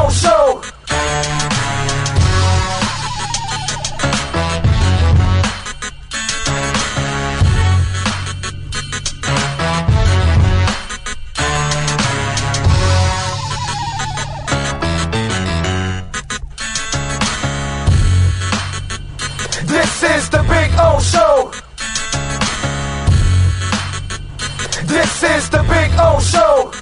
old show. This is the big O show. This is the big O show.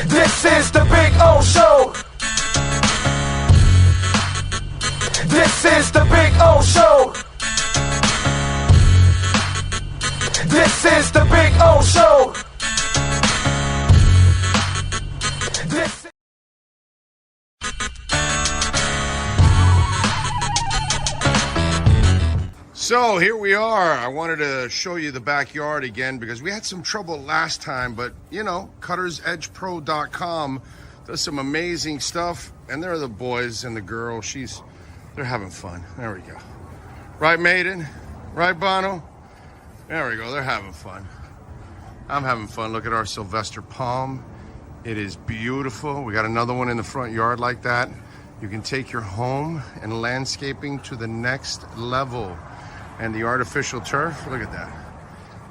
This is the big O show. This is the big O show. This is the big O show. This. So here we are. I wanted to show you the backyard again because we had some trouble last time, but you know, cuttersedgepro.com does some amazing stuff, and there are the boys and the girl. They're having fun. There we go. Right, Maiden? Right, Bono? There we go. They're having fun. I'm having fun. Look at our Sylvester palm. It is beautiful. We got another one in the front yard like that. You can take your home and landscaping to the next level. And the artificial turf, look at that.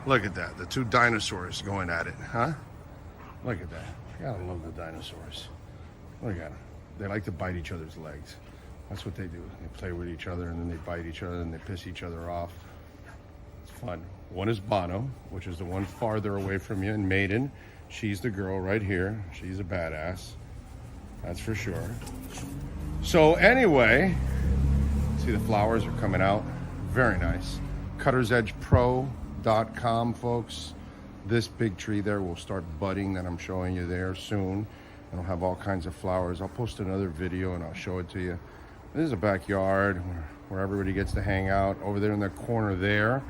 Look at that. The two dinosaurs going at it, huh? Look at that. Gotta love the dinosaurs. Look at them. They like to bite each other's legs. That's what they do. They play with each other and then they bite each other and they piss each other off. It's fun. One is Bono, which is the one farther away from you, and Maiden. She's the girl right here. She's a badass. That's for sure. So anyway, see the flowers are coming out. Very nice. cuttersedgepro.com, folks. This big tree there will start budding that I'm showing you there soon. It'll have all kinds of flowers. I'll post another video and I'll show it to you. This is a backyard where everybody gets to hang out. Over there in the corner there,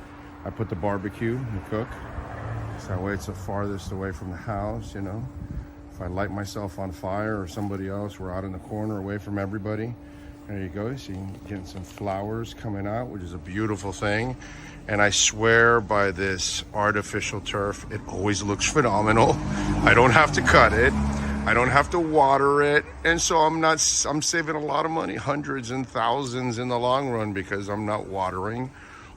I put the barbecue and cook. So that way it's the farthest away from the house, you know. If I light myself on fire or somebody else, we're out in the corner away from everybody. There you go. So you can get some flowers coming out, which is a beautiful thing. And I swear by this artificial turf, it always looks phenomenal. I don't have to cut it. I don't have to water it. And so I'm saving a lot of money, hundreds and thousands in the long run, because I'm not watering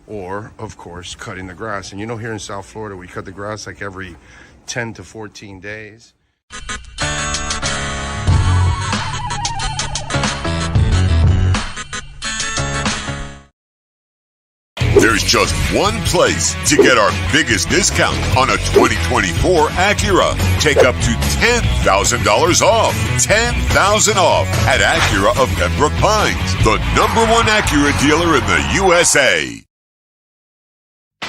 or, of course, cutting the grass. And you know, here in South Florida, we cut the grass like every 10 to 14 days. There's just one place to get our biggest discount on a 2024 Acura. Take up to $10,000 off. $10,000 off at Acura of Pembroke Pines, the #1 Acura dealer in the USA.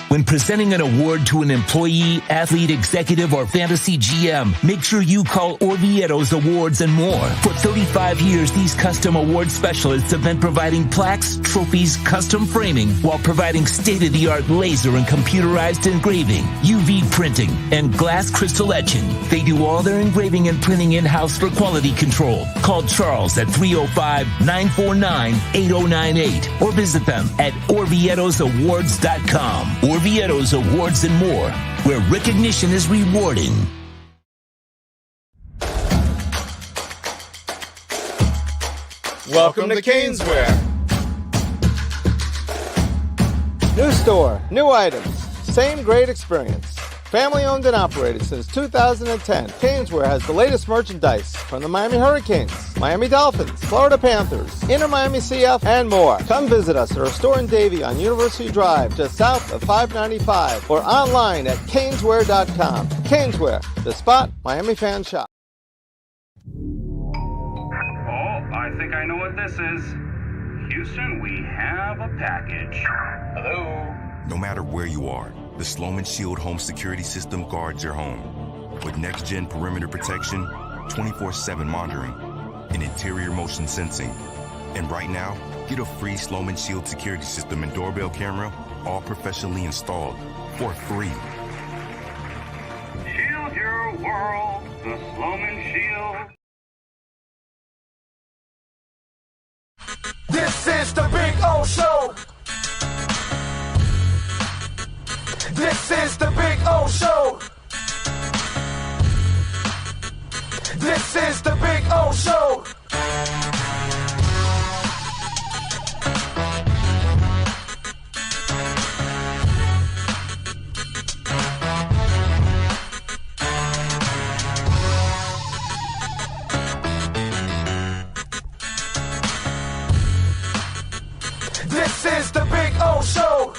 When presenting an award to an employee, athlete, executive, or fantasy GM, make sure you call Orvieto's Awards and More. For 35 years, these custom award specialists have been providing plaques, trophies, custom framing, while providing state-of-the-art laser and computerized engraving, UV printing, and glass crystal etching. They do all their engraving and printing in-house for quality control. Call Charles at 305-949-8098 or visit them at orvietosawards.com. Orvieto's Awards and More, where recognition is rewarding. Welcome to Caneswear. New store, new items, same great experience. Family owned and operated since 2010, Caneswear has the latest merchandise from the Miami Hurricanes, Miami Dolphins, Florida Panthers, InterMiamiCF, and more. Come visit us at our store in Davie on University Drive, just south of 595, or online at caneswear.com. Caneswear, the spot Miami fans shop. Oh, I think I know what this is. Houston, we have a package. Hello? No matter where you are, the Sloman Shield Home Security System guards your home. With next-gen perimeter protection, 24/7 monitoring, and interior motion sensing, And right now, get a free Sloman Shield security system and doorbell camera, all professionally installed, for free. Shield your world, the Sloman Shield. This is the Big O Show. This is the Big O Show. This is the Big O Show. This is the Big O Show.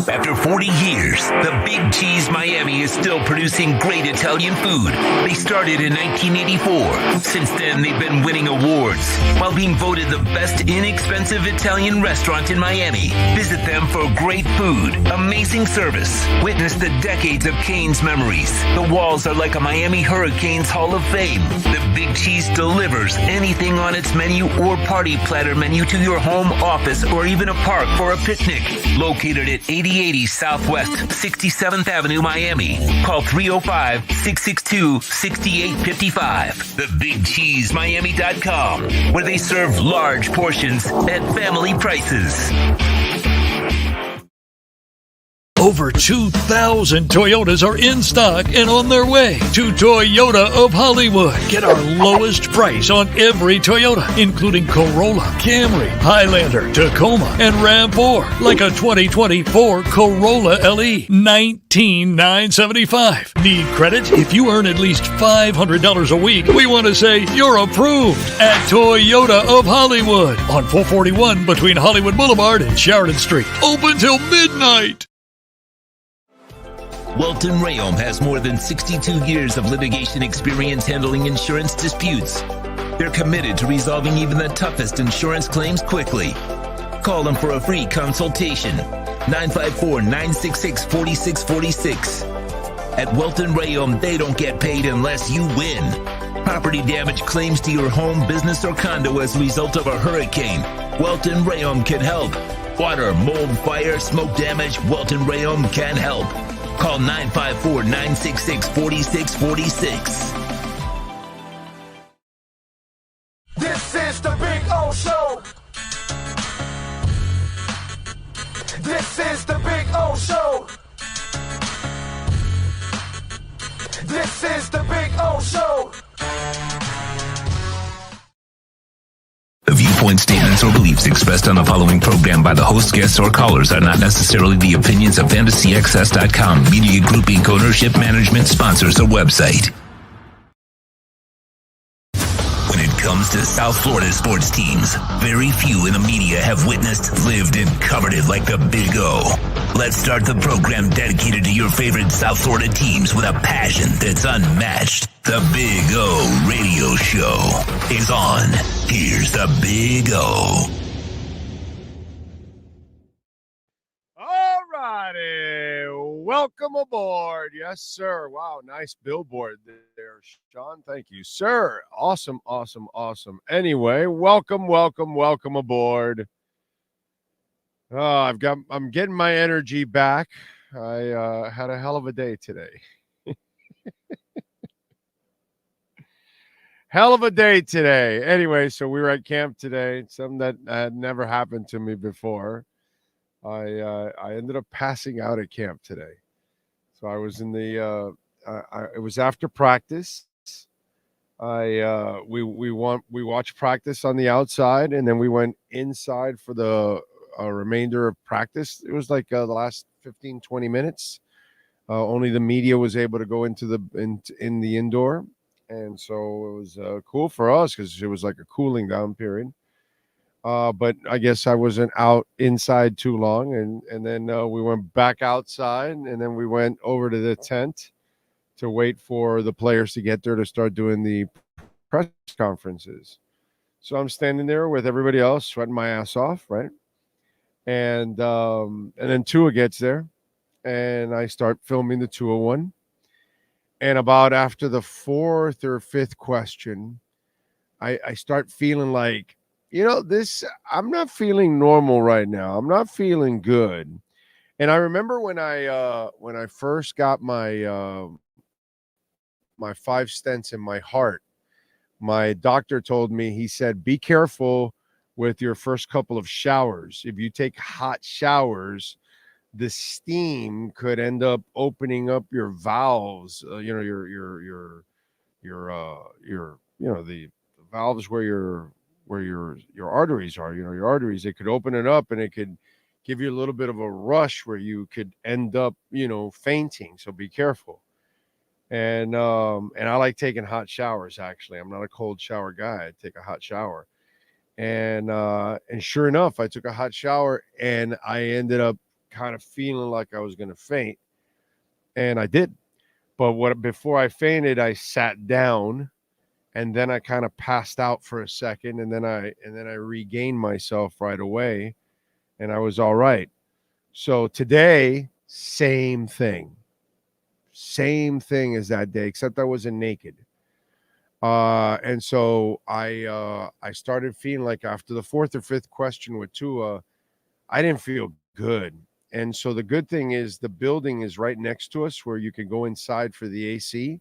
After 40 years, the Big Cheese Miami is still producing great Italian food. They started in 1984. Since then, they've been winning awards while being voted the best inexpensive Italian restaurant in Miami. Visit them for great food, amazing service. Witness the decades of Cane's memories. The walls are like a Miami Hurricanes Hall of Fame. The Big Cheese delivers anything on its menu or party platter menu to your home, office, or even a park for a picnic. Located at 8080 Southwest 67th Avenue, Miami. Call 305-662-6855. TheBigCheeseMiami.com, where they serve large portions at family prices. Over 2,000 Toyotas are in stock and on their way to Toyota of Hollywood. Get our lowest price on every Toyota, including Corolla, Camry, Highlander, Tacoma, and RAV4. Like a 2024 Corolla LE, $19,975. Need credit? If you earn at least $500 a week, we want to say you're approved at Toyota of Hollywood on 441 between Hollywood Boulevard and Sheridan Street. Open till midnight. Welton Rayom has more than 62 years of litigation experience handling insurance disputes. They're committed to resolving even the toughest insurance claims quickly. Call them for a free consultation. 954-966-4646. At Welton Rayom, they don't get paid unless you win. Property damage claims to your home, business, or condo as a result of a hurricane. Welton Rayom can help. Water, mold, fire, smoke damage, Welton Rayom can help. Call 954-966-4646. This is the Big O Show. This is the Big O Show. This is the Big O Show. The viewpoints, statements, or beliefs expressed on the following program by the host, guests, or callers are not necessarily the opinions of FantasyAccess.com, Media Group Inc., ownership, management, sponsors, or website. When it comes to South Florida sports teams, very few in the media have witnessed, lived, and covered it like the Big O. Let's start the program dedicated to your favorite South Florida teams with a passion that's unmatched. The Big O Radio Show is on. Here's the Big O. All righty. Welcome aboard. Yes, sir. Wow, nice billboard there, Sean. Thank you, sir. Awesome, awesome, awesome. Anyway, welcome aboard. I'm getting my energy back. I had a hell of a day today. Hell of a day today. Anyway, so we were at camp today. Something that had never happened to me before. I ended up passing out at camp today. So I was in the. It was after practice. We watched practice on the outside, and then we went inside for the remainder of practice. It was like the last 15, 20 minutes. Only the media was able to go into in the indoor. And so it was cool for us because it was like a cooling down period. But I guess I wasn't out inside too long. And then we went back outside, and then we went over to the tent to wait for the players to get there to start doing the press conferences. So I'm standing there with everybody else, sweating my ass off, right? And then Tua gets there, and I start filming the 201. And about after the fourth or fifth question, I start feeling like, I'm not feeling normal right now. I'm not feeling good. And I remember when I first got my 5 stents in my heart, my doctor told me, he said, be careful with your first couple of showers. If you take hot showers, the steam could end up opening up your valves, the valves where your arteries are, your arteries. It could open it up and it could give you a little bit of a rush where you could end up, fainting. So be careful. And I like taking hot showers. Actually, I'm not a cold shower guy. I take a hot shower. And sure enough, I took a hot shower and I ended up kind of feeling like I was going to faint, and I did. But before I fainted, I sat down, and then I kind of passed out for a second, and then I regained myself right away, and I was all right. So today, same thing as that day, except I wasn't naked. And so I started feeling like after the fourth or fifth question with Tua, I didn't feel good. And so the good thing is the building is right next to us where you can go inside for the AC.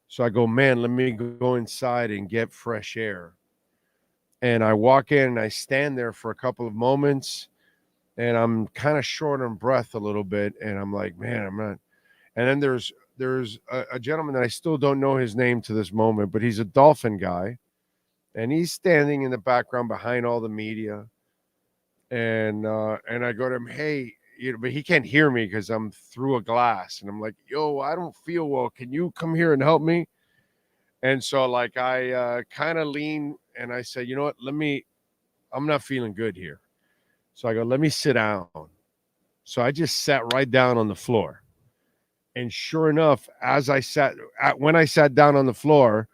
So I go, man, let me go inside and get fresh air. And I walk in and I stand there for a couple of moments, and I'm kind of short on breath a little bit. And I'm like, man, I'm not. And then there's a gentleman that I still don't know his name to this moment, but he's a Dolphin guy, and he's standing in the background behind all the media. And I go to him, hey, but he can't hear me because I'm through a glass, and I'm like, yo, I don't feel well. Can you come here and help me? And so like I kind of lean and I say, you know what? I'm not feeling good here. So I go, let me sit down. So I just sat right down on the floor. And sure enough, when I sat down on the floor,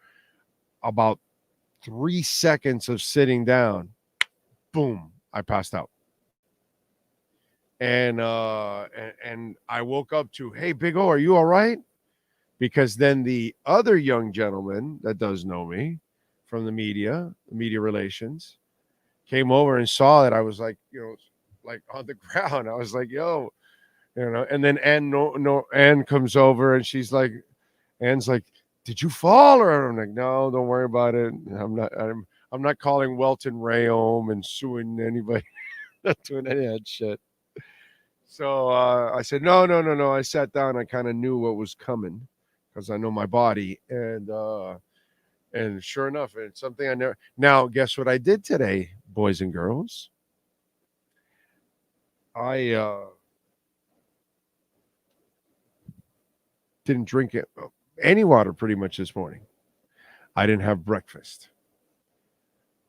about 3 seconds of sitting down, boom, I passed out. And I woke up to, hey, Big O, are you all right? Because then the other young gentleman that does know me from the media relations, came over and saw that I was like, like on the ground. I was like, yo, and then Ann comes over and she's like, Ann's like, did you fall? Or I'm like, no, don't worry about it. I'm not calling Welton Rayom and suing anybody, not doing any of that shit. So I said, no. I sat down. I kind of knew what was coming because I know my body. And sure enough, it's something I never. Now, guess what I did today, boys and girls? I didn't drink any water pretty much this morning. I didn't have breakfast.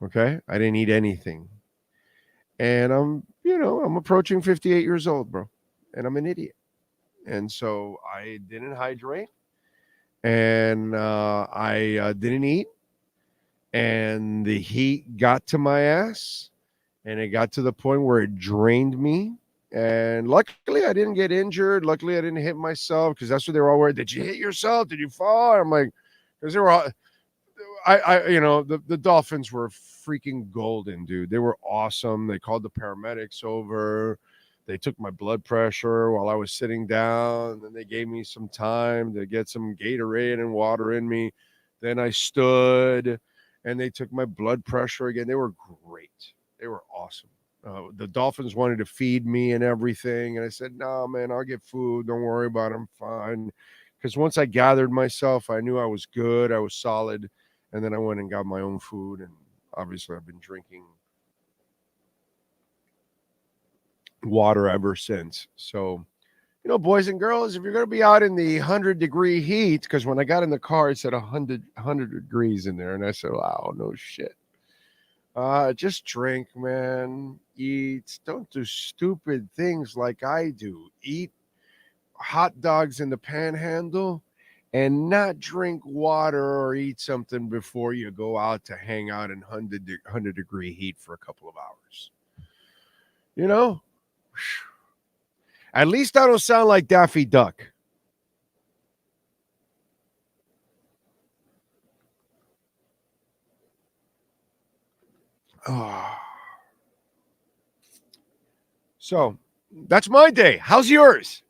Okay? I didn't eat anything. And I'm approaching 58 years old, bro. And I'm an idiot. And so I didn't hydrate. And I didn't eat. And the heat got to my ass. And it got to the point where it drained me. And luckily, I didn't get injured. Luckily, I didn't hit myself because that's what they were all worried. Did you hit yourself? Did you fall? I'm like, because they were all, the Dolphins were freaking golden, dude. They were awesome. They called the paramedics over. They took my blood pressure while I was sitting down. Then they gave me some time to get some Gatorade and water in me. Then I stood, and they took my blood pressure again. They were great. They were awesome. The Dolphins wanted to feed me and everything. And I said, no, man, I'll get food. Don't worry about it. I'm fine. Because once I gathered myself, I knew I was good. I was solid. And then I went and got my own food. And obviously, I've been drinking water ever since. So, boys and girls, if you're going to be out in the 100-degree heat, because when I got in the car, it said 100 degrees in there. And I said, wow, no shit. Just drink, man. Eat. Don't do stupid things like I do. Eat hot dogs in the panhandle and not drink water or eat something before you go out to hang out in 100-degree heat for a couple of hours. At least I don't sound like Daffy Duck. So that's my day. How's yours?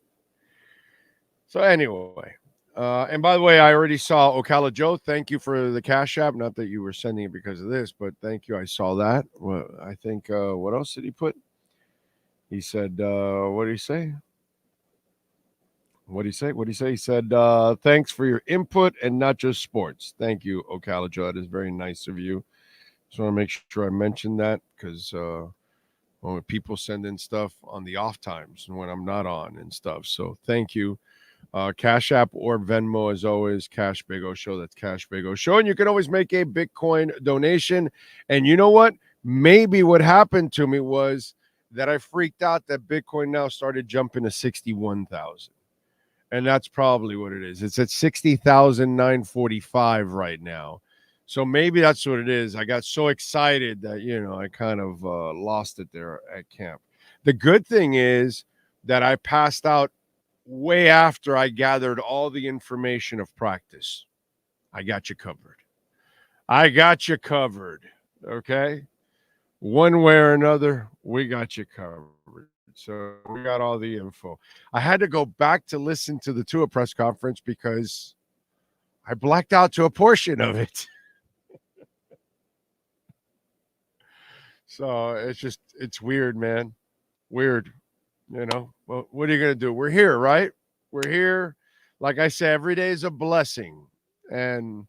So anyway, and by the way, I already saw Ocala Joe. Thank you for the Cash App. Not that you were sending it because of this, but thank you. I saw that. Well, I think, what else did he put? He said, what did he say? What did he say? What did he say? He said, thanks for your input and not just sports. Thank you, Ocala Joe. That is very nice of you. Just want to make sure I mention that because when people send in stuff on the off times and when I'm not on and stuff. So thank you. Cash App or Venmo, as always, Cash Big O Show. That's Cash Big O Show. And you can always make a Bitcoin donation. And you know what? Maybe what happened to me was that I freaked out that Bitcoin now started jumping to 61,000. And that's probably what it is. It's at 60,945 right now. So maybe that's what it is. I got so excited that, I kind of lost it there at camp. The good thing is that I passed out way after I gathered all the information of practice. I got you covered. Okay? One way or another, we got you covered. So we got all the info. I had to go back to listen to the Tua press conference because I blacked out to a portion of it. So it's weird, man. Weird. Well, what are you going to do? We're here, right? We're here. Like I say, every day is a blessing. And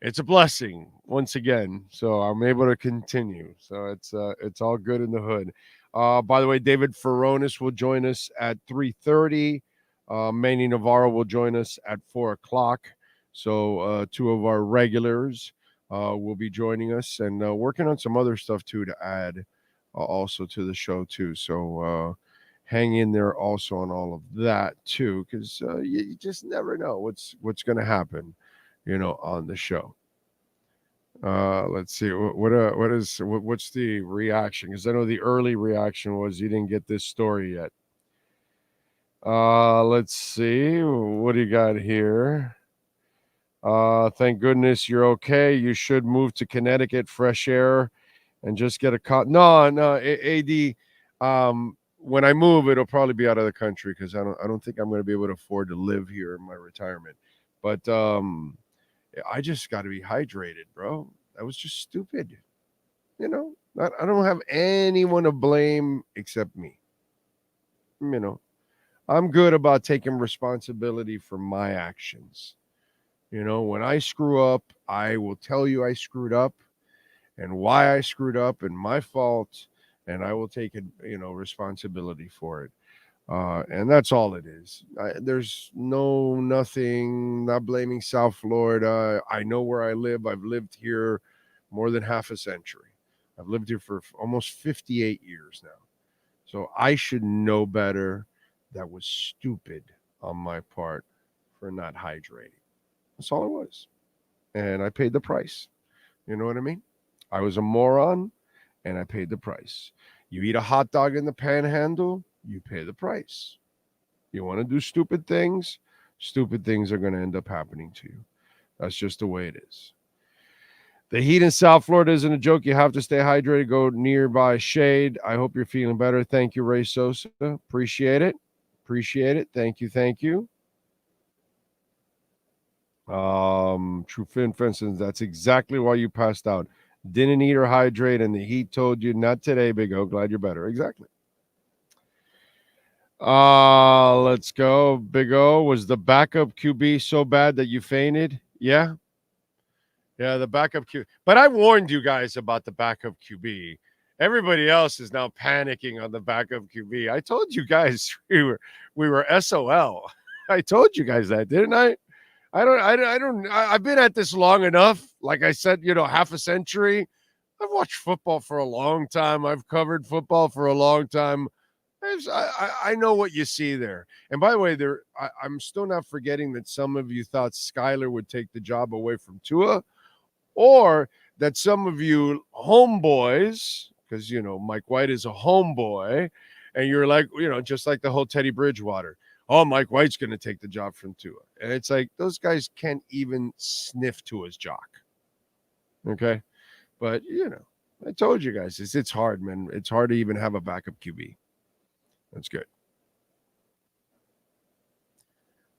it's a blessing once again. So I'm able to continue. So it's all good in the hood. By the way, David Ferronis will join us at 3:30. Manny Navarro will join us at 4 o'clock. So two of our regulars will be joining us and working on some other stuff too to add also to the show too. So hang in there also on all of that too, because you just never know what's going to happen, on the show. Let's see what's the reaction, because I know the early reaction was you didn't get this story yet. Let's see, what do you got here? Thank goodness you're okay. You should move to Connecticut, fresh air, and just get a no, AD. When I move, it'll probably be out of the country because I don't think I'm going to be able to afford to live here in my retirement. But I just got to be hydrated, bro. That was just stupid. I don't have anyone to blame except me. I'm good about taking responsibility for my actions. When I screw up, I will tell you I screwed up and why I screwed up and my fault, and I will take responsibility for it. And that's all it is. There's nothing, not blaming South Florida. I know where I live. I've lived here more than half a century. I've lived here for almost 58 years now. So I should know better. That was stupid on my part for not hydrating. That's all it was. And I paid the price. You know what I mean? I was a moron and I paid the price. You eat a hot dog in the panhandle, you pay the price. You want to do stupid things are going to end up happening to you. That's just the way it is. The heat in South Florida isn't a joke. You have to stay hydrated. Go nearby shade. I hope you're feeling better. Thank you, Ray Sosa. Appreciate it. Thank you. True Finn Fenson, that's exactly why you passed out. Didn't eat or hydrate, and the heat told you not today, Big O. Glad you're better. Exactly. Let's go. Big O, was the backup QB so bad that you fainted? Yeah, the backup QB. But I warned you guys about the backup QB. Everybody else is now panicking on the backup QB. I told you guys we were SOL. I told you guys that, didn't I? I've been at this long enough. Like I said, half a century. I've watched football for a long time. I've covered football for a long time. I know what you see there. And by the way, I'm still not forgetting that some of you thought Skyler would take the job away from Tua, or that some of you homeboys, because, Mike White is a homeboy, and you're like, just like the whole Teddy Bridgewater. Oh, Mike White's going to take the job from Tua. And it's like, those guys can't even sniff Tua's jock. Okay? But, I told you guys, it's hard, man. It's hard to even have a backup QB. That's good.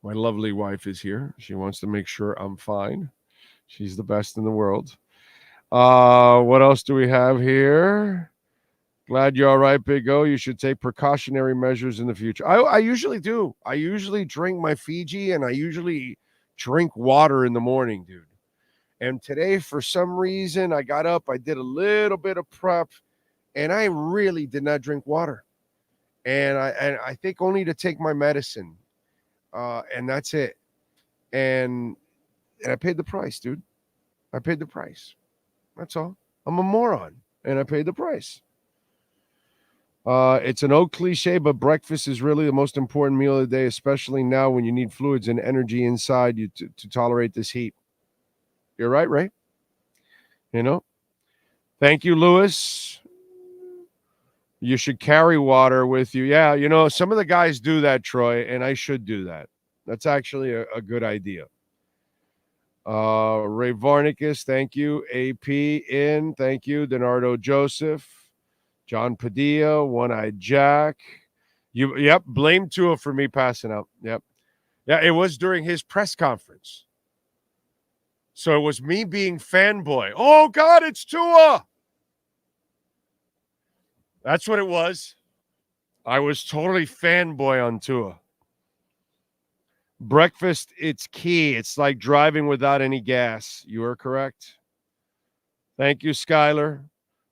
My lovely wife is here. She wants to make sure I'm fine. She's the best in the world. What else do we have here? Glad you're all right, Big O. You should take precautionary measures in the future. I usually do. I usually drink my Fiji, and I usually drink water in the morning, dude. And today, for some reason, I got up, I did a little bit of prep, and I really did not drink water. And I think only to take my medicine. And that's it. And I paid the price, dude. I paid the price. That's all. I'm a moron, and I paid the price. It's an old cliche, but breakfast is really the most important meal of the day, especially now when you need fluids and energy inside you to tolerate this heat. You're right, Ray? You know? Thank you, Lewis. You should carry water with you. Yeah, you know, some of the guys do that, Troy, and I should do that. That's actually a good idea. Ray Varnicus, thank you. AP in, thank you. Donardo Joseph. John Padilla, One-Eyed Jack. Yep, blame Tua for me passing out. Yep. Yeah, it was during his press conference. So it was me being fanboy. Oh, God, it's Tua. That's what it was. I was totally fanboy on Tua. Breakfast, it's key. It's like driving without any gas. You are correct. Thank you, Skylar.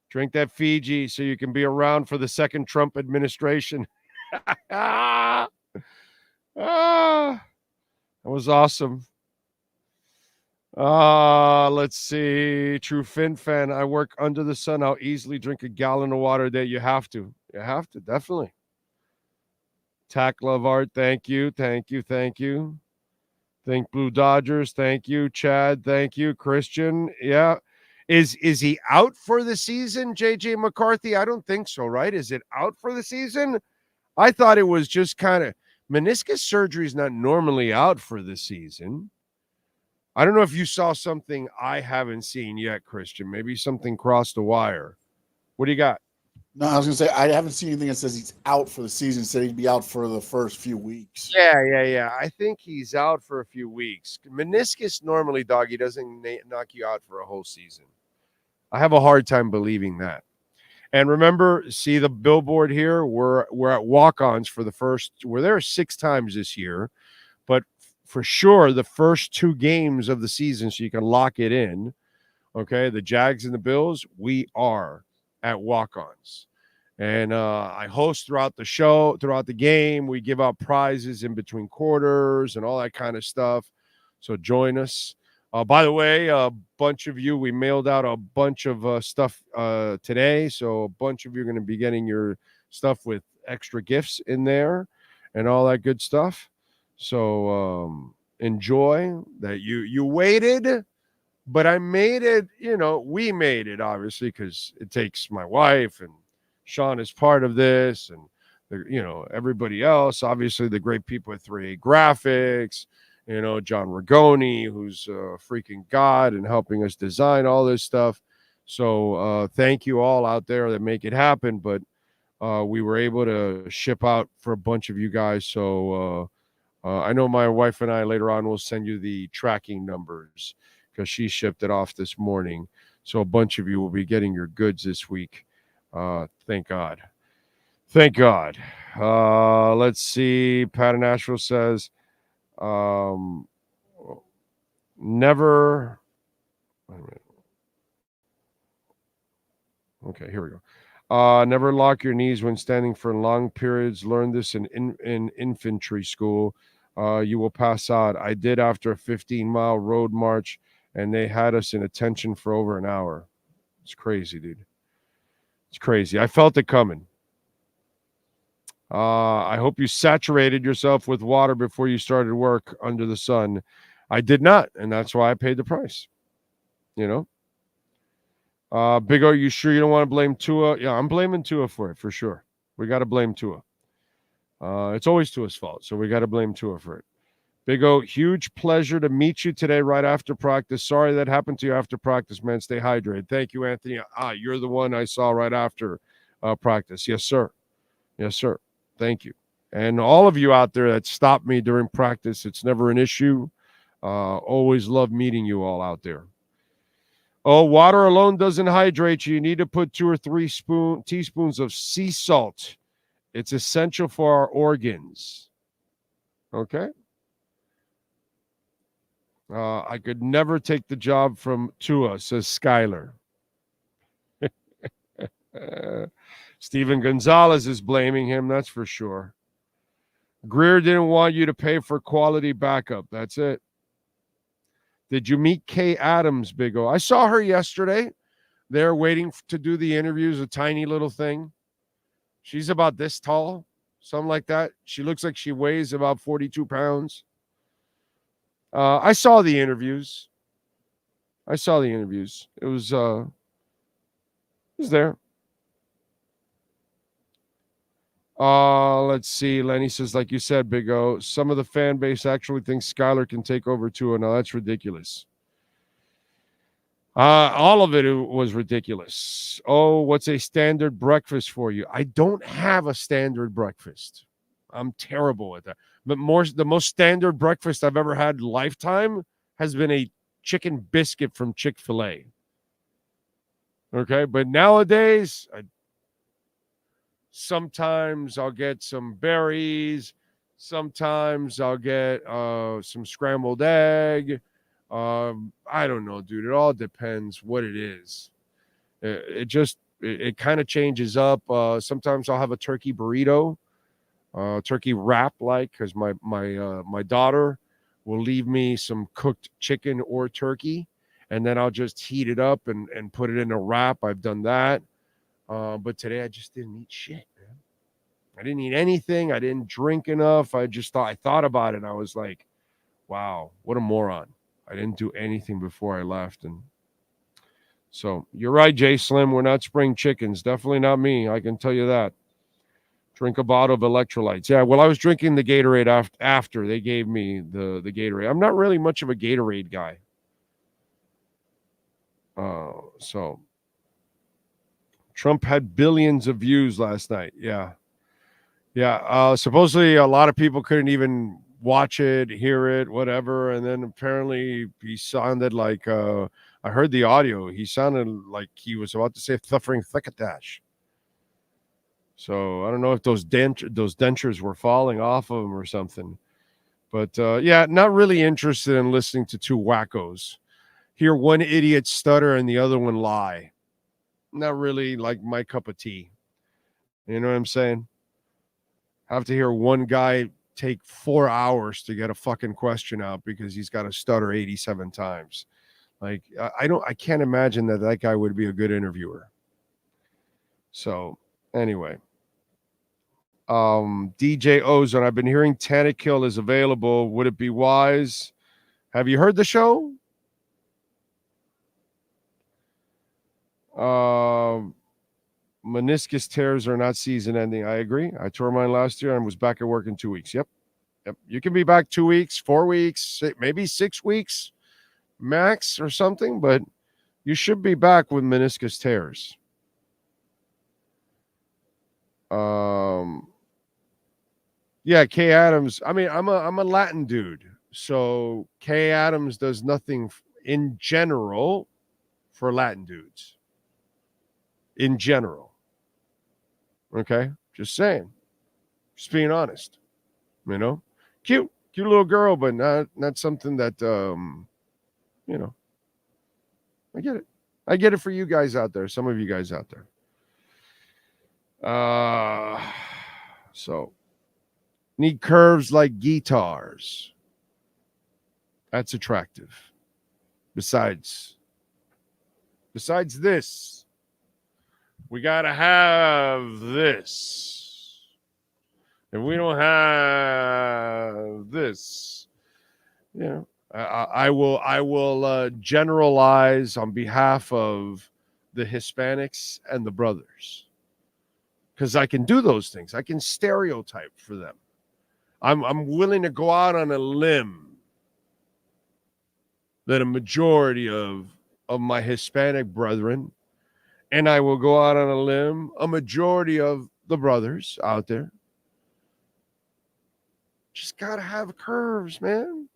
Drink that Fiji so you can be around for the second Trump administration. That was awesome. Let's see. True Fin fan. I work under the sun. I'll easily drink a gallon of water a day. You have to. You have to, definitely. Tack Love Art, thank you. Thank you. Thank you. Think Blue Dodgers, thank you. Chad, thank you. Christian, yeah. Is he out for the season, JJ McCarthy? I don't think so, right? Is it out for the season? I thought it was just kind of meniscus surgery is not normally out for the season. I don't know if you saw something I haven't seen yet, Christian. Maybe something crossed the wire. What do you got? No, I was going to say, I haven't seen anything that says he's out for the season. Said he'd be out for the first few weeks. Yeah. I think he's out for a few weeks. Meniscus normally, doggy, doesn't knock you out for a whole season. I have a hard time believing that. And remember, see the billboard here? We're at walk-ons for the first. We're there 6 times this year. But for sure, the first 2 games of the season, so you can lock it in. Okay, the Jags and the Bills, we are at walk-ons. And I host throughout the show, throughout the game. We give out prizes in between quarters and all that kind of stuff. So join us. By the way, a bunch of you, we mailed out a bunch of stuff today. So a bunch of you are going to be getting your stuff with extra gifts in there and all that good stuff. So enjoy that. You waited, but I made it, we made it, obviously, because it takes my wife and Sean is part of this and, everybody else, obviously the great people at 3A Graphics, John Rigoni, who's a freaking god and helping us design all this stuff. So thank you all out there that make it happen. But we were able to ship out for a bunch of you guys. So I know my wife and I later on will send you the tracking numbers because she shipped it off this morning. So a bunch of you will be getting your goods this week. Thank God. Thank God. Let's see. Pat in Nashville says, never. Wait a minute. Okay, here we go. Never lock your knees when standing for long periods. Learn this in infantry school. You will pass out. I did after a 15-mile road march, and they had us in attention for over an hour. It's crazy, dude. It's crazy. I felt it coming. I hope you saturated yourself with water before you started work under the sun. I did not, and that's why I paid the price. Big O, you sure you don't want to blame Tua? Yeah, I'm blaming Tua for it, for sure. We got to blame Tua. It's always Tua's fault, so we got to blame Tua for it. Big O, huge pleasure to meet you today right after practice. Sorry that happened to you after practice, man. Stay hydrated. Thank you, Anthony. You're the one I saw right after practice. Yes, sir. Yes, sir. Thank you. And all of you out there that stopped me during practice, it's never an issue. Always love meeting you all out there. Oh, water alone doesn't hydrate you. You need to put 2 or 3 teaspoons of sea salt. It's essential for our organs. Okay? I could never take the job from Tua, says Skyler. Steven Gonzalez is blaming him, that's for sure. Greer didn't want you to pay for quality backup. That's it. Did you meet Kay Adams, Big O? I saw her yesterday. They're waiting to do the interviews, a tiny little thing. She's about this tall, something like that. She looks like she weighs about 42 pounds. I saw the interviews. It was there. Let's see. Lenny says, like you said, Big O, some of the fan base actually thinks Skyler can take over Tua. No, that's ridiculous. All of it was ridiculous. Oh, what's a standard breakfast for you? I don't have a standard breakfast. I'm terrible at that. But the most standard breakfast I've ever had lifetime has been a chicken biscuit from Chick-fil-A. Okay, but nowadays, sometimes I'll get some berries. Sometimes I'll get some scrambled egg. I don't know, dude. It all depends what it is. It kind of changes up. Sometimes I'll have a turkey burrito, turkey wrap, because my daughter will leave me some cooked chicken or turkey, and then I'll just heat it up and put it in a wrap. I've done that. But today I just didn't eat shit, man. I didn't eat anything. I didn't drink enough. I thought about it, and I was like, wow, what a moron. I didn't do anything before I left. And so you're right, Jay Slim. We're not spring chickens. Definitely not me. I can tell you that. Drink a bottle of electrolytes. Yeah, well, I was drinking the Gatorade after they gave me the Gatorade. I'm not really much of a Gatorade guy. So Trump had billions of views last night. Yeah. Supposedly a lot of people couldn't even watch it, hear it, whatever. And then apparently he sounded like, I heard the audio. He sounded like he was about to say suffering thickatash. So I don't know if those dentures were falling off of him or something. But not really interested in listening to two wackos. Hear one idiot stutter and the other one lie. Not really like my cup of tea. You know what I'm saying? Have to hear one guy take 4 hours to get a fucking question out because he's got to stutter 87 times. Like, I can't imagine that guy would be a good interviewer. So anyway, DJ Ozone, I've been hearing Tannekill is available. Would it be wise? Have you heard the show? Meniscus tears are not season ending. I agree. I tore mine last year and was back at work in 2 weeks. Yep. You can be back 2 weeks, 4 weeks, maybe 6 weeks max or something, but you should be back with meniscus tears. Kay Adams. I mean, I'm a Latin dude, so Kay Adams does nothing in general for Latin dudes. In general. Okay? Just saying. Just being honest. You know? Cute little girl, but not something that I get it. I get it for you guys out there, some of you guys out there. So need curves like guitars. That's attractive. Besides this, we gotta have this. If we don't have this, I will generalize on behalf of the Hispanics and the brothers, because I can do those things. I can stereotype for them. I'm willing to go out on a limb that a majority of my Hispanic brethren, and I will go out on a limb, a majority of the brothers out there, just got to have curves, man.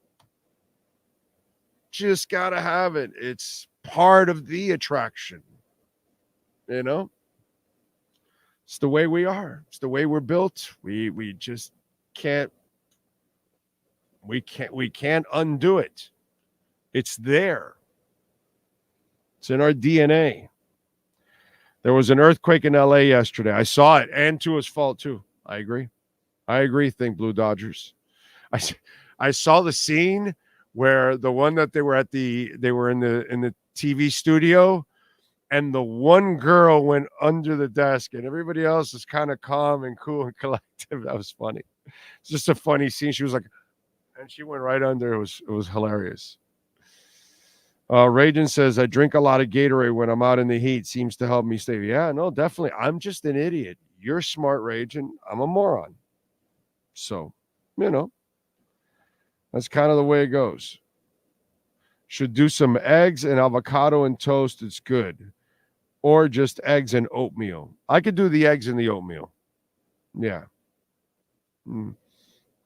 Just got to have it. It's part of the attraction. You know? It's the way we are. It's the way we're built. We just can't we can't undo it. It's there. It's in our DNA. There was an earthquake in LA yesterday. I saw it, and Tua's fault too. I agree. Think Blue Dodgers. I saw the scene where the one that they were in the TV studio, and the one girl went under the desk, and everybody else is kind of calm and cool and collective. That was funny. It's just a funny scene. She was like, and she went right under. It was hilarious. Rajan says, I drink a lot of Gatorade when I'm out in the heat. Seems to help me stay. Yeah, no, definitely. I'm just an idiot. You're smart, Rajan. I'm a moron. So, you know, that's kind of the way it goes. Should do some eggs and avocado and toast. It's good. Or just eggs and oatmeal. I could do the eggs and the oatmeal. Yeah.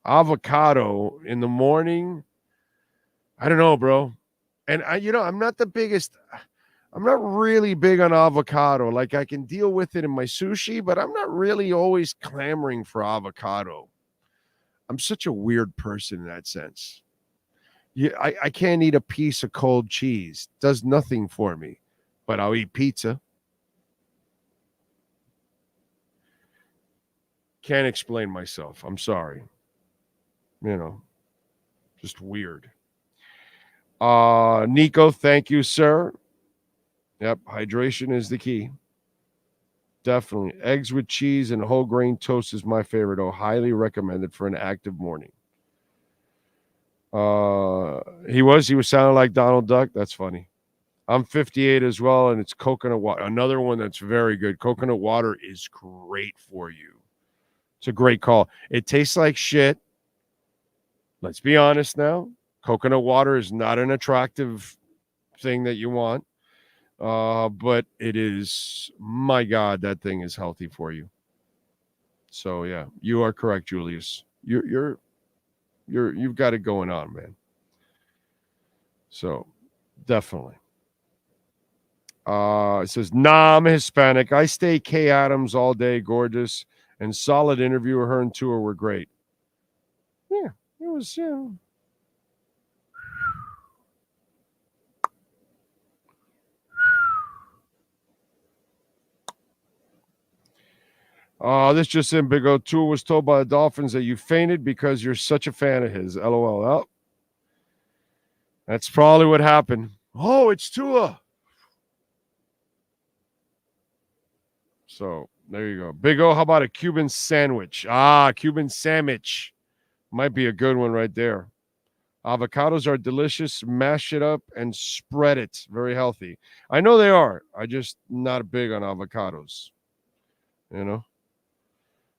Avocado in the morning. I don't know, bro. And I'm not really big on avocado. Like, I can deal with it in my sushi, but I'm not really always clamoring for avocado. I'm such a weird person in that sense. I can't eat a piece of cold cheese. It does nothing for me, but I'll eat pizza. Can't explain myself. I'm sorry. Just weird. Nico, thank you, sir. Yep, hydration is the key. Definitely. Eggs with cheese and whole grain toast is my favorite. Oh, highly recommended for an active morning. He was sounding like Donald Duck. That's funny. I'm 58 as well, and it's coconut water. Another one that's very good. Coconut water is great for you. It's a great call. It tastes like shit. Let's be honest now. Coconut water is not an attractive thing that you want. But it is, my God, that thing is healthy for you. So yeah, you are correct, Julius. You've got it going on, man. So definitely. It says, nah, I'm Hispanic. I stay Kay Adams all day. Gorgeous and solid interview. Her and Tua were great. Yeah, it was, this just in, Big O. Tua was told by the Dolphins that you fainted because you're such a fan of his. LOL. Oh, that's probably what happened. Oh, it's Tua. So there you go. Big O, how about a Cuban sandwich? Cuban sandwich. Might be a good one right there. Avocados are delicious. Mash it up and spread it. Very healthy. I know they are. I just not big on avocados.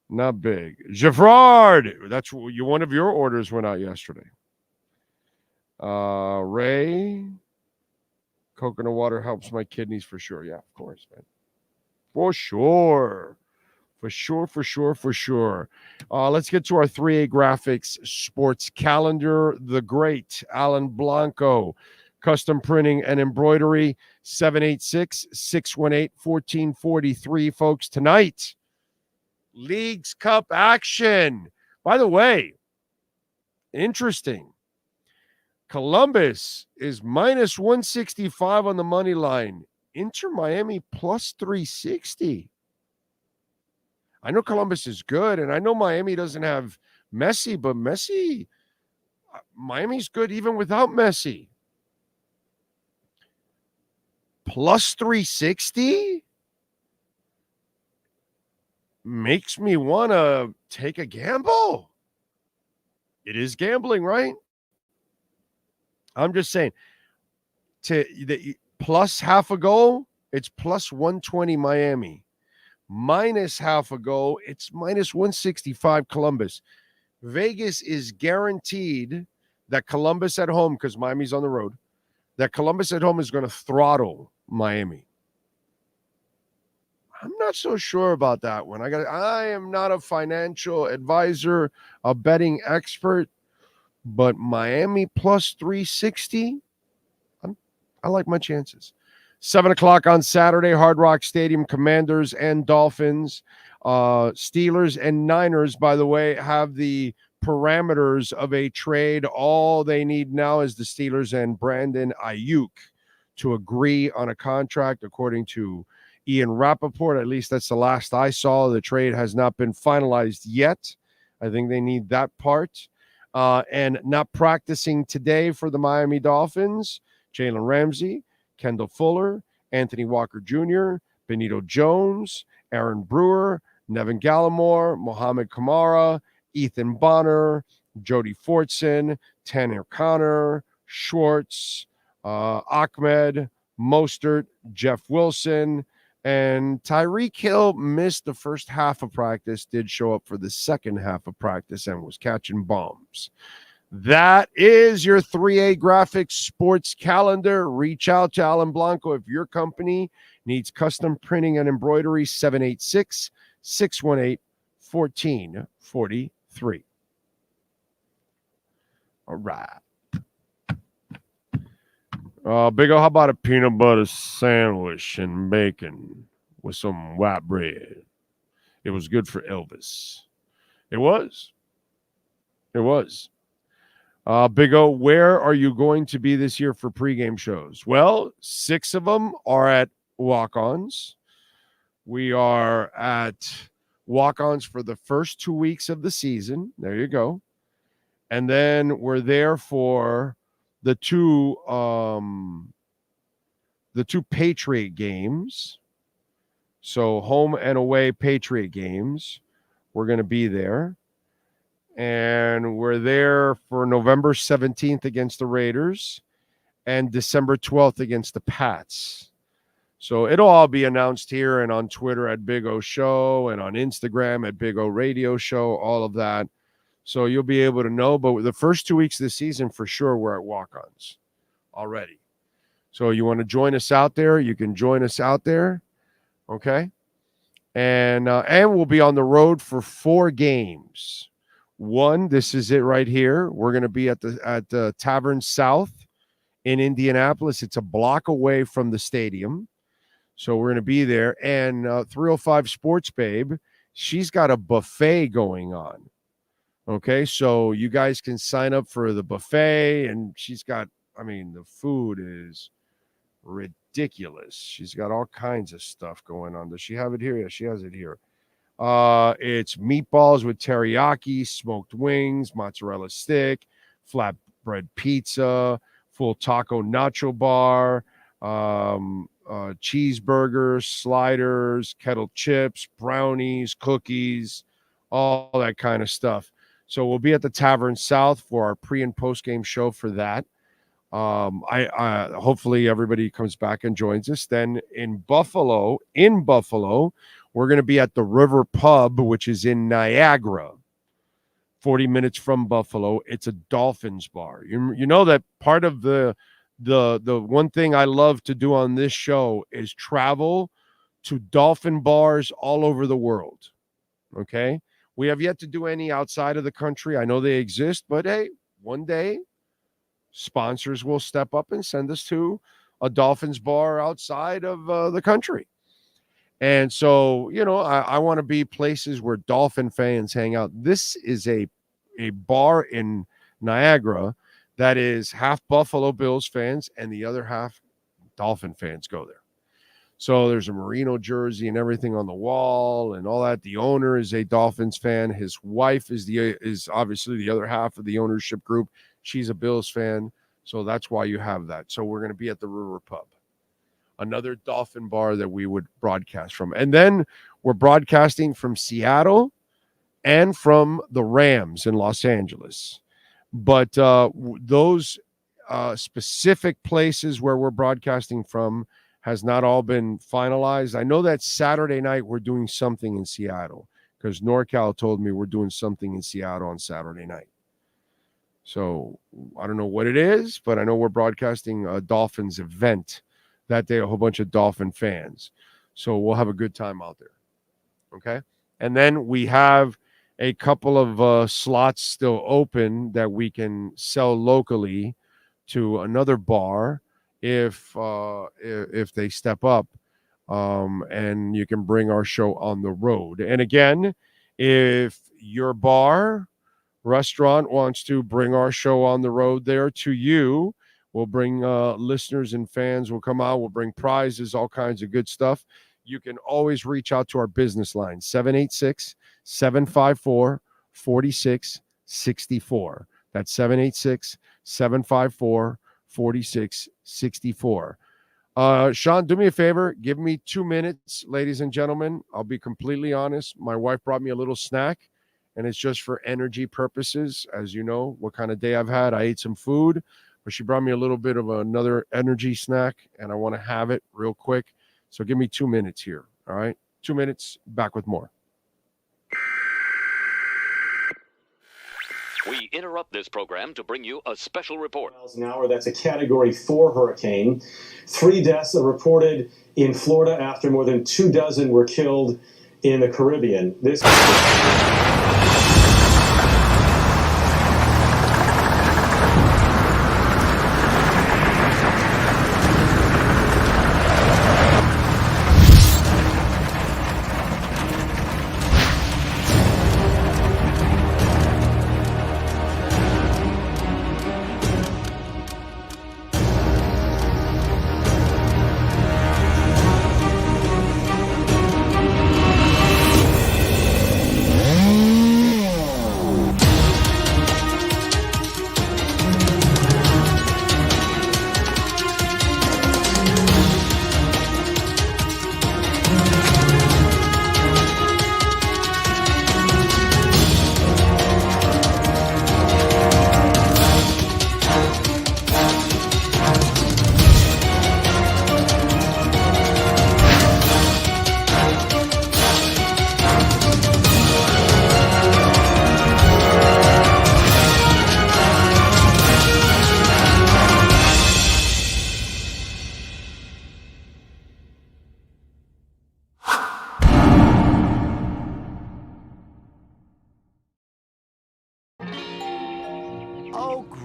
Not big. Gerard, that's one of your orders went out yesterday. Ray, coconut water helps my kidneys for sure. Yeah, of course, man. For sure. Let's get to our 3A Graphics Sports Calendar. The great Alan Blanco, custom printing and embroidery, 786-618-1443. Folks, tonight, Leagues Cup action. By the way, interesting. Columbus is minus 165 on the money line. InterMiami plus 360. I know Columbus is good, and I know Miami doesn't have Messi, but Miami's good even without Messi. Plus 360? Makes me want to take a gamble. It is gambling, right? I'm just saying, plus half a goal, it's plus 120 Miami. Minus half a goal, it's minus 165 Columbus. Vegas is guaranteed that Columbus at home, because Miami's on the road, that Columbus at home is going to throttle Miami. I'm not so sure about that one. I am not a financial advisor, a betting expert, but Miami plus 360, I like my chances. 7 o'clock on Saturday, Hard Rock Stadium, Commanders and Dolphins. Steelers and Niners, by the way, have the parameters of a trade. All they need now is the Steelers and Brandon Ayuk to agree on a contract, according to Ian Rappaport. At least that's the last I saw. The trade has not been finalized yet. I think they need that part. And not practicing today for the Miami Dolphins, Jalen Ramsey, Kendall Fuller, Anthony Walker Jr., Benito Jones, Aaron Brewer, Nevin Gallimore, Mohamed Kamara, Ethan Bonner, Jody Fortson, Tanner Connor, Schwartz, Ahmed, Mostert, Jeff Wilson, and Tyreek Hill missed the first half of practice, did show up for the second half of practice and was catching bombs. That is your 3A Graphics sports calendar. Reach out to Alan Blanco if your company needs custom printing and embroidery. 786-618-1443. All right. Big O, how about a peanut butter sandwich and bacon with some white bread? It was good for Elvis. It was. Big O, where are you going to be this year for pregame shows? Well, 6 of them are at Walk-Ons. We are at Walk-Ons for the first 2 weeks of the season. There you go. And then we're there for the two Patriot games. So home and away Patriot games. We're going to be there. And we're there for November 17th against the Raiders and December 12th against the Pats. So it'll all be announced here and on Twitter at Big O Show and on Instagram at Big O Radio Show, all of that. So you'll be able to know. But the first 2 weeks of the season, for sure, we're at Walk-Ons already. So you want to join us out there, you can join us out there, okay? And we'll be on the road for 4 games. One, this is it right here. We're going to be at the Tavern South in Indianapolis. It's a block away from the stadium. So we're going to be there. And 305 Sports Babe, she's got a buffet going on. Okay, so you guys can sign up for the buffet. And she's got, the food is ridiculous. She's got all kinds of stuff going on. Does she have it here? Yeah, she has it here. It's meatballs with teriyaki, smoked wings, mozzarella stick, flatbread pizza, full taco nacho bar, cheeseburgers, sliders, kettle chips, brownies, cookies, all that kind of stuff. So we'll be at the Tavern South for our pre and post game show for that. I hopefully everybody comes back and joins us. Then in Buffalo, we're going to be at the River Pub, which is in Niagara, 40 minutes from Buffalo. It's a Dolphins bar. You know that part of the one thing I love to do on this show is travel to Dolphin bars all over the world. Okay? We have yet to do any outside of the country. I know they exist, but hey, one day sponsors will step up and send us to a Dolphins bar outside of the country. And so, I want to be places where Dolphin fans hang out. This is a bar in Niagara that is half Buffalo Bills fans and the other half Dolphin fans go there. So there's a Merino jersey and everything on the wall and all that. The owner is a Dolphins fan. His wife is obviously the other half of the ownership group. She's a Bills fan. So that's why you have that. So we're going to be at the River Pub, another Dolphin bar that we would broadcast from. And then we're broadcasting from Seattle and from the Rams in Los Angeles. But those specific places where we're broadcasting from has not all been finalized. I know that Saturday night we're doing something in Seattle because NorCal told me we're doing something in Seattle on Saturday night. So I don't know what it is, but I know we're broadcasting a Dolphins event that day, a whole bunch of Dolphin fans. So we'll have a good time out there. Okay. And then we have a couple of slots still open that we can sell locally to another bar if they step up, and you can bring our show on the road. And again, if your bar, restaurant wants to bring our show on the road there to you, we'll bring listeners and fans will come out. We'll bring prizes, all kinds of good stuff. You can always reach out to our business line, 786-754-4664. That's 786-754-4664. Sean, do me a favor. Give me 2 minutes, ladies and gentlemen. I'll be completely honest. My wife brought me a little snack, and it's just for energy purposes. As you know, what kind of day I've had. I ate some food, but she brought me a little bit of another energy snack, and I want to have it real quick. So give me 2 minutes here, all right? 2 minutes, back with more. We interrupt this program to bring you a special report. Miles an hour, that's a Category 4 hurricane. 3 deaths are reported in Florida after more than 24 were killed in the Caribbean. This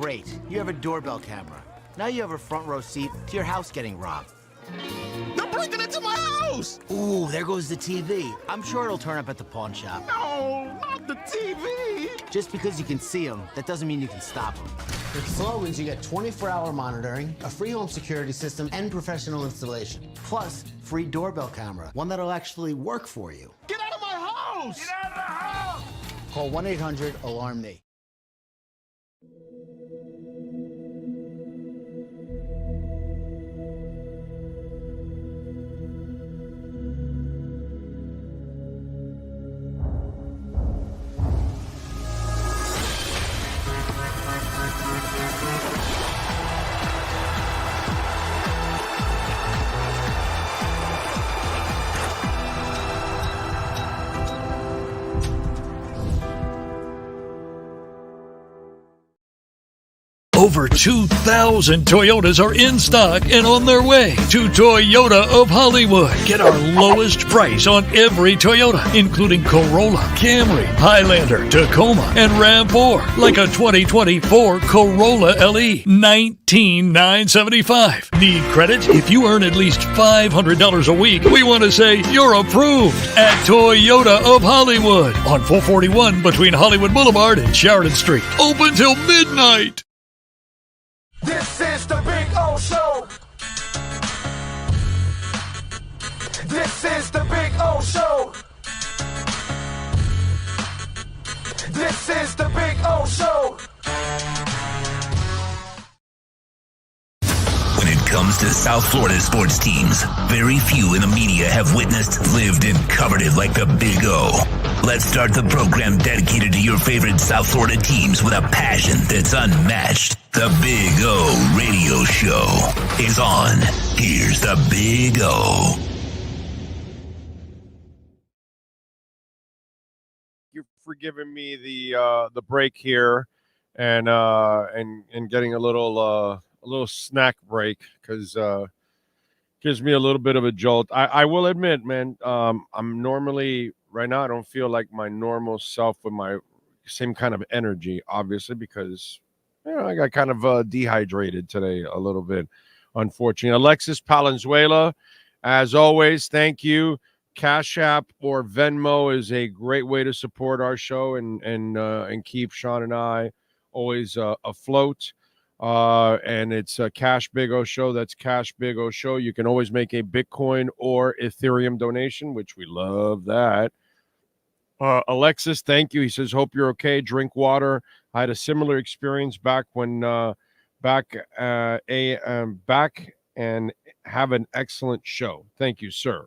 Great. You have a doorbell camera. Now you have a front row seat to your house getting robbed. They're breaking into my house! Ooh, there goes the TV. I'm sure it'll turn up at the pawn shop. No, not the TV! Just because you can see them, that doesn't mean you can stop them. With Slogans, you get 24-hour monitoring, a free home security system, and professional installation. Plus, free doorbell camera, one that'll actually work for you. Get out of my house! Get out of the house! Call 1-800-ALARM-ME. Over 2,000 Toyotas are in stock and on their way to Toyota of Hollywood. Get our lowest price on every Toyota, including Corolla, Camry, Highlander, Tacoma, and RAV4. Like a 2024 Corolla LE, $19,975. Need credit? If you earn at least $500 a week, we want to say you're approved at Toyota of Hollywood on 441 between Hollywood Boulevard and Sheridan Street. Open till midnight. This is the Big O Show. This is the Big O Show. This is the Big O Show. When it comes to South Florida sports teams, very few in the media have witnessed, lived, and covered it like the Big O. Let's start the program dedicated to your favorite South Florida teams with a passion that's unmatched. The Big O Radio Show is on. Here's the Big O. for giving me the break here and getting a little snack break because gives me a little bit of a jolt. I will admit, man, I'm normally right now I don't feel like my normal self with my same kind of energy, obviously, because I got kind of dehydrated today a little bit, unfortunately. Alexis Palenzuela, as always, thank you. Cash App or Venmo is a great way to support our show and keep Sean and I always afloat. And it's a Cash Big O Show. That's Cash Big O Show. You can always make a Bitcoin or Ethereum donation, which we love that. Alexis, thank you. He says, hope you're okay. Drink water. I had a similar experience back when back and have an excellent show. Thank you, sir.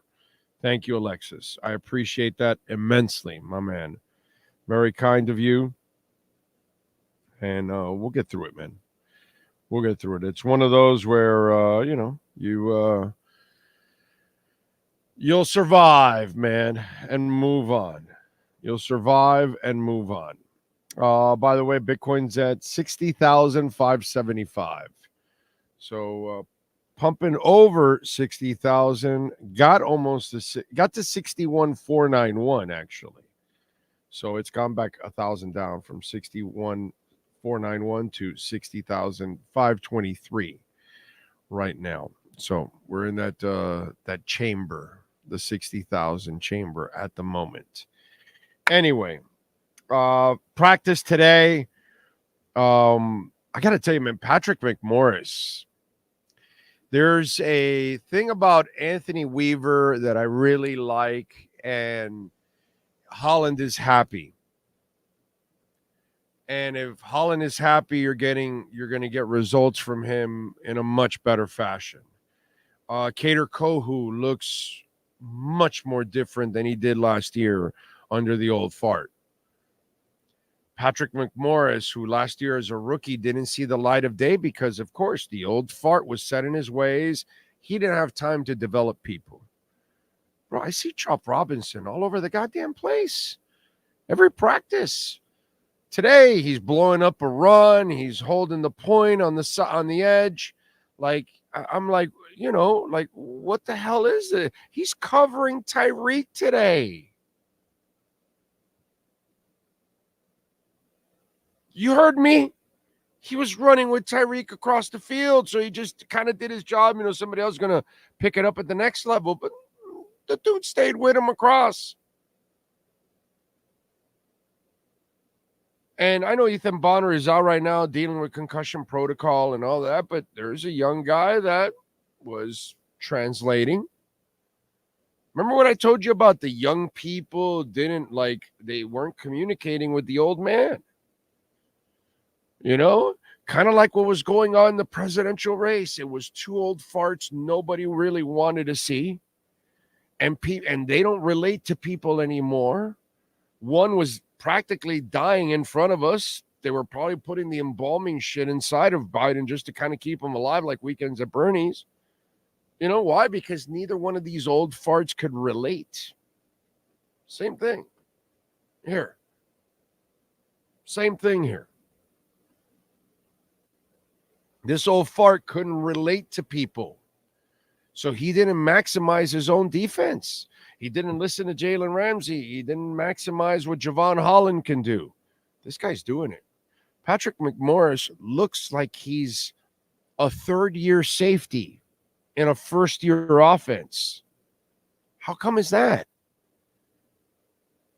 Thank you, Alexis. I appreciate that immensely, my man. Very kind of you. And we'll get through it, man. We'll get through it. It's one of those where, you'll survive, man, and move on. You'll survive and move on. By the way, Bitcoin's at 60,575. So pumping over 60,000, got to 61,491 actually. So it's gone back 1,000 down from 61,491 to 60,523 right now. So we're in that chamber, the 60,000 chamber at the moment. Anyway, practice today. I got to tell you, man, Patrick McMorris. There's a thing about Anthony Weaver that I really like, and Holland is happy. And if Holland is happy, you're going to get results from him in a much better fashion. Kader Kohu looks much more different than he did last year under the old fart. Patrick McMorris, who last year as a rookie didn't see the light of day because, of course, the old fart was set in his ways. He didn't have time to develop people. Bro, I see Chop Robinson all over the goddamn place. Every practice. Today, he's blowing up a run. He's holding the point on the edge. Like, I'm like, what the hell is it? He's covering Tyreek today. You heard me. He was running with Tyreek across the field, so he just kind of did his job. Somebody else is going to pick it up at the next level, but the dude stayed with him across. And I know Ethan Bonner is out right now dealing with concussion protocol and all that, but there's a young guy that was translating. Remember what I told you about the young people they weren't communicating with the old man? Kind of like what was going on in the presidential race. It was two old farts nobody really wanted to see. And they don't relate to people anymore. One was practically dying in front of us. They were probably putting the embalming shit inside of Biden just to kind of keep him alive like Weekends at Bernie's. You know why? Because neither one of these old farts could relate. Same thing here. Same thing here. This old fart couldn't relate to people. So he didn't maximize his own defense. He didn't listen to Jalen Ramsey. He didn't maximize what Javon Holland can do. This guy's doing it. Patrick McMorris looks like he's a third-year safety in a first-year offense. How come is that?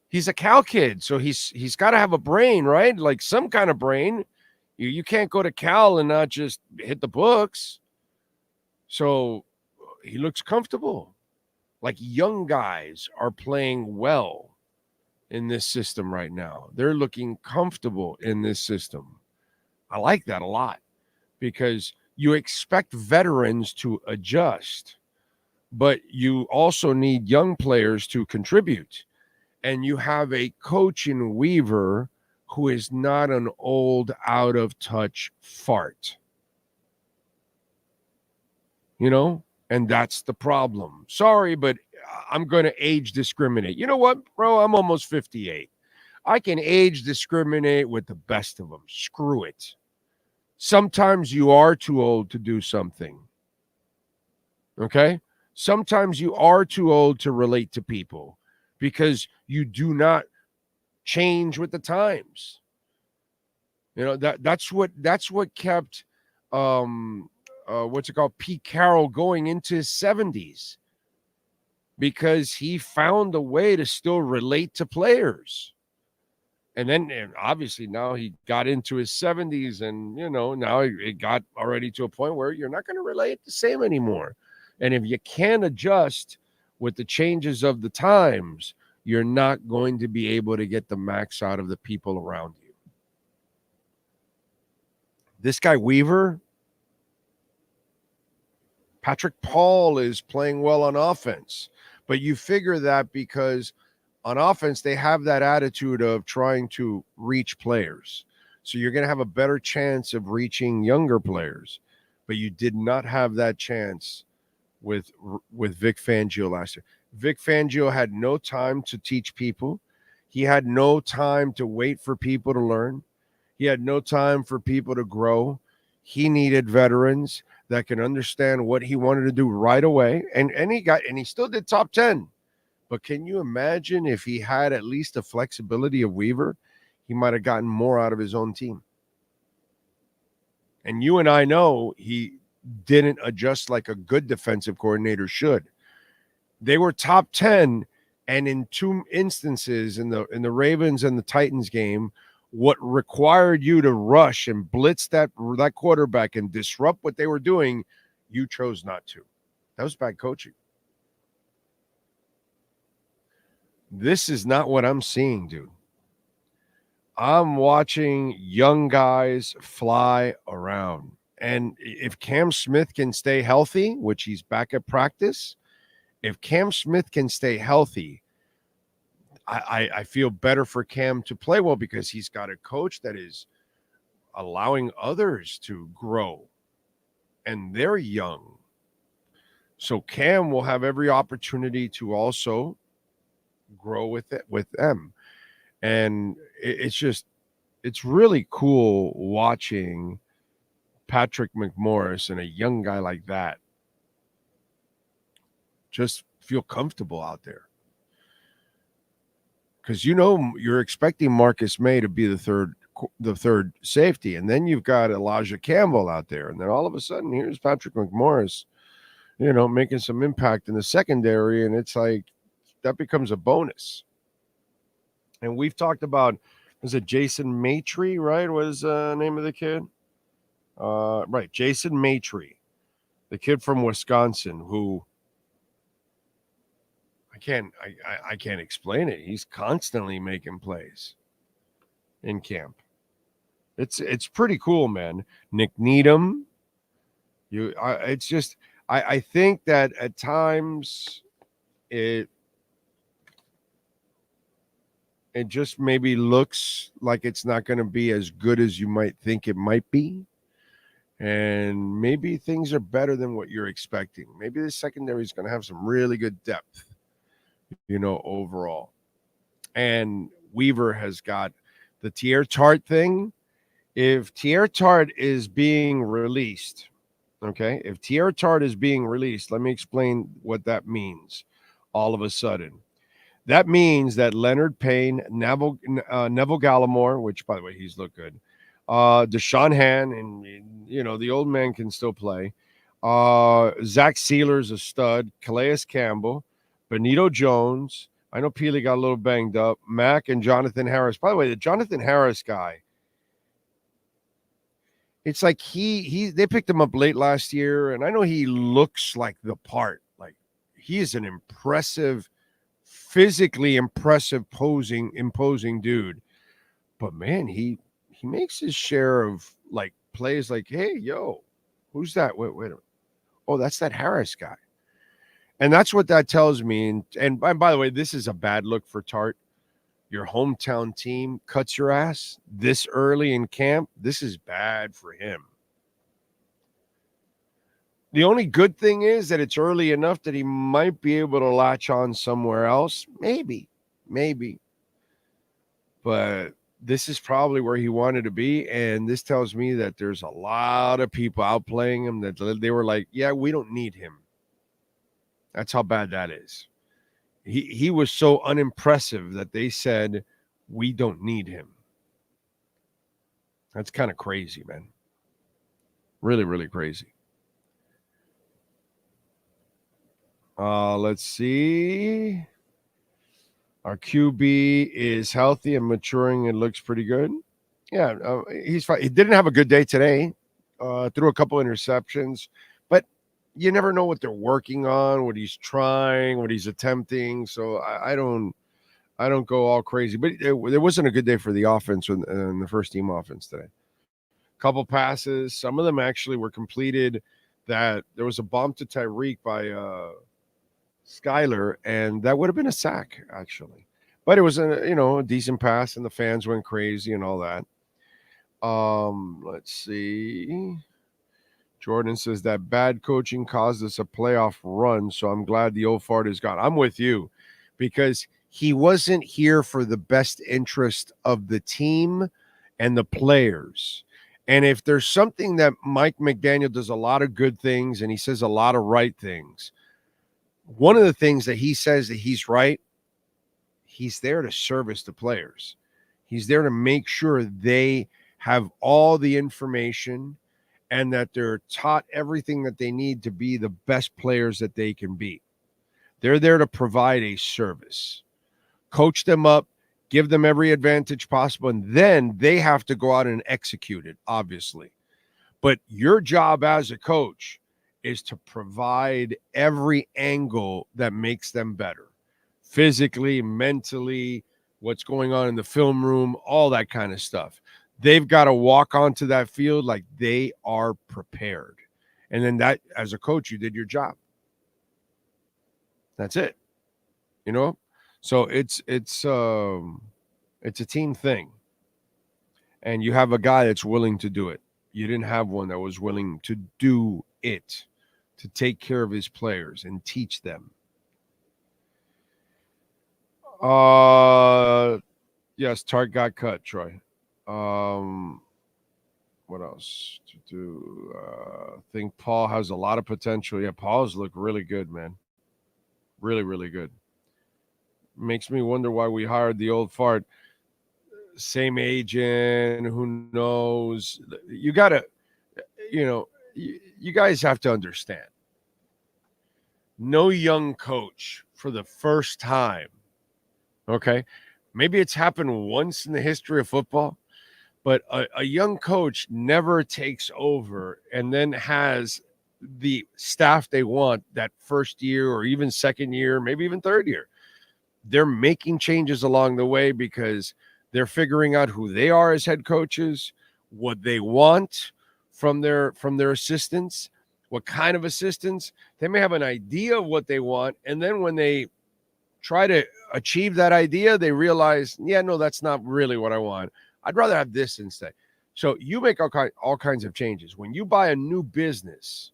He's a Cal kid, so he's got to have a brain, right? Like some kind of brain. You can't go to Cal and not just hit the books. So he looks comfortable. Like young guys are playing well in this system right now. They're looking comfortable in this system. I like that a lot because you expect veterans to adjust, but you also need young players to contribute. And you have a coach in Weaver who is not an old, out-of-touch fart. And that's the problem. Sorry, but I'm going to age discriminate. You know what, bro? I'm almost 58. I can age discriminate with the best of them. Screw it. Sometimes you are too old to do something. Okay? Sometimes you are too old to relate to people because you do not change with the times. You know, that's what kept Pete Carroll going into his 70s, because he found a way to still relate to players. And then obviously now he got into his 70s, and now it got already to a point where you're not going to relate the same anymore. And if you can't adjust with the changes of the times, you're not going to be able to get the max out of the people around you. This guy Weaver, Patrick Paul is playing well on offense, but you figure that because on offense they have that attitude of trying to reach players. So you're going to have a better chance of reaching younger players, but you did not have that chance with Vic Fangio last year. Vic Fangio had no time to teach people. He had no time to wait for people to learn. He had no time for people to grow. He needed veterans that can understand what he wanted to do right away. And he still did top 10. But can you imagine if he had at least the flexibility of Weaver, he might have gotten more out of his own team. And you and I know he didn't adjust like a good defensive coordinator should. They were top 10, and in two instances in the Ravens and the Titans game, what required you to rush and blitz that quarterback and disrupt what they were doing, you chose not to. That was bad coaching. This is not what I'm seeing, dude. I'm watching young guys fly around. And if Cam Smith can stay healthy, which he's back at practice, if Cam Smith can stay healthy, I feel better for Cam to play well, because he's got a coach that is allowing others to grow, and they're young. So Cam will have every opportunity to also grow with them. And it's really cool watching Patrick McMorris and a young guy like that just feel comfortable out there. Because you're expecting Marcus May to be the third safety, and then you've got Elijah Campbell out there, and then all of a sudden here's Patrick McMorris, making some impact in the secondary, and it's like that becomes a bonus. And we've talked about, was it Jason Maitre, right? What is the name of the kid? Right, Jason Maitre, the kid from Wisconsin, who I can't explain it. He's constantly making plays in camp. It's pretty cool, man. Nick Needham. I think that at times it just maybe looks like it's not going to be as good as you might think it might be. And maybe things are better than what you're expecting. Maybe the secondary is going to have some really good depth, overall. And Weaver has got the Tier Tart thing. If Tier Tart is being released, okay, if Tier Tart is being released, let me explain what that means all of a sudden. That means that Leonard Payne, Neville Gallimore, which, by the way, he's looked good, Deshaun Han, and, the old man can still play, Zach Sealer's a stud, Calais Campbell, Benito Jones, I know Peely got a little banged up, Mack and Jonathan Harris. By the way, the Jonathan Harris guy, it's like they picked him up late last year, and I know he looks like the part. Like, he is an physically impressive, imposing dude. But man, he makes his share of like plays like, hey, yo, who's that? Wait a minute. Oh, that's that Harris guy. And that's what that tells me. And by the way, this is a bad look for Tart. Your hometown team cuts your ass this early in camp. This is bad for him. The only good thing is that it's early enough that he might be able to latch on somewhere else. Maybe. but this is probably where he wanted to be. And this tells me that there's a lot of people outplaying him that they were like, yeah, we don't need him. That's how bad that is. He was so unimpressive that they said, we don't need him. That's kind of crazy, man. Really, really crazy. Let's see. Our QB is healthy and maturing. It looks pretty good. Yeah, he's fine. He didn't have a good day today. Threw a couple interceptions, but you never know what they're working on, what he's trying, what he's attempting. So I don't go all crazy. But it wasn't a good day for the offense and the first team offense today. Couple passes. Some of them actually were completed. That there was a bomb to Tyreek by Skyler, and that would have been a sack actually. But it was a decent pass, and the fans went crazy and all that. Let's see. Jordan says that bad coaching caused us a playoff run, so I'm glad the old fart is gone. I'm with you, because he wasn't here for the best interest of the team and the players. And if there's something that Mike McDaniel does a lot of good things and he says a lot of right things, one of the things that he says that he's right, he's there to service the players. He's there to make sure they have all the information and that they're taught everything that they need to be the best players that they can be. They're there to provide a service, coach them up, give them every advantage possible, and then they have to go out and execute it, obviously. But your job as a coach is to provide every angle that makes them better, physically, mentally, what's going on in the film room, all that kind of stuff. They've got to walk onto that field like they are prepared. And then that, as a coach, you did your job. That's it. So it's a team thing. And you have a guy that's willing to do it. You didn't have one that was willing to do it, to take care of his players and teach them. Yes, Tart got cut, Troy. What else to do? I think Paul has a lot of potential. Yeah, Paul's look really good, man. Really, really good. Makes me wonder why we hired the old fart. Same agent, who knows? You got to, you guys have to understand. No young coach for the first time, okay? Maybe it's happened once in the history of football, but a young coach never takes over and then has the staff they want that first year or even second year, maybe even third year. They're making changes along the way because they're figuring out who they are as head coaches, what they want from their assistants, what kind of assistants. They may have an idea of what they want, and then when they try to achieve that idea, they realize, yeah, no, that's not really what I want. I'd rather have this instead. So you make all kinds of changes. When you buy a new business,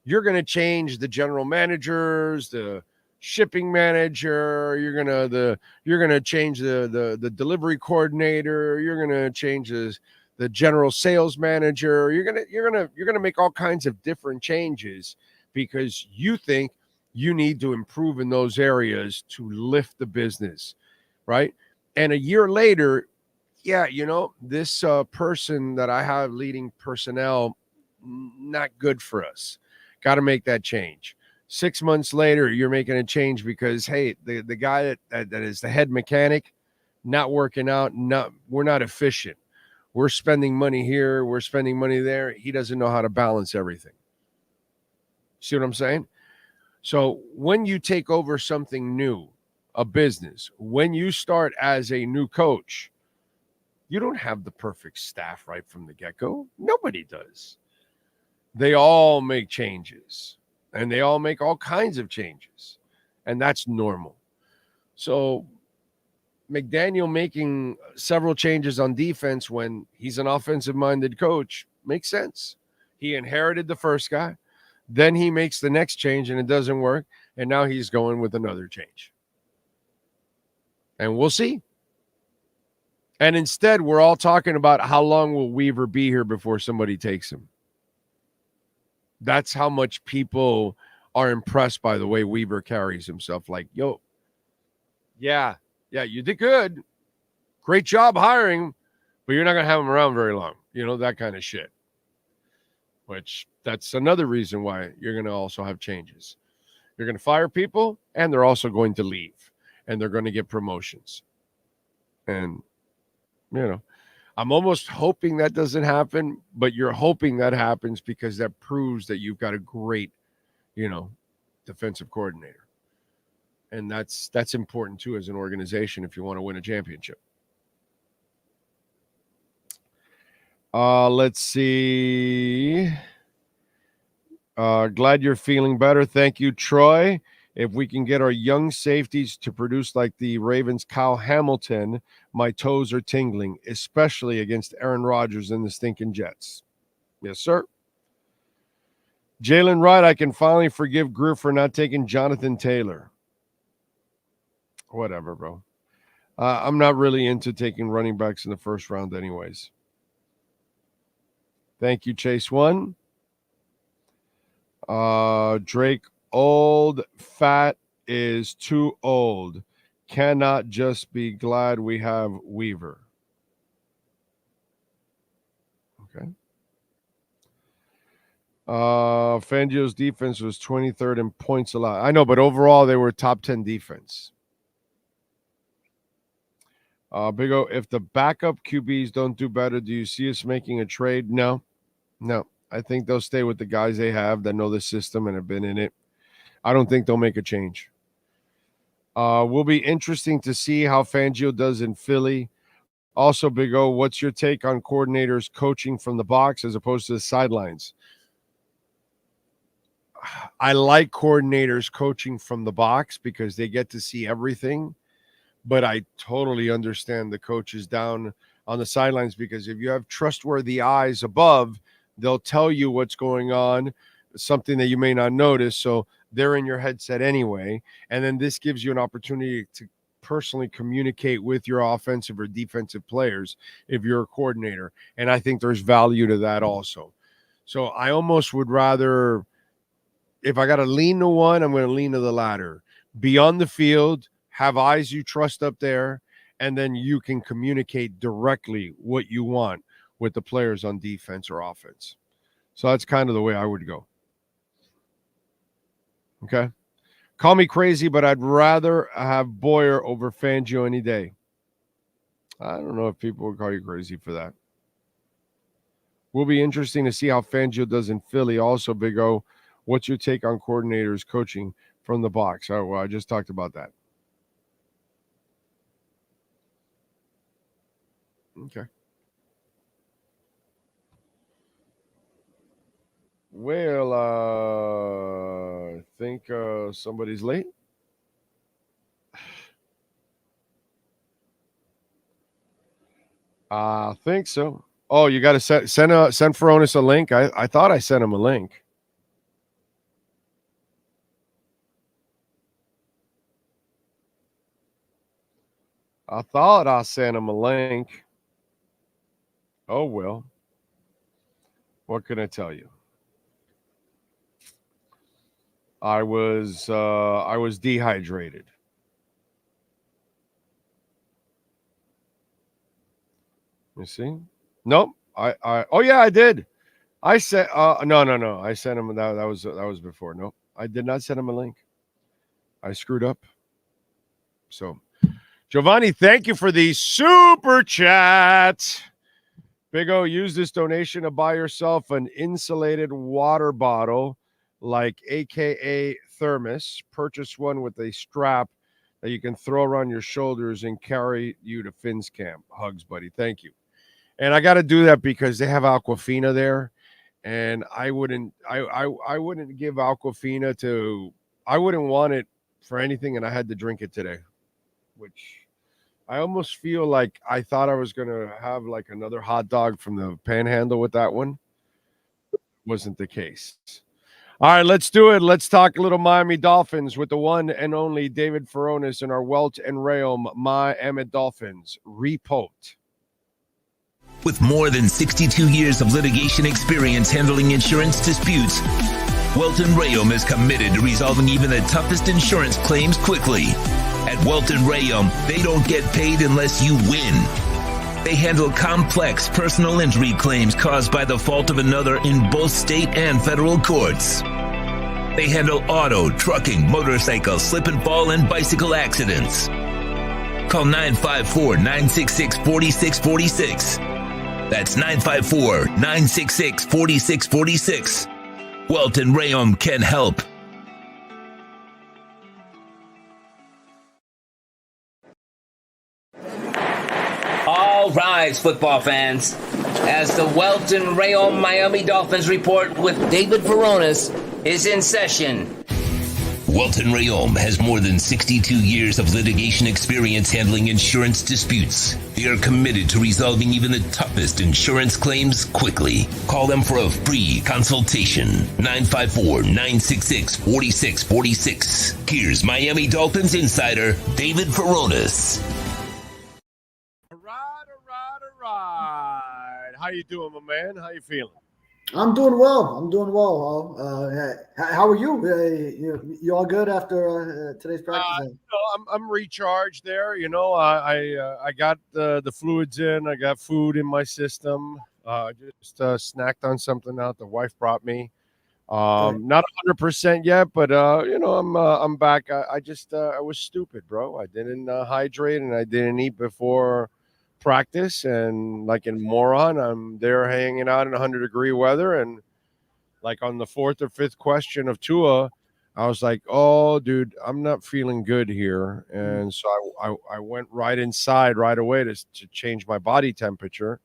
you're going to change the general managers, the shipping manager, you're gonna change the delivery coordinator, you're gonna change the general sales manager, you're gonna make all kinds of different changes because you think you need to improve in those areas to lift the business, right? And a year later, yeah, this person that I have leading personnel, not good for us. Got to make that change. 6 months later, you're making a change because, hey, the guy that is the head mechanic, not working out, we're not efficient. We're spending money here, we're spending money there. He doesn't know how to balance everything. See what I'm saying? So when you take over something new, a business, when you start as a new coach, you don't have the perfect staff right from the get-go. Nobody does. They all make changes. And they all make all kinds of changes. And that's normal. So McDaniel making several changes on defense when he's an offensive-minded coach makes sense. He inherited the first guy. Then he makes the next change and it doesn't work. And now he's going with another change. And we'll see. And instead, we're all talking about how long will Weaver be here before somebody takes him. That's how much people are impressed by the way Weaver carries himself. Like, yo, yeah, you did good. Great job hiring, but you're not going to have him around very long. You know, that kind of shit. Which that's another reason why you're going to also have changes. You're going to fire people, and they're also going to leave, and they're going to get promotions. And, you know, I'm almost hoping that doesn't happen, but you're hoping that happens because that proves that you've got a great, you know, defensive coordinator. And that's important, too, as an organization if you want to win a championship. Let's see. Glad you're feeling better. Thank you, Troy. If we can get our young safeties to produce like the Ravens' Kyle Hamilton, my toes are tingling, especially against Aaron Rodgers and the stinking Jets. Yes, sir. Jalen Wright, I can finally forgive Greer for not taking Jonathan Taylor. Whatever, bro. I'm not really into taking running backs in the first round anyways. Thank you, Chase One. Drake, old fat is too old. Cannot just be glad we have Weaver. Okay. Fangio's defense was 23rd in points allowed. I know, but overall they were top 10 defense. Big O, if the backup QBs don't do better, do you see us making a trade? No. I think they'll stay with the guys they have that know the system and have been in it. I don't think they'll make a change. Will be interesting to see how Fangio does in Philly. Also, Big O, what's your take on coordinators coaching from the box as opposed to the sidelines? I like coordinators coaching from the box because they get to see everything. But I totally understand the coaches down on the sidelines because if you have trustworthy eyes above, they'll tell you what's going on, something that you may not notice. So they're in your headset anyway. And then this gives you an opportunity to personally communicate with your offensive or defensive players if you're a coordinator. And I think there's value to that also. So I almost would rather, if I got to lean to one, I'm going to lean to the latter. Be on the field, have eyes you trust up there, and then you can communicate directly what you want with the players on defense or offense. So that's kind of the way I would go. Okay. Call me crazy, but I'd rather have Boyer over Fangio any day. I don't know if people would call you crazy for that. Will be interesting to see how Fangio does in Philly. Also, Big O, what's your take on coordinators coaching from the box? Oh, well, I just talked about that. Okay. Well, I think somebody's late. I think so. Oh, you got to send Furones a link. I thought I sent him a link. I thought I sent him a link. Oh, well. What can I tell you? I was dehydrated. You see? Nope. Oh yeah, I did. I said no. I sent him that was before. Nope. I did not send him a link. I screwed up. So Giovanni, thank you for the super chat. Big O, use this donation to buy yourself an insulated water bottle like AKA thermos. Purchase one with a strap that you can throw around your shoulders and carry you to Finn's camp. Hugs, buddy. Thank you. And I got to do that because they have Aquafina there, and I wouldn't give Aquafina to. I wouldn't want it for anything, and I had to drink it today, which I almost feel like I thought I was gonna have like another hot dog from the Panhandle with that one. Wasn't the case. All right, let's do it. Let's talk a little Miami Dolphins with the one and only David Furones in our Welt and Realm Miami Dolphins report. With more than 62 years of litigation experience handling insurance disputes, Welton Rayom is committed to resolving even the toughest insurance claims quickly. At Welton Rayom, they don't get paid unless you win. They handle complex personal injury claims caused by the fault of another in both state and federal courts. They handle auto, trucking, motorcycle, slip and fall, and bicycle accidents. Call 954-966-4646. That's 954-966-4646. Welton Rayom can help. All rise, football fans, as the Welton Rayom Miami Dolphins report with David Veronis is in session. Welton Rayom has more than 62 years of litigation experience handling insurance disputes. They are committed to resolving even the toughest insurance claims quickly. Call them for a free consultation. 954-966-4646. Here's Miami Dolphins insider David Veronis. All right. How you doing, my man? How you feeling? I'm doing well. How are you? You all good after today's practice? I'm recharged there. I got the fluids in. I got food in my system. Just snacked on something out the wife brought me. Not 100% yet, but I'm back. I was stupid, bro. I didn't hydrate and I didn't eat before practice, and like a moron, I'm there hanging out in 100-degree weather, and like on the fourth or fifth question of Tua, I was like, oh dude, I'm not feeling good here. And so I went right inside right away to change my body temperature,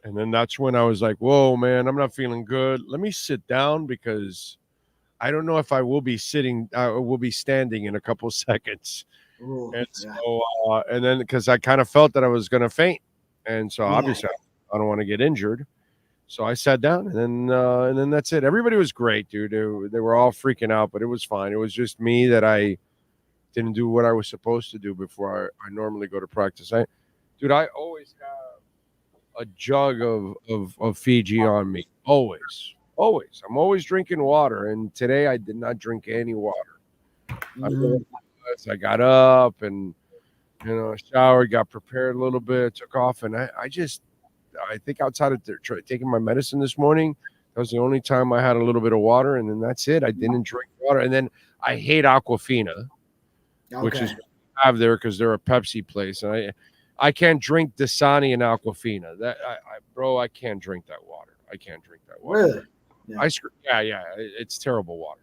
and then that's when I was like, whoa man, I'm not feeling good, let me sit down because I don't know if I will be standing in a couple seconds. Ooh, and so, and then because I kind of felt that I was going to faint, and so obviously I don't want to get injured, so I sat down, and then that's it. Everybody was great, dude. They were all freaking out, but it was fine. It was just me that I didn't do what I was supposed to do before I normally go to practice. I always have a jug of Fiji on me, always. I'm always drinking water, and today I did not drink any water. I got up and showered, got prepared a little bit, took off, and I think outside of taking my medicine this morning, that was the only time I had a little bit of water, and then that's it. I didn't drink water, and then I hate Aquafina, which is what I have there because they're a Pepsi place, and I can't drink Dasani and Aquafina. I can't drink that water. I can't drink that water. Really? Yeah. It's terrible water.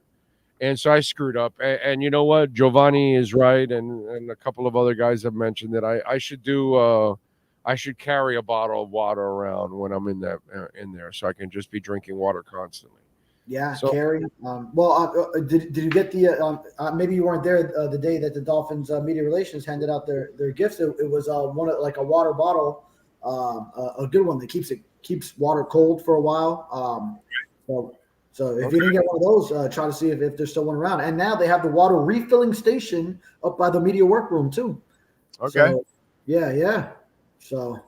And so I screwed up. And you know what? Giovanni is right. And a couple of other guys have mentioned that I should carry a bottle of water around when I'm in there so I can just be drinking water constantly. Yeah, so, carry. Did you get the maybe you weren't there the day that the Dolphins media relations handed out their gifts? It was one like a water bottle, a good one that keeps water cold for a while. So if you didn't get one of those, try to see if there's still one around. And now they have the water refilling station up by the media workroom too. Okay. So, yeah. So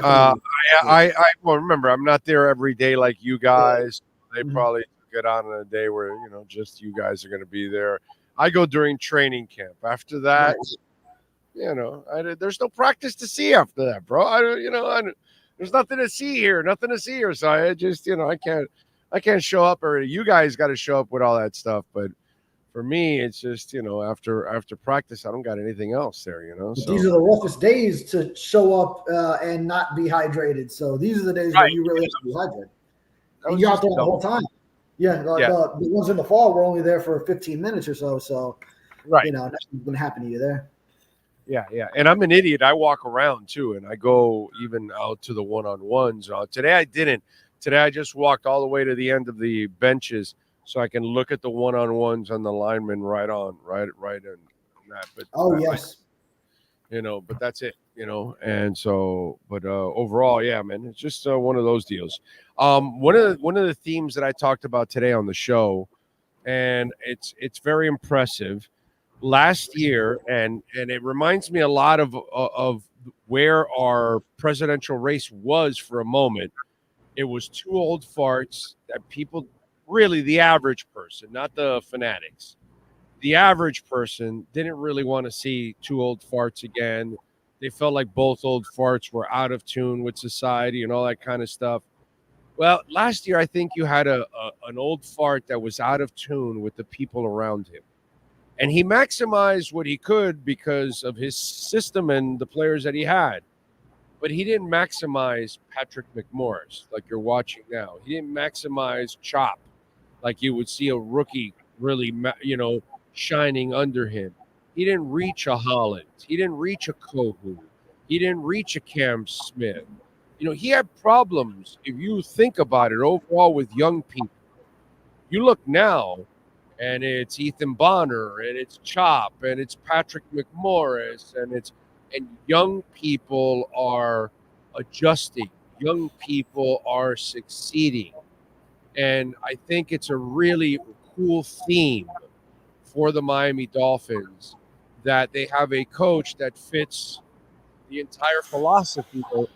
I remember I'm not there every day like you guys. They probably get on a day where just you guys are going to be there. I go during training camp. After that, there's no practice to see after that, bro. There's nothing to see here. So I just I can't show up, or you guys got to show up with all that stuff. But for me, it's just, after practice, I don't got anything else there, So. These are the roughest days to show up and not be hydrated. So these are the days where you really have to be hydrated. And you're out there the whole time. Yeah, the ones in the fall were only there for 15 minutes or so. So, nothing's going to happen to you there. Yeah. And I'm an idiot. I walk around, too, and I go even out to the one-on-ones. Today I didn't. Today I just walked all the way to the end of the benches so I can look at the one-on-ones on the linemen right in that. But yes. But that's it, And so, but overall, yeah, man, it's just one of those deals. One of the themes that I talked about today on the show, and it's very impressive. Last year, and it reminds me a lot of where our presidential race was for a moment. It was two old farts that people, really the average person, not the fanatics, the average person didn't really want to see two old farts again. They felt like both old farts were out of tune with society and all that kind of stuff. Well, last year, I think you had an old fart that was out of tune with the people around him. And he maximized what he could because of his system and the players that he had. But he didn't maximize Patrick McMorris like you're watching now. He didn't maximize Chop like you would see a rookie really, shining under him. He didn't reach a Holland. He didn't reach a Kohu. He didn't reach a Cam Smith. He had problems, if you think about it, overall with young people. You look now, and it's Ethan Bonner, and it's Chop, and it's Patrick McMorris, and young people are adjusting. Young people are succeeding. And I think it's a really cool theme for the Miami Dolphins that they have a coach that fits the entire philosophy of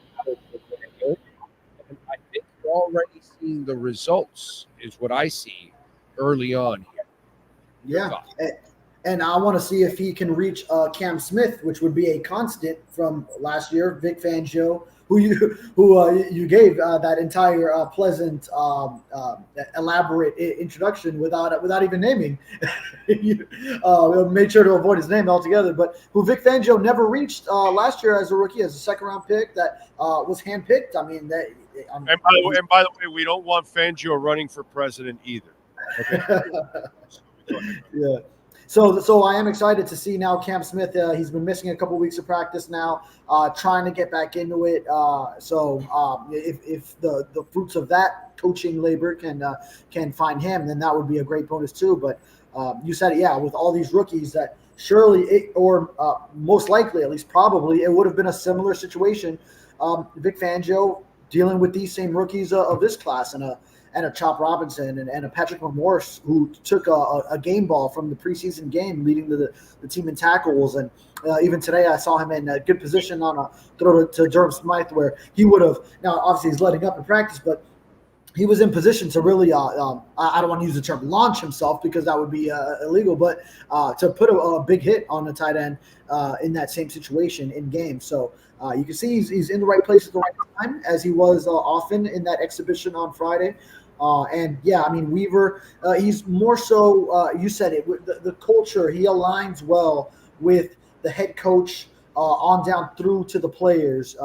and I think we're already seeing the results, is what I see early on here. Yeah. And I want to see if he can reach Cam Smith, which would be a constant from last year. Vic Fangio, who you gave that entire pleasant, elaborate introduction without even naming. Made sure to avoid his name altogether. But who Vic Fangio never reached last year as a rookie, as a second-round pick that was handpicked. And by the way, we don't want Fangio running for president either. Okay. Yeah. So I am excited to see now Cam Smith. He's been missing a couple weeks of practice now, trying to get back into it. If the fruits of that coaching labor can find him, then that would be a great bonus too. But you said it, yeah, with all these rookies, that surely most likely, at least probably, it would have been a similar situation. Vic Fangio dealing with these same rookies of this class, and a Chop Robinson and a Patrick McMorris, who took a game ball from the preseason game, leading the team in tackles. And even today, I saw him in a good position on a throw to Durham Smythe, where he would have, now obviously he's letting up in practice, but he was in position to really, I don't want to use the term launch himself because that would be illegal, but to put a big hit on the tight end in that same situation in game. So you can see he's in the right place at the right time, as he was often in that exhibition on Friday. And yeah, I mean, Weaver, he's more so, you said it, with the culture. He aligns well with the head coach on down through to the players.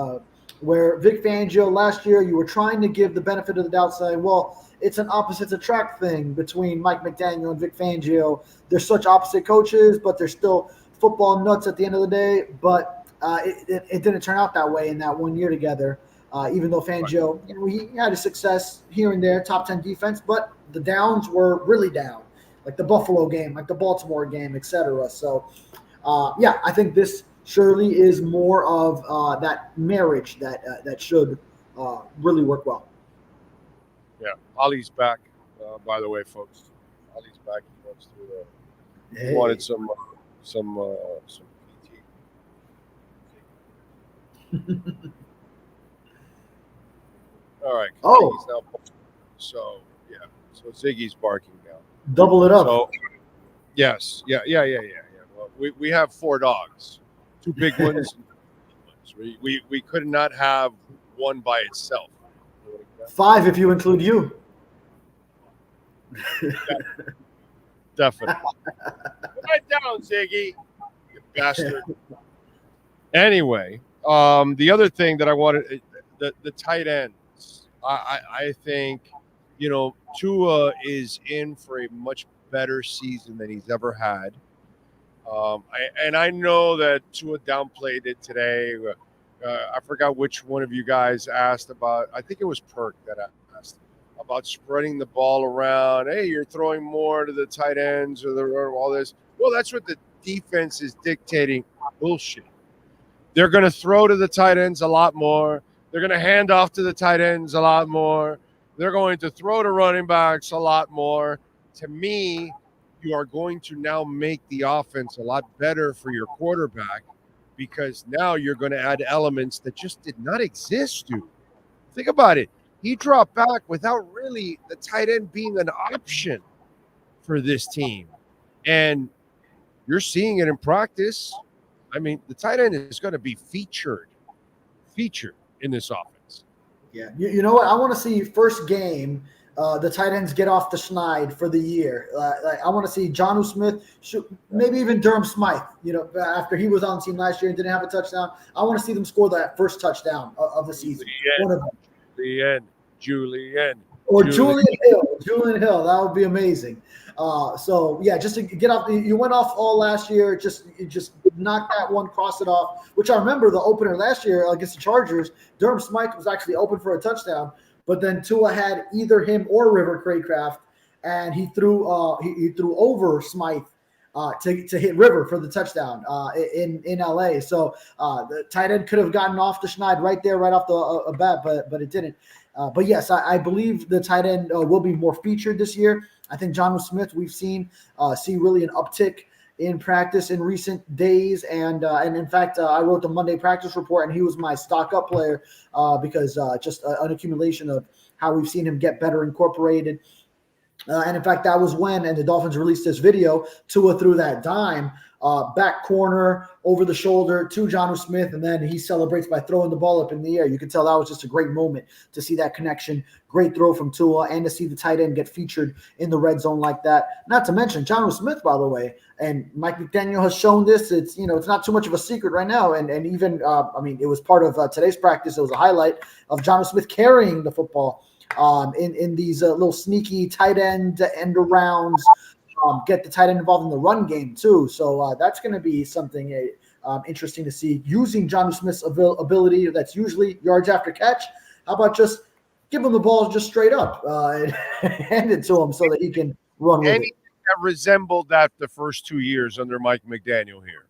Where Vic Fangio last year, you were trying to give the benefit of the doubt, saying, well, it's an opposites attract thing between Mike McDaniel and Vic Fangio. They're such opposite coaches, but they're still football nuts at the end of the day. But it didn't turn out that way in that 1 year together. Even though Fangio, he had a success here and there, top 10 defense, but the downs were really down, like the Buffalo game, like the Baltimore game, etc. So, yeah, I think this surely is more of that marriage that should really work well. Yeah, Ollie's back, by the way, folks. Ollie's back. He wants to. He wanted some PT. All right. Oh. Now, so yeah. So Ziggy's barking now. Double it up. So, yes. Yeah. Well, we have 4 dogs, 2 big ones. We could not have one by itself. 5 if you include you. Definitely. Right down, Ziggy. You bastard. Anyway, the other thing that I wanted, the tight end. I think, Tua is in for a much better season than he's ever had. I know that Tua downplayed it today. I forgot which one of you guys asked about. I think it was Perk that asked about spreading the ball around. Hey, you're throwing more to the tight ends or all this. Well, that's what the defense is dictating. Bullshit. They're going to throw to the tight ends a lot more. They're going to hand off to the tight ends a lot more. They're going to throw to running backs a lot more. To me, you are going to now make the offense a lot better for your quarterback because now you're going to add elements that just did not exist, dude. Think about it. He dropped back without really the tight end being an option for this team. And you're seeing it in practice. I mean, the tight end is going to be featured in this offense. Yeah. You know what? I want to see first game the tight ends get off the schneid for the year. I want to see Jonnu Smith, maybe even Durham Smythe, after he was on the team last year and didn't have a touchdown. I want to see them score that first touchdown of the season. One of them. Julian. Or Julian Hill. Julian Hill. That would be amazing. Just to get off, you went off all last year. Just knock that one, cross it off. Which I remember the opener last year against the Chargers. Durham Smythe was actually open for a touchdown, but then Tua had either him or River Craycraft, and he threw over Smythe to hit River for the touchdown in LA. So the tight end could have gotten off the schneid right there, right off the bat, but it didn't. But yes, I believe the tight end will be more featured this year. I think Jonnu Smith, we've seen see really an uptick in practice in recent days. And in fact, I wrote the Monday practice report, and he was my stock up player because just an accumulation of how we've seen him get better incorporated. And in fact, that was when, and the Dolphins released this video, Tua threw that dime, back corner, over the shoulder to Jonnu Smith, and then he celebrates by throwing the ball up in the air. You can tell that was just a great moment to see that connection. Great throw from Tua, and to see the tight end get featured in the red zone like that. Not to mention Jonnu Smith, by the way, and Mike McDaniel has shown this. It's it's not too much of a secret right now, and even it was part of today's practice. It was a highlight of Jonnu Smith carrying the football in these little sneaky tight end arounds. Get the tight end involved in the run game too. So that's going to be something interesting to see, using Jonnu Smith's ability that's usually yards after catch. How about just give him the ball just straight up and hand it to him so that he can run with it. That resembled that the first 2 years under Mike McDaniel here.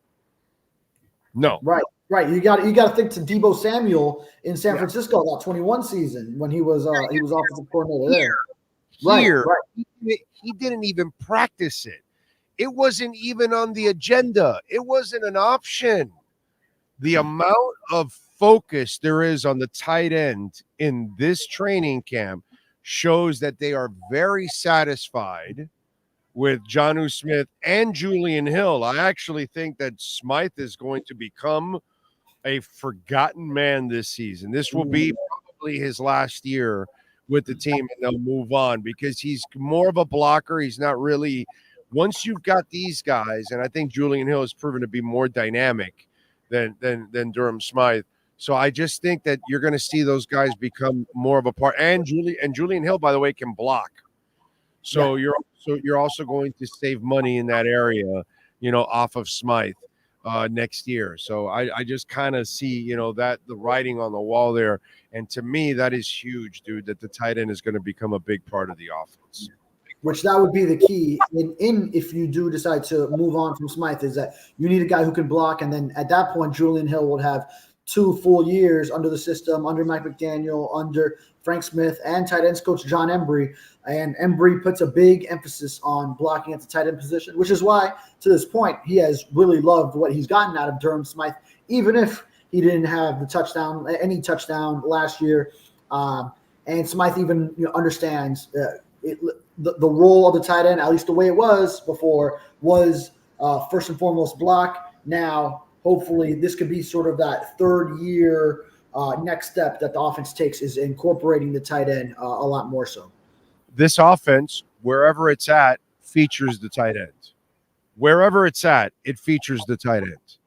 No. Right. You got to think to Deebo Samuel in San Francisco that 21 season when he was offensive coordinator there. Right. He didn't even practice it. It wasn't even on the agenda. It wasn't an option. The amount of focus there is on the tight end in this training camp shows that they are very satisfied with Jonnu Smith and Julian Hill. I actually think that Smythe is going to become a forgotten man this season. This will be probably his last year with the team, and they'll move on because he's more of a blocker. He's not really – once you've got these guys, and I think Julian Hill has proven to be more dynamic than Durham Smythe. So I just think that you're going to see those guys become more of a part. And Julian Hill, by the way, can block. So you're also going to save money in that area, off of Smythe next year. So I just kind of see, that the writing on the wall there. And to me, that is huge, dude, that the tight end is going to become a big part of the offense. Which that would be the key in if you do decide to move on from Smythe, is that you need a guy who can block. And then at that point, Julian Hill would have 2 full years under the system, under Mike McDaniel, under Frank Smith, and tight ends coach John Embry. And Embry puts a big emphasis on blocking at the tight end position, which is why, to this point, he has really loved what he's gotten out of Durham Smythe, even if he didn't have any touchdown last year. And Smythe even understands the role of the tight end, at least the way it was before, was first and foremost block. Now, hopefully, this could be sort of that third year next step that the offense takes, is incorporating the tight end a lot more so. This offense, wherever it's at, features the tight end. Wherever it's at, it features the tight end.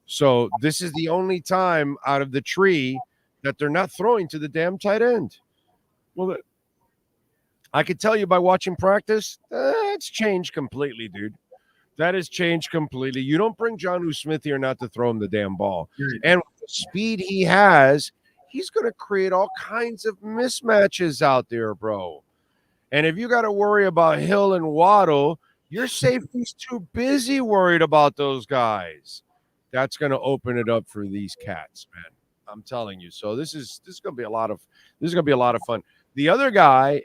So this is the only time out of the tree that they're not throwing to the damn tight end. Well, I could tell you by watching practice, it's changed completely, dude. That has changed completely. You don't bring Jonnu Smith here not to throw him the damn ball. And with the speed he has, he's going to create all kinds of mismatches out there, bro. And if you got to worry about Hill and Waddle, your safety's too busy worried about those guys. That's going to open it up for these cats, man. I'm telling you. So this is going to be a lot of fun. The other guy,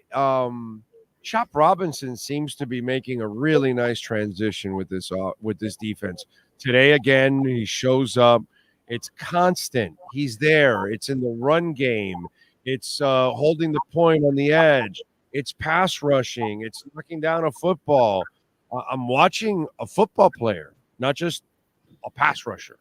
Chop Robinson, seems to be making a really nice transition with this defense. Today again, he shows up. It's constant. He's there. It's in the run game. It's holding the point on the edge. It's pass rushing. It's knocking down a football. I'm watching a football player, not just a pass rusher.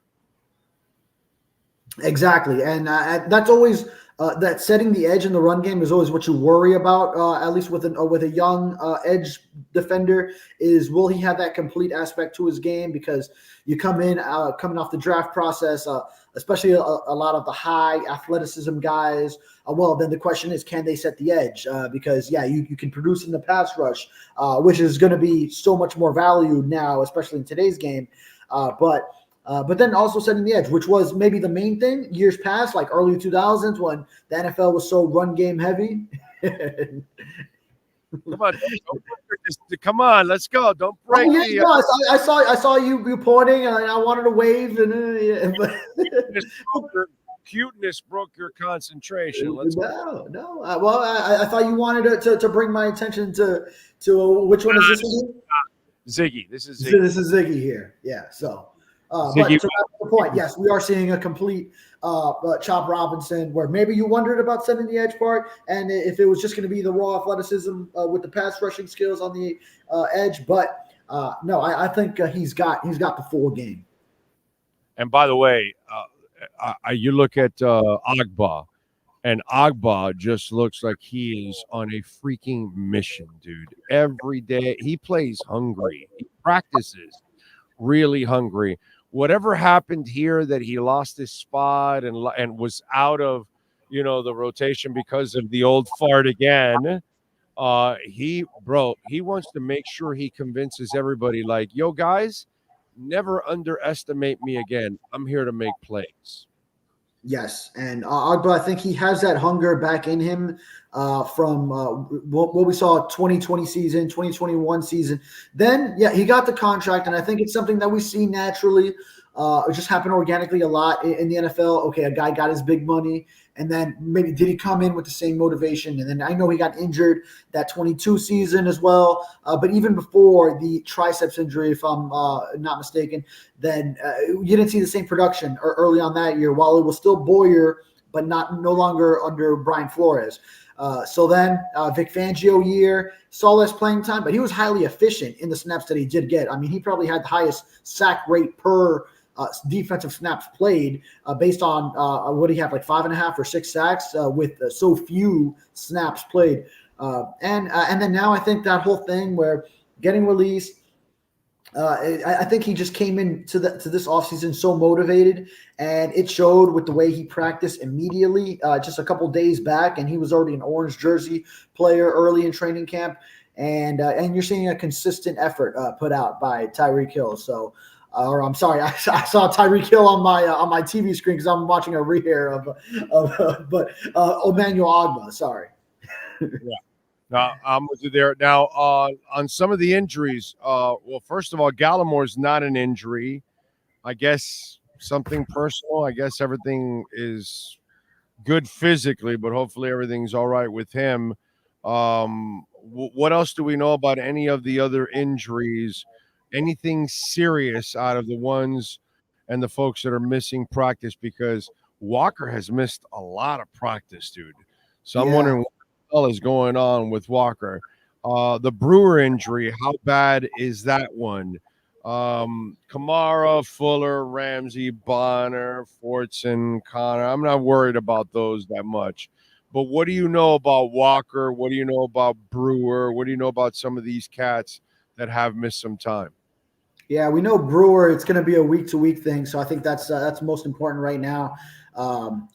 Exactly, and that's always that setting the edge in the run game is always what you worry about. At least with a young edge defender, is will he have that complete aspect to his game? Because you come in coming off the draft process, especially a lot of the high athleticism guys. Well, then the question is, can they set the edge? Because you can produce in the pass rush, which is going to be so much more valued now, especially in today's game. But then also setting the edge, which was maybe the main thing years past, like early 2000s when the NFL was so run game heavy. Come on, let's go. Don't break the. I saw you pointing, and I wanted to wave, and cuteness broke your concentration. No. Well, I thought you wanted to bring my attention to which one is this one? Ziggy. This is Ziggy. This is Ziggy here. Yeah. So. But to wrap up the point, yes, we are seeing a complete Chop Robinson where maybe you wondered about setting the edge part and if it was just going to be the raw athleticism with the pass rushing skills on the edge. But no, I think he's got the full game. And by the way, you look at Agba, and Agba just looks like he is on a freaking mission, dude. Every day he plays hungry. He practices really hungry. Whatever happened here that he lost his spot and was out of, the rotation because of the old fart again. He wants to make sure he convinces everybody like, yo, guys, never underestimate me again. I'm here to make plays. Yes, and Agba, I think he has that hunger back in him from what we saw 2020 season, 2021 season. Then, he got the contract, and I think it's something that we see naturally. It just happened organically a lot in the NFL. Okay, a guy got his big money, and then maybe did he come in with the same motivation? And then I know he got injured that 22 season as well. But even before the triceps injury, if I'm not mistaken, then you didn't see the same production early on that year while it was still Boyer, but no longer under Brian Flores. So then Vic Fangio year, saw less playing time, but he was highly efficient in the snaps that he did get. I mean, he probably had the highest sack rate per defensive snaps played based on what do you have, like 5.5 or 6 sacks with so few snaps played. And then now I think that whole thing where getting released, I think he just came into this offseason so motivated, and it showed with the way he practiced immediately just a couple days back, and he was already an orange jersey player early in training camp, and you're seeing a consistent effort put out by Tyreek Hill. So, or I'm sorry, I saw Tyreek Hill on my TV screen because I'm watching a re-air of Emmanuel Agba. Sorry. Yeah. Now, I'm with you there. Now, on some of the injuries, well, first of all, Gallimore's not an injury. I guess something personal. I guess everything is good physically, but hopefully everything's all right with him. What else do we know about any of the other injuries? Anything serious out of the ones and the folks that are missing practice? Because Walker has missed a lot of practice, dude. So I'm wondering what the hell is going on with Walker. The Brewer injury, how bad is that one? Kamara, Fuller, Ramsey, Bonner, Fortson, Connor. I'm not worried about those that much. But what do you know about Walker? What do you know about Brewer? What do you know about some of these cats that have missed some time? Yeah, we know Brewer, it's going to be a week-to-week thing, so I think that's most important right now. Dealing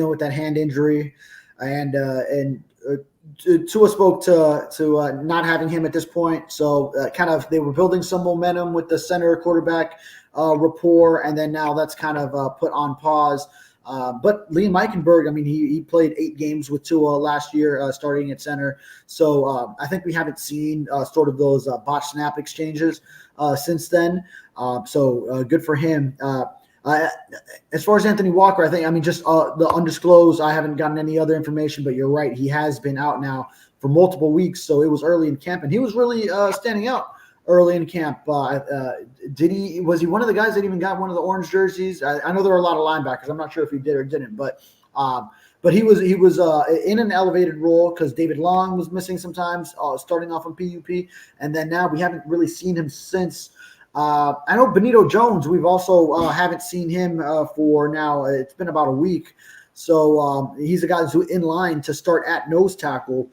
with that hand injury, and Tua spoke to not having him at this point, so they were building some momentum with the center quarterback rapport, and then now that's kind of put on pause. But Liam Eichenberg, I mean, he played 8 games with Tua last year, starting at center. So I think we haven't seen sort of those botch snap exchanges since then. So good for him. As far as Anthony Walker, just the undisclosed, I haven't gotten any other information, but you're right. He has been out now for multiple weeks. So it was early in camp, and he was really standing out early in camp. Was he one of the guys that even got one of the orange jerseys? I know there were a lot of linebackers. I'm not sure if he did or didn't, but he was in an elevated role because David Long was missing sometimes, starting off on PUP, and then now we haven't really seen him since. I know Benito Jones. We've also haven't seen him for now. It's been about a week, so he's a guy who's in line to start at nose tackle.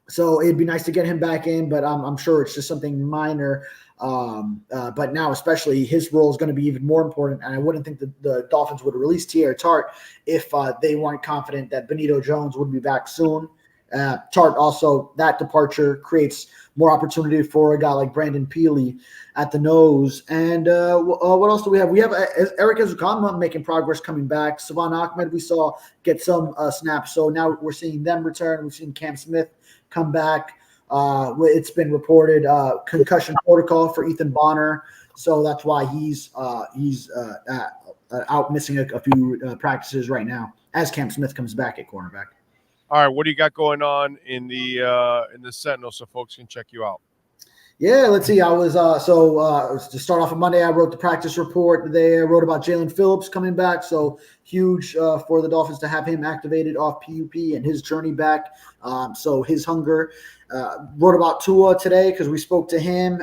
So it'd be nice to get him back in, but I'm sure it's just something minor. But now, especially, his role is going to be even more important. And I wouldn't think the Dolphins would release T.R. Tart if they weren't confident that Benito Jones would be back soon. Tart also, that departure creates more opportunity for a guy like Brandon Peely at the nose. And what else do we have? We have Eric Ezukama making progress coming back. Savon Ahmed we saw get some snaps. So now we're seeing them return. We've seen Cam Smith come back. It's been reported concussion protocol for Ethan Bonner. So that's why he's out missing a few practices right now as Cam Smith comes back at cornerback. All right, what do you got going on in the Sentinel so folks can check you out? Yeah, let's see. I was to start off on Monday, I wrote the practice report there. Wrote about Jalen Phillips coming back, so huge for the Dolphins to have him activated off PUP and his journey back. So his hunger. Wrote about Tua today because we spoke to him.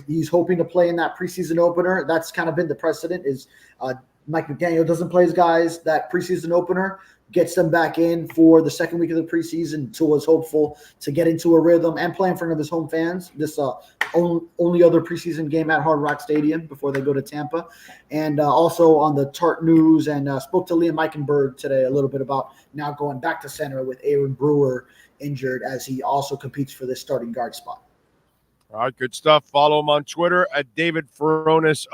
He's hoping to play in that preseason opener. That's kind of been the precedent. Is Mike McDaniel doesn't play his guys that preseason opener, gets them back in for the second week of the preseason. Tua's hopeful to get into a rhythm and play in front of his home fans. This only other preseason game at Hard Rock Stadium before they go to Tampa. And also on the Tart News, and spoke to Liam Eichenberg today a little bit about now going back to center with Aaron Brewer injured as he also competes for this starting guard spot. All right, good stuff. Follow him on Twitter at DavidFuronis_.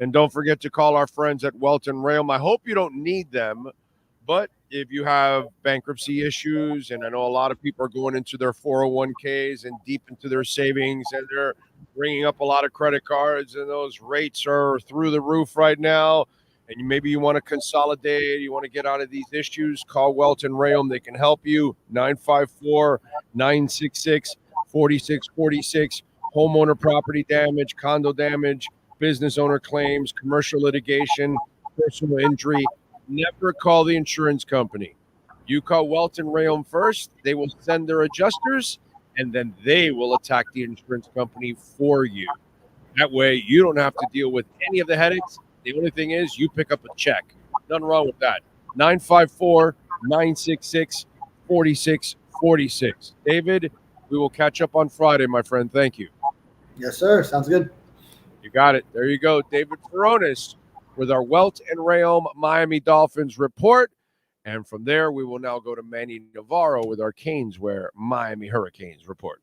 And don't forget to call our friends at Welton Realm. I hope you don't need them, but if you have bankruptcy issues, and I know a lot of people are going into their 401ks and deep into their savings, and they're bringing up a lot of credit cards, and those rates are through the roof right now, and maybe you want to consolidate, you want to get out of these issues, call Welton Realm. They can help you. 954-966-4646. Homeowner property damage, condo damage, business owner claims, commercial litigation, personal injury. Never call the insurance company. You call Welton Realm first. They will send their adjusters, and then they will attack the insurance company for you. That way, you don't have to deal with any of the headaches. The only thing is you pick up a check. Nothing wrong with that. 954-966-4646. David, we will catch up on Friday, my friend. Thank you. Yes, sir. Sounds good. You got it. There you go. David Furonis with our Welt and Realm Miami Dolphins report. And from there, we will now go to Manny Navarro with our Caneswear Miami Hurricanes report.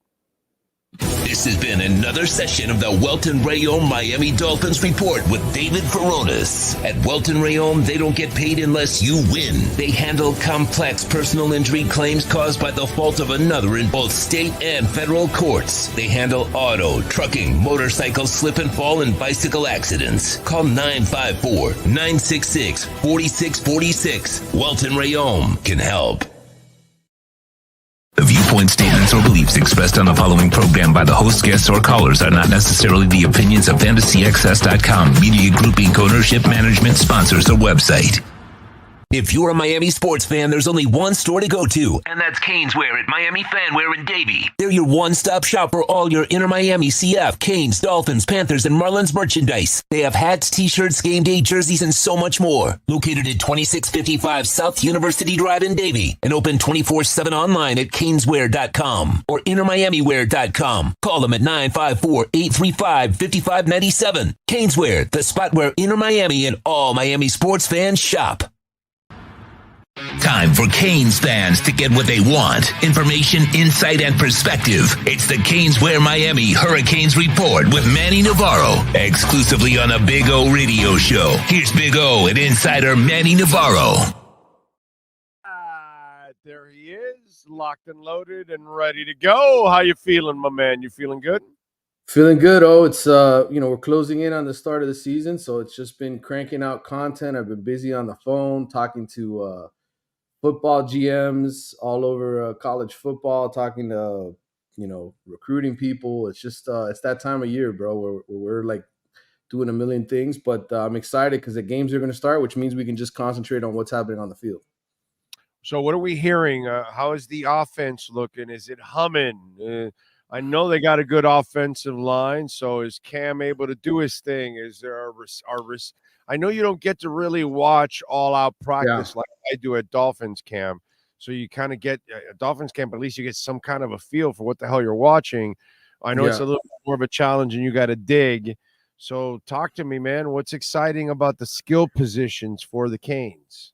This has been another session of the Welton Realm Miami Dolphins Report with David Furonis. At Welton Realm, they don't get paid unless you win. They handle complex personal injury claims caused by the fault of another in both state and federal courts. They handle auto, trucking, motorcycle slip and fall, and bicycle accidents. Call 954-966-4646. Welton Realm can help. The viewpoints, statements, or beliefs expressed on the following program by the host, guests, or callers are not necessarily the opinions of FantasyAccess.com, Media Group Inc. ownership, management, sponsors, or website. If you're a Miami sports fan, there's only one store to go to, and that's Caneswear at Miami Fanwear in Davie. They're your one-stop shop for all your InterMiamiCF, Canes, Dolphins, Panthers, and Marlins merchandise. They have hats, t-shirts, game day jerseys, and so much more. Located at 2655 South University Drive in Davie, and open 24/7 online at caneswear.com or intermiamiwear.com. Call them at 954-835-5597. Caneswear, the spot where InterMiami and all Miami sports fans shop. Time for Canes fans to get what they want. Information, insight, and perspective. It's the Caneswear Miami Hurricanes Report with Manny Navarro. Exclusively on the Big O Radio Show. Here's Big O and insider Manny Navarro. There he is, locked and loaded and ready to go. How you feeling, my man? You feeling good? Feeling good. Oh, it's we're closing in on the start of the season, so it's just been cranking out content. I've been busy on the phone talking to football GMs all over college football, talking to recruiting people. It's just it's that time of year, bro, where we're like doing a million things. But I'm excited because the games are going to start, which means we can just concentrate on what's happening on the field. So what are we hearing? How is the offense looking? Is it humming? I know they got a good offensive line. So is Cam able to do his thing? Is there I know you don't get to really watch all-out practice like I do at Dolphins camp. So you kind of get a Dolphins camp, at least you get some kind of a feel for what the hell you're watching. I know it's a little more of a challenge and you got to dig. So talk to me, man. What's exciting about the skill positions for the Canes?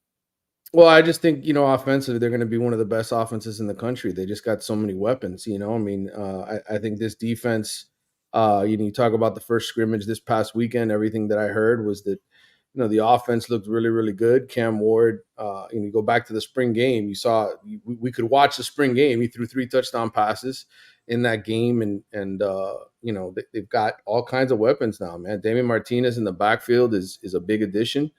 Well, I just think, offensively, they're going to be one of the best offenses in the country. They just got so many weapons, I think this defense, you talk about the first scrimmage this past weekend, everything that I heard was that, the offense looked really, really good. Cam Ward, you go back to the spring game, we could watch the spring game. He threw 3 touchdown passes in that game. And they've got all kinds of weapons now, man. Damian Martinez in the backfield is a big addition.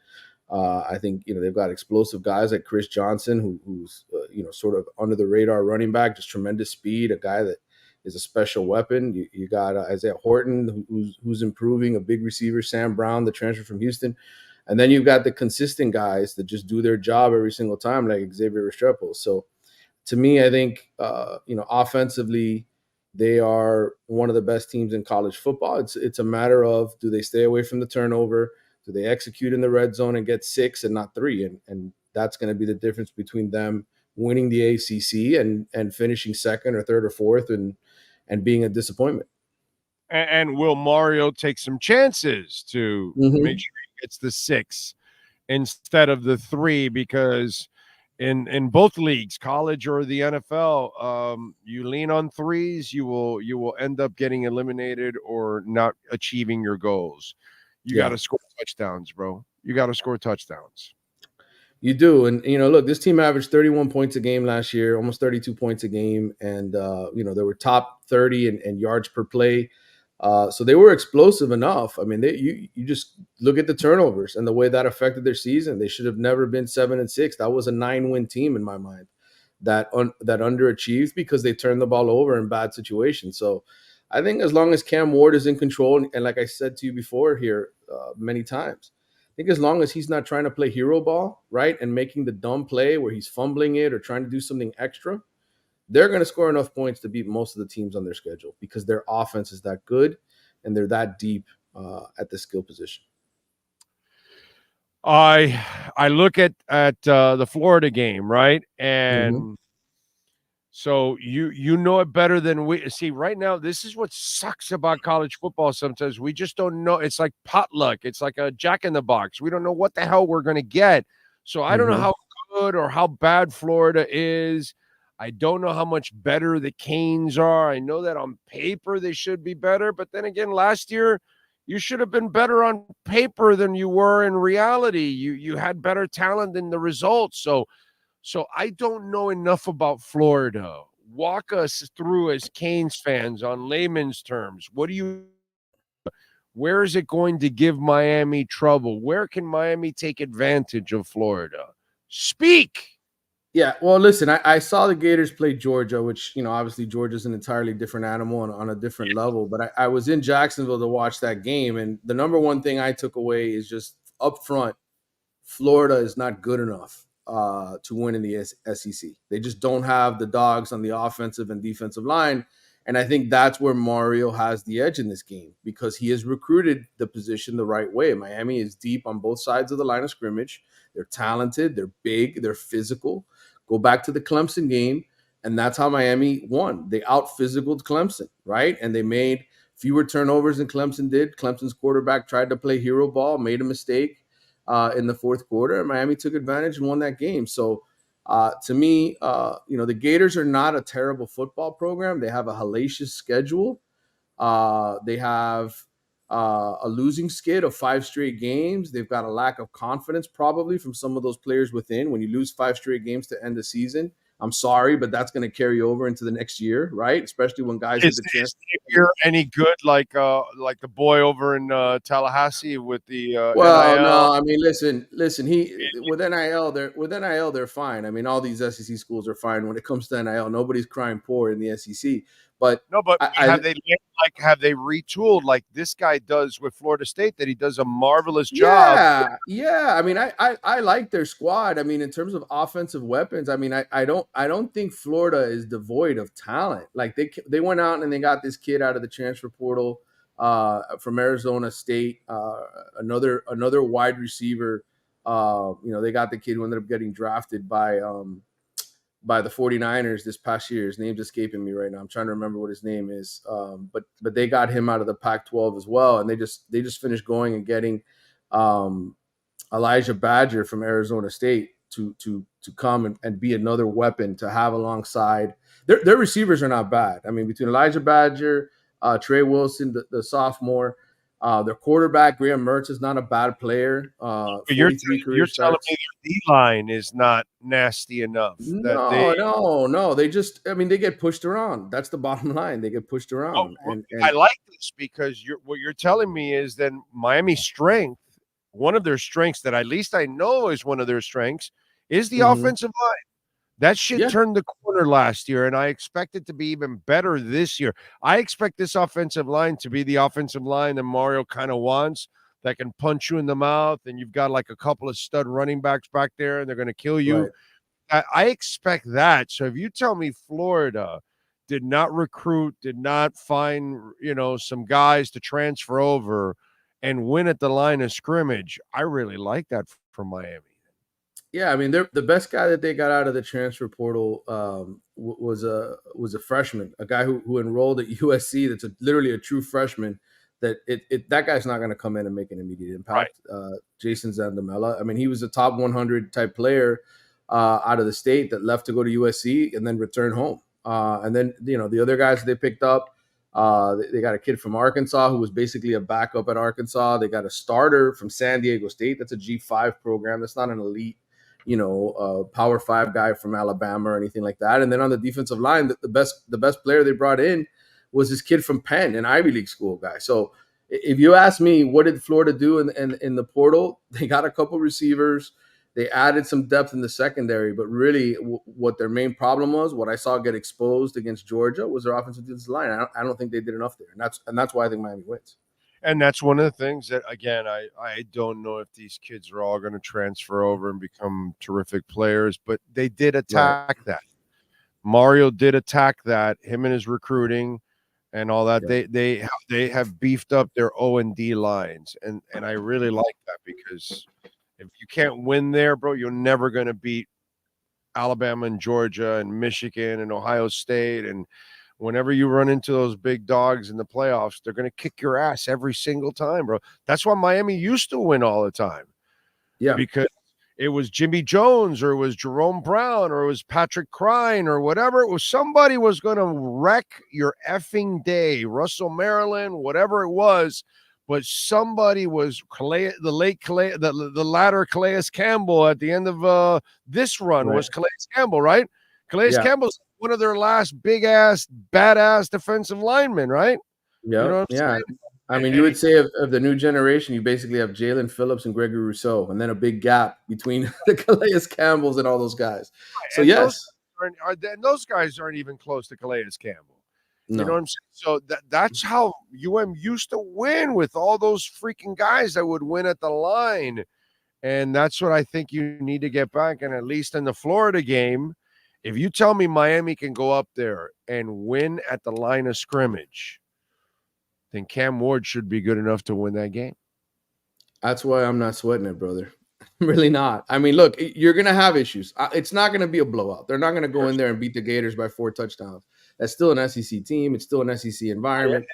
I think, they've got explosive guys like Chris Johnson, who's, sort of under the radar running back, just tremendous speed, a guy that is a special weapon. You got Isaiah Horton, who's improving, a big receiver, Sam Brown, the transfer from Houston. And then you've got the consistent guys that just do their job every single time, like Xavier Restrepo. So to me, I think, offensively, they are one of the best teams in college football. It's a matter of, do they stay away from the turnover? Do they execute in the red zone and get 6 and not 3? And that's going to be the difference between them winning the ACC and finishing second or third or fourth and being a disappointment. And will Mario take some chances to make sure he gets the 6 instead of the 3? Because in both leagues, college or the NFL, you lean on 3s, you will end up getting eliminated or not achieving your goals. You got to score touchdowns, bro. You got to score touchdowns. You do. And, look, this team averaged 31 points a game last year, almost 32 points a game. And, they were top 30 in yards per play. So they were explosive enough. I mean, you just look at the turnovers and the way that affected their season. They should have never been 7-6. That was a 9-win team in my mind that underachieved because they turned the ball over in bad situations. So I think as long as Cam Ward is in control, and like I said to you before here many times, I think as long as he's not trying to play hero ball, right, and making the dumb play where he's fumbling it or trying to do something extra, they're going to score enough points to beat most of the teams on their schedule because their offense is that good and they're that deep at the skill position. I look at the Florida game, right, and so you know it better than we see. Right now, this is what sucks about college football. Sometimes we just don't know. It's like potluck. It's like a Jack in the Box. We don't know what the hell we're going to get. So I don't know how good or how bad Florida is. I don't know how much better the Canes are. I know that on paper they should be better. But then again, last year, you should have been better on paper than you were in reality. You had better talent than the results. So I don't know enough about Florida. Walk us through as Canes fans on layman's terms. Where is it going to give Miami trouble? Where can Miami take advantage of Florida? Speak. Yeah, well, listen, I saw the Gators play Georgia, which, obviously Georgia's an entirely different animal and on a different level. But I was in Jacksonville to watch that game. And the number one thing I took away is just up front, Florida is not good enough to win in the SEC. They just don't have the dogs on the offensive and defensive line. And I think that's where Mario has the edge in this game because he has recruited the position the right way. Miami is deep on both sides of the line of scrimmage. They're talented. They're big. They're physical. Go back to the Clemson game, and that's how Miami won. They out-physicaled Clemson, right? And they made fewer turnovers than Clemson did. Clemson's quarterback tried to play hero ball, made a mistake in the fourth quarter, and Miami took advantage and won that game. So to me, the Gators are not a terrible football program. They have a hellacious schedule. They have a losing skid of 5 straight games. They've got a lack of confidence probably from some of those players within. When you lose 5 straight games to end the season, I'm sorry, but that's going to carry over into the next year, right? Especially when guys get the chance. Is any good like the boy over in Tallahassee with the well, NIL? no, I mean, listen. He with NIL, they're fine. I mean, all these SEC schools are fine when it comes to NIL. Nobody's crying poor in the SEC. But no, but I have they retooled like this guy does with Florida State? That he does a marvelous job. Yeah. I mean, I like their squad. I mean, in terms of offensive weapons, I mean, I don't think Florida is devoid of talent. Like they went out and they got this kid out of the transfer portal from Arizona State, another wide receiver. They got the kid who ended up getting drafted by the 49ers this past year. His name's escaping me right now. I'm trying to remember what his name is. But they got him out of the Pac-12 as well. And they just finished going and getting Elijah Badger from Arizona State to come and be another weapon to have alongside. Their receivers are not bad. I mean, between Elijah Badger, Trey Wilson, the sophomore, their quarterback, Graham Mertz, is not a bad player. You're telling me their D-line is not nasty enough? No. They just, I mean, they get pushed around. That's the bottom line. They get pushed around. And I like this because what you're telling me is then Miami's strength, one of their strengths that at least I know is one of their strengths, is the offensive line. That shit turned the corner last year, and I expect it to be even better this year. I expect this offensive line to be the offensive line that Mario kind of wants, that can punch you in the mouth, and you've got like a couple of stud running backs back there, and they're going to kill you. Right. I expect that. So if you tell me Florida did not recruit, did not find, some guys to transfer over and win at the line of scrimmage, I really like that for Miami. Yeah, I mean, the best guy that they got out of the transfer portal was a freshman, a guy who enrolled at USC. That's literally a true freshman. That guy's not going to come in and make an immediate impact. Right. Jason Zandamela. I mean, he was a top 100 type player out of the state that left to go to USC and then return home. And then the other guys they picked up. They got a kid from Arkansas who was basically a backup at Arkansas. They got a starter from San Diego State. That's a G5 program. That's not an elite, Power 5 guy from Alabama or anything like that. And then on the defensive line, the best player they brought in was this kid from Penn, an Ivy League school guy. So if you ask me, what did Florida do in the portal? They got a couple receivers. They added some depth in the secondary, but really what their main problem was, what I saw get exposed against Georgia, was their offensive defensive line. I don't think they did enough there. And that's why I think Miami wins. And that's one of the things that, again, I don't know if these kids are all going to transfer over and become terrific players, but they did attack that. Mario did attack that, him and his recruiting and all that. Yeah. They have beefed up their O&D lines, and I really like that, because if you can't win there, bro, you're never going to beat Alabama and Georgia and Michigan and Ohio State. And whenever you run into those big dogs in the playoffs, they're going to kick your ass every single time, bro. That's why Miami used to win all the time. Yeah. Because it was Jimmy Jones, or it was Jerome Brown, or it was Patrick Crine, or whatever. It was somebody was going to wreck your effing day. Russell Maryland, whatever it was. But somebody was the latter Calais Campbell at the end of this run was Calais Campbell, right? Calais Campbell's one of their last big-ass, badass defensive linemen, right? Yeah, you know what I'm saying? I mean, you would say of the new generation, you basically have Jalen Phillips and Gregory Rousseau, and then a big gap between the Calais Campbells and all those guys. So, and yes. Those guys aren't even close to Calais Campbell. No. You know what I'm saying? So that's how UM used to win, with all those freaking guys that would win at the line. And that's what I think you need to get back. And at least in the Florida game, if you tell me Miami can go up there and win at the line of scrimmage, then Cam Ward should be good enough to win that game. That's why I'm not sweating it, brother. Really not. I mean, look, you're going to have issues. It's not going to be a blowout. They're not going to go in there and beat the Gators by 4 touchdowns. That's still an SEC team. It's still an SEC environment.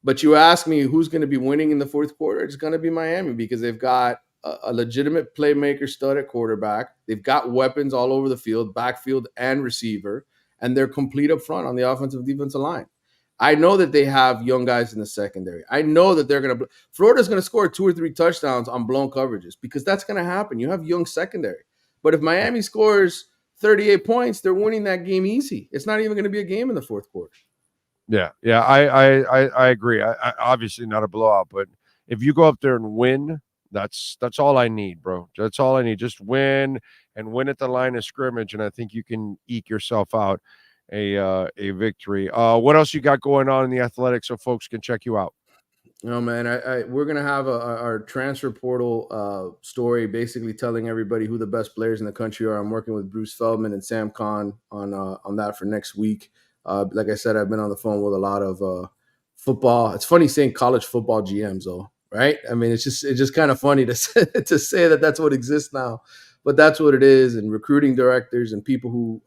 But you ask me who's going to be winning in the fourth quarter, it's going to be Miami, because they've got a legitimate playmaker stud at quarterback. They've got weapons all over the field, backfield and receiver, and they're complete up front on the offensive defensive line. I know that they have young guys in the secondary. I know that Florida's going to score 2 or 3 touchdowns on blown coverages, because that's going to happen. You have young secondary. But if Miami scores 38 points, they're winning that game easy. It's not even going to be a game in the fourth quarter. Yeah, I agree. I obviously not a blowout, but if you go up there and win, that's all I need, bro. That's all I need. Just win, and win at the line of scrimmage, and I think you can eke yourself out. a victory. What else you got going on in the Athletics so folks can check you out? Man, we're gonna have our transfer portal story, basically telling everybody who the best players in the country are. I'm working with Bruce Feldman and Sam Kahn on that for next week. Like I said, I've been on the phone with a lot of football. It's funny saying college football GMs, though, right? I mean, it's just kind of funny to say that that's what exists now, but that's what it is. And recruiting directors and people who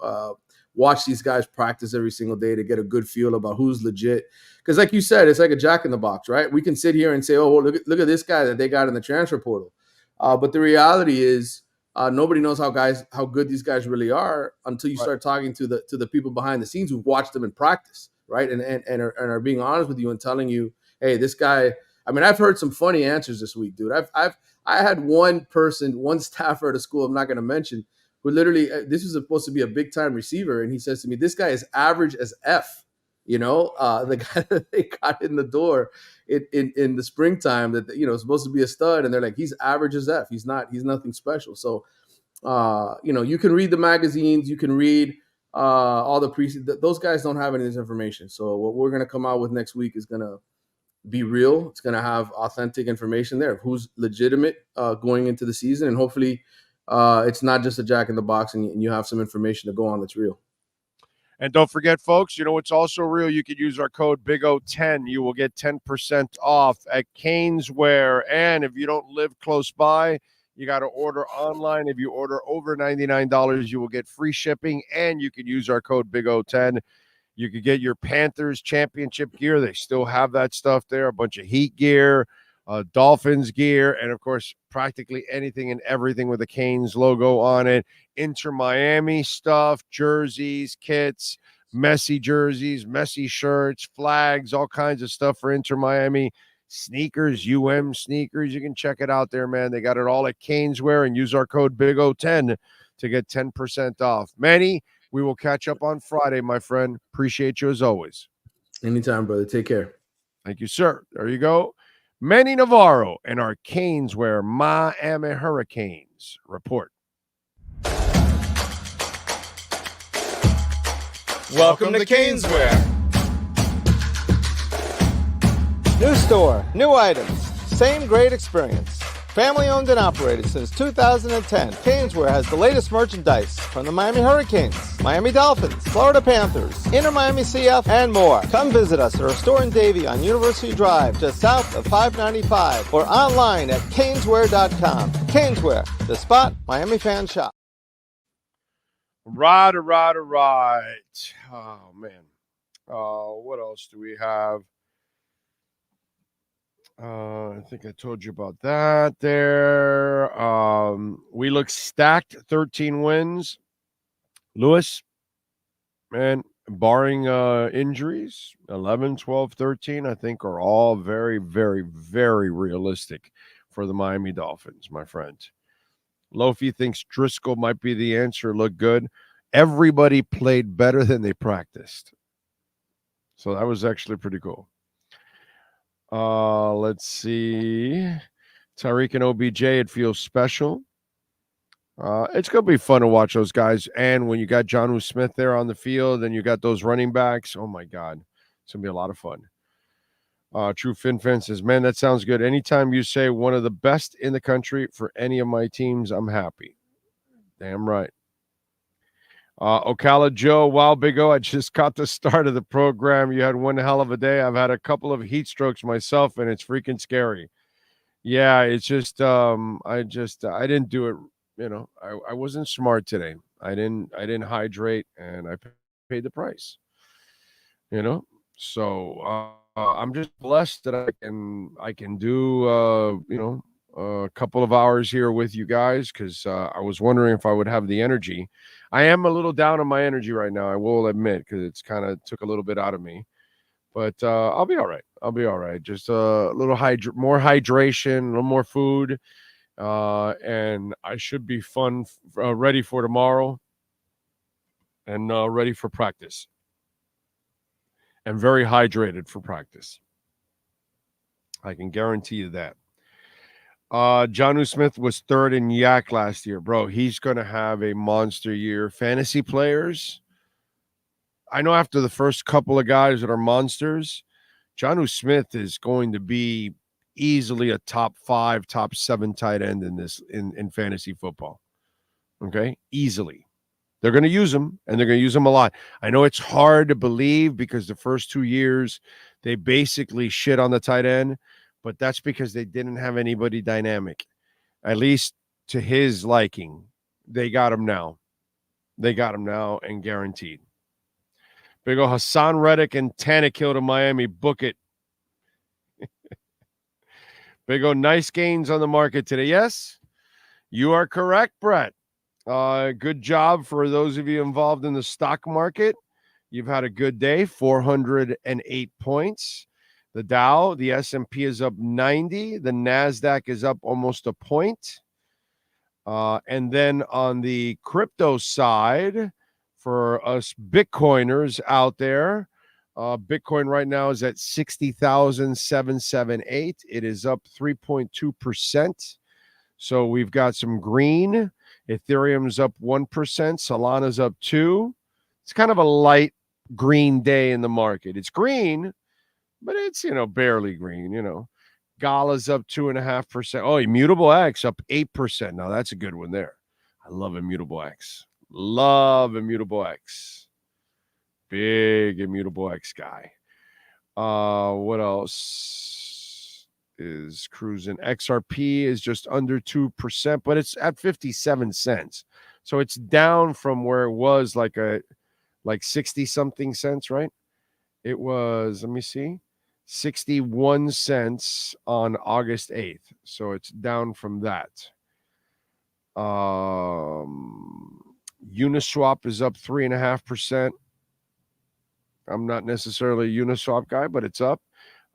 watch these guys practice every single day to get a good feel about who's legit. Because like you said, it's like a jack in the box, right? We can sit here and say, oh, well, look at this guy that they got in the transfer portal. But the reality is nobody knows how good these guys really are until you start talking to the people behind the scenes who've watched them in practice, right? And are being honest with you and telling you, hey, this guy, I mean, I've heard some funny answers this week, dude. I had one staffer at a school I'm not going to mention, who literally, this was supposed to be a big time receiver. And he says to me, this guy is average as F. The guy that they got in the door in the springtime that, is supposed to be a stud. And they're like, he's average as F. He's nothing special. So, you can read the magazines, you can read all the preseason. Those guys don't have any of this information. So what we're going to come out with next week is going to be real. It's going to have authentic information there of who's legitimate going into the season. And hopefully it's not just a jack in the box and you have some information to go on that's real. And don't forget, folks, it's also real. You could use our code BIGO10. You will get 10% off at Caneswear. And if you don't live close by, you got to order online. If you order over $99, you will get free shipping. And you could use our code BIGO10. You could get your Panthers championship gear. They still have that stuff there. A bunch of Heat gear, Dolphins gear, and, of course, practically anything and everything with the Canes logo on it. InterMiami stuff, jerseys, kits, Messi jerseys, Messi shirts, flags, all kinds of stuff for InterMiami. Sneakers, sneakers. You can check it out there, man. They got it all at Caneswear, and use our code BIGO10 to get 10% off. Manny, we will catch up on Friday, my friend. Appreciate you as always. Anytime, brother. Take care. Thank you, sir. There you go. Manny Navarro and our Caneswear Miami Hurricanes report. Welcome to Caneswear. New store, new items, same great experience. Family owned and operated since 2010, Caneswear has the latest merchandise from the Miami Hurricanes, Miami Dolphins, Florida Panthers, InterMiamiCF, and more. Come visit us at our store in Davie on University Drive, just south of 595, or online at caneswear.com. Caneswear, the spot Miami fans shop. Right. Oh, man. What else do we have? I think I told you about that there. We look stacked, 13 wins. Lewis, man, barring injuries, 11, 12, 13, I think are all very, very, very realistic for the Miami Dolphins, my friend. Lofi thinks Driscoll might be the answer. Look good. Everybody played better than they practiced. So that was actually pretty cool. Let's see. Tyreek and OBJ, it feels special. It's going to be fun to watch those guys. And when you got Jonnu Smith there on the field and you got those running backs, oh, my God. It's going to be a lot of fun. True FinFan says, man, that sounds good. Anytime you say one of the best in the country for any of my teams, I'm happy. Damn right. Ocala Joe, wow, Big O, I just caught the start of the program. You had one hell of a day. I've had a couple of heat strokes myself, and it's freaking scary. Yeah, it's just I didn't do it. I wasn't smart today. I didn't hydrate, and I paid the price. So I'm just blessed that I can do a couple of hours here with you guys, because I was wondering if I would have the energy. I am a little down on my energy right now, I will admit, because it's kind of took a little bit out of me. But I'll be all right. Just a little more hydration, a little more food, and I should be ready for tomorrow and ready for practice. And very hydrated for practice. I can guarantee you that. Jonnu Smith was third in Yak last year. Bro, he's going to have a monster year. Fantasy players, I know after the first couple of guys that are monsters, Jonnu Smith is going to be easily a top 5, top 7 tight end in fantasy football. Okay, easily. They're going to use him, and they're going to use him a lot. I know it's hard to believe because the first 2 years they basically shit on the tight end, but that's because they didn't have anybody dynamic, at least to his liking. They got him now. They got him now and guaranteed. Big ol' Hassan Reddick and Tannehill to Miami. Book it. Big ol' nice gains on the market today. Yes, you are correct, Brett. Good job for those of you involved in the stock market. You've had a good day, 408 points. The Dow, the S&P is up 90. The NASDAQ is up almost a point. And then on the crypto side, for us Bitcoiners out there, Bitcoin right now is at 60,778. It is up 3.2%. So we've got some green. Ethereum's up 1%. Solana's up 2%. It's kind of a light green day in the market. It's green, but it's, barely green, Gala's up 2.5%. Oh, Immutable X up 8%. Now that's a good one there. I love Immutable X. Love Immutable X. Big Immutable X guy. What else is cruising? XRP is just under 2%, but it's at 57 cents. So it's down from where it was like 60 something cents, right? It was, let me see, 61 cents on August 8th. So it's down from that. Uniswap is up 3.5%. I'm not necessarily a Uniswap guy, but it's up.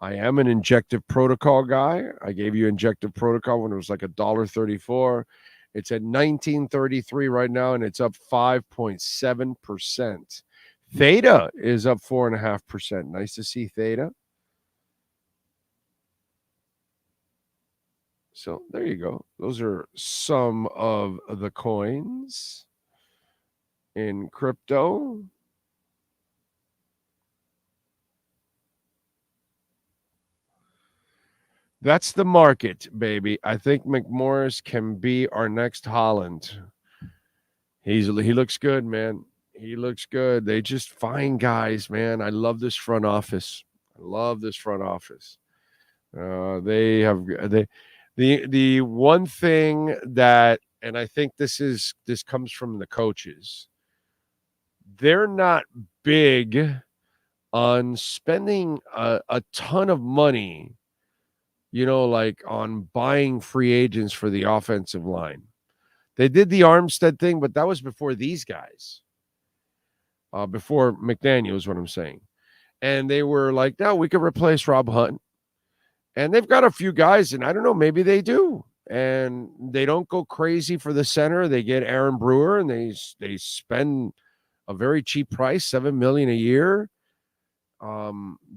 I am an Injective Protocol guy. I gave you Injective Protocol when it was like $1.34. It's at $19.33 right now, and it's up 5.7%. Theta is up 4.5%. Nice to see Theta. So there you go. Those are some of the coins in crypto. That's the market, baby. I think McMorris can be our next Holland. He looks good, man. He looks good. They just find guys, man. I love this front office. They have the one thing that, and I think this comes from the coaches. They're not big on spending a ton of money, like on buying free agents for the offensive line. They did the Armstead thing, but that was before these guys. Before McDaniel is what I'm saying. And they were like, no, we could replace Rob Hunt. And they've got a few guys, and I don't know, maybe they do. And they don't go crazy for the center. They get Aaron Brewer, and they spend a very cheap price, $7 million a year.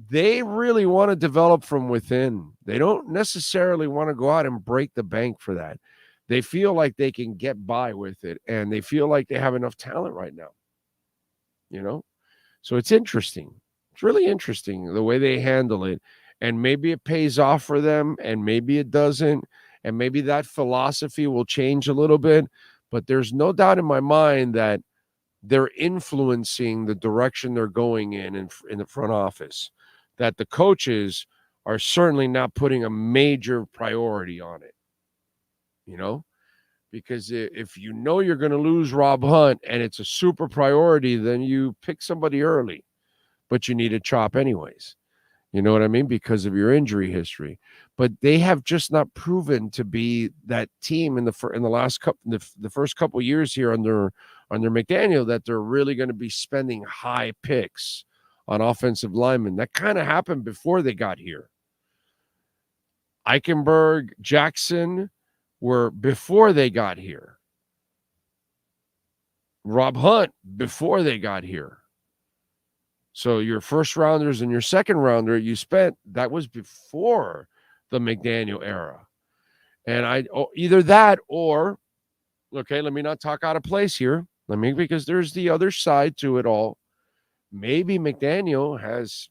They really want to develop from within. They don't necessarily want to go out and break the bank for that. They feel like they can get by with it, and they feel like they have enough talent right now. So it's interesting. It's really interesting the way they handle it. And maybe it pays off for them, and maybe it doesn't. And maybe that philosophy will change a little bit. But there's no doubt in my mind that they're influencing the direction they're going in the front office, that the coaches are certainly not putting a major priority on it, because if you're going to lose Rob Hunt and it's a super priority, then you pick somebody early, but you need a chop anyways. You know what I mean? Because of your injury history. But they have just not proven to be that team in the first couple of years here under McDaniel, that they're really going to be spending high picks on offensive linemen. That kind of happened before they got here. Eichenberg, Jackson were before they got here. Rob Hunt before they got here. So your first rounders and your second rounder you spent, that was before the McDaniel era. And either that or, okay, let me not talk out of place here. Because there's the other side to it all. maybe McDaniel has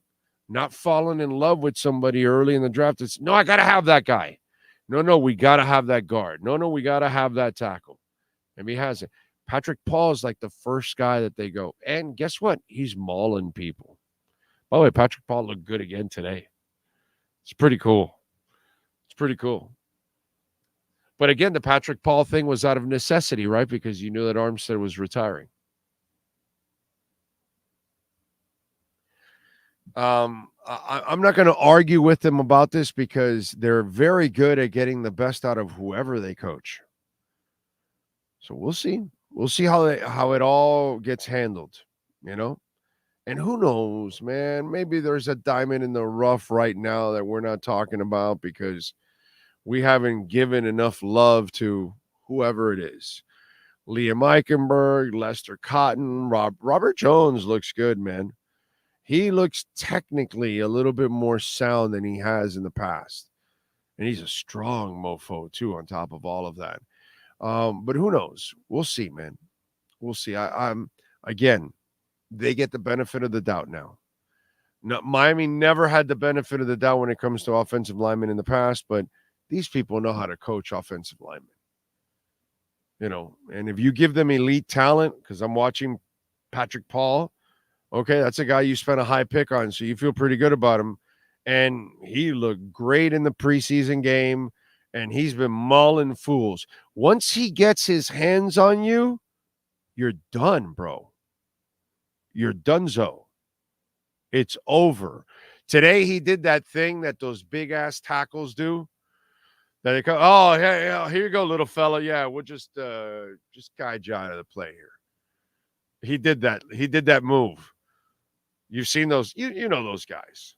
not fallen in love with somebody early in the draft. It's, no, I got to have that guy. No, we got to have that guard. No, we got to have that tackle. Maybe he hasn't. Patrick Paul is like the first guy that they go. And guess what? He's mauling people. By the way, Patrick Paul looked good again today. It's pretty cool. But again, the Patrick Paul thing was out of necessity, right? Because you knew that Armstead was retiring. I'm not going to argue with them about this because they're very good at getting the best out of whoever they coach. So we'll see. We'll see how it all gets handled, you know? And who knows, man? Maybe there's a diamond in the rough right now that we're not talking about because we haven't given enough love to whoever it is. Liam Eichenberg, Lester Cotton, Robert Jones looks good, man. He looks technically a little bit more sound than he has in the past. And he's a strong mofo, too, on top of all of that. But who knows? We'll see, man. We'll see. I'm again, they get the benefit of the doubt now. No, Miami never had the benefit of the doubt when it comes to offensive linemen in the past, but these people know how to coach offensive linemen. You know, and if you give them elite talent, because I'm watching Patrick Paul, okay, that's a guy you spent a high pick on, so you feel pretty good about him. And he looked great in the preseason game, and he's been mauling fools. Once he gets his hands on you, you're done, bro. You're donezo. It's over. Today he did that thing that those big-ass tackles do. That they go, oh, yeah, here you go, little fella. Yeah, we'll just guide you out of the play here. He did that. He did that move. You've seen those. You know those guys.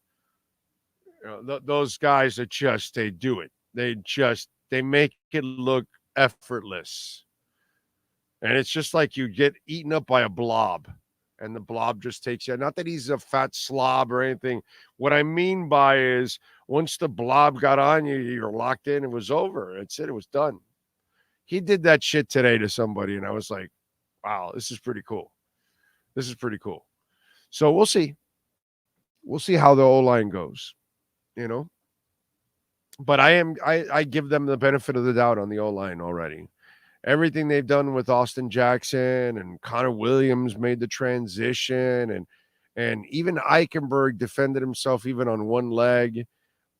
You know, those guys that just, they do it. They make it look effortless. And it's just like you get eaten up by a blob. And the blob just takes you. Not that he's a fat slob or anything. What I mean by is once the blob got on you, you're locked in. It was over. That's it. It was done. He did that shit today to somebody, and I was like, wow, this is pretty cool. This is pretty cool. So we'll see. We'll see how the O-line goes, you know. But I give them the benefit of the doubt on the O-line already. Everything they've done with Austin Jackson and Connor Williams made the transition, and even Eichenberg defended himself even on one leg.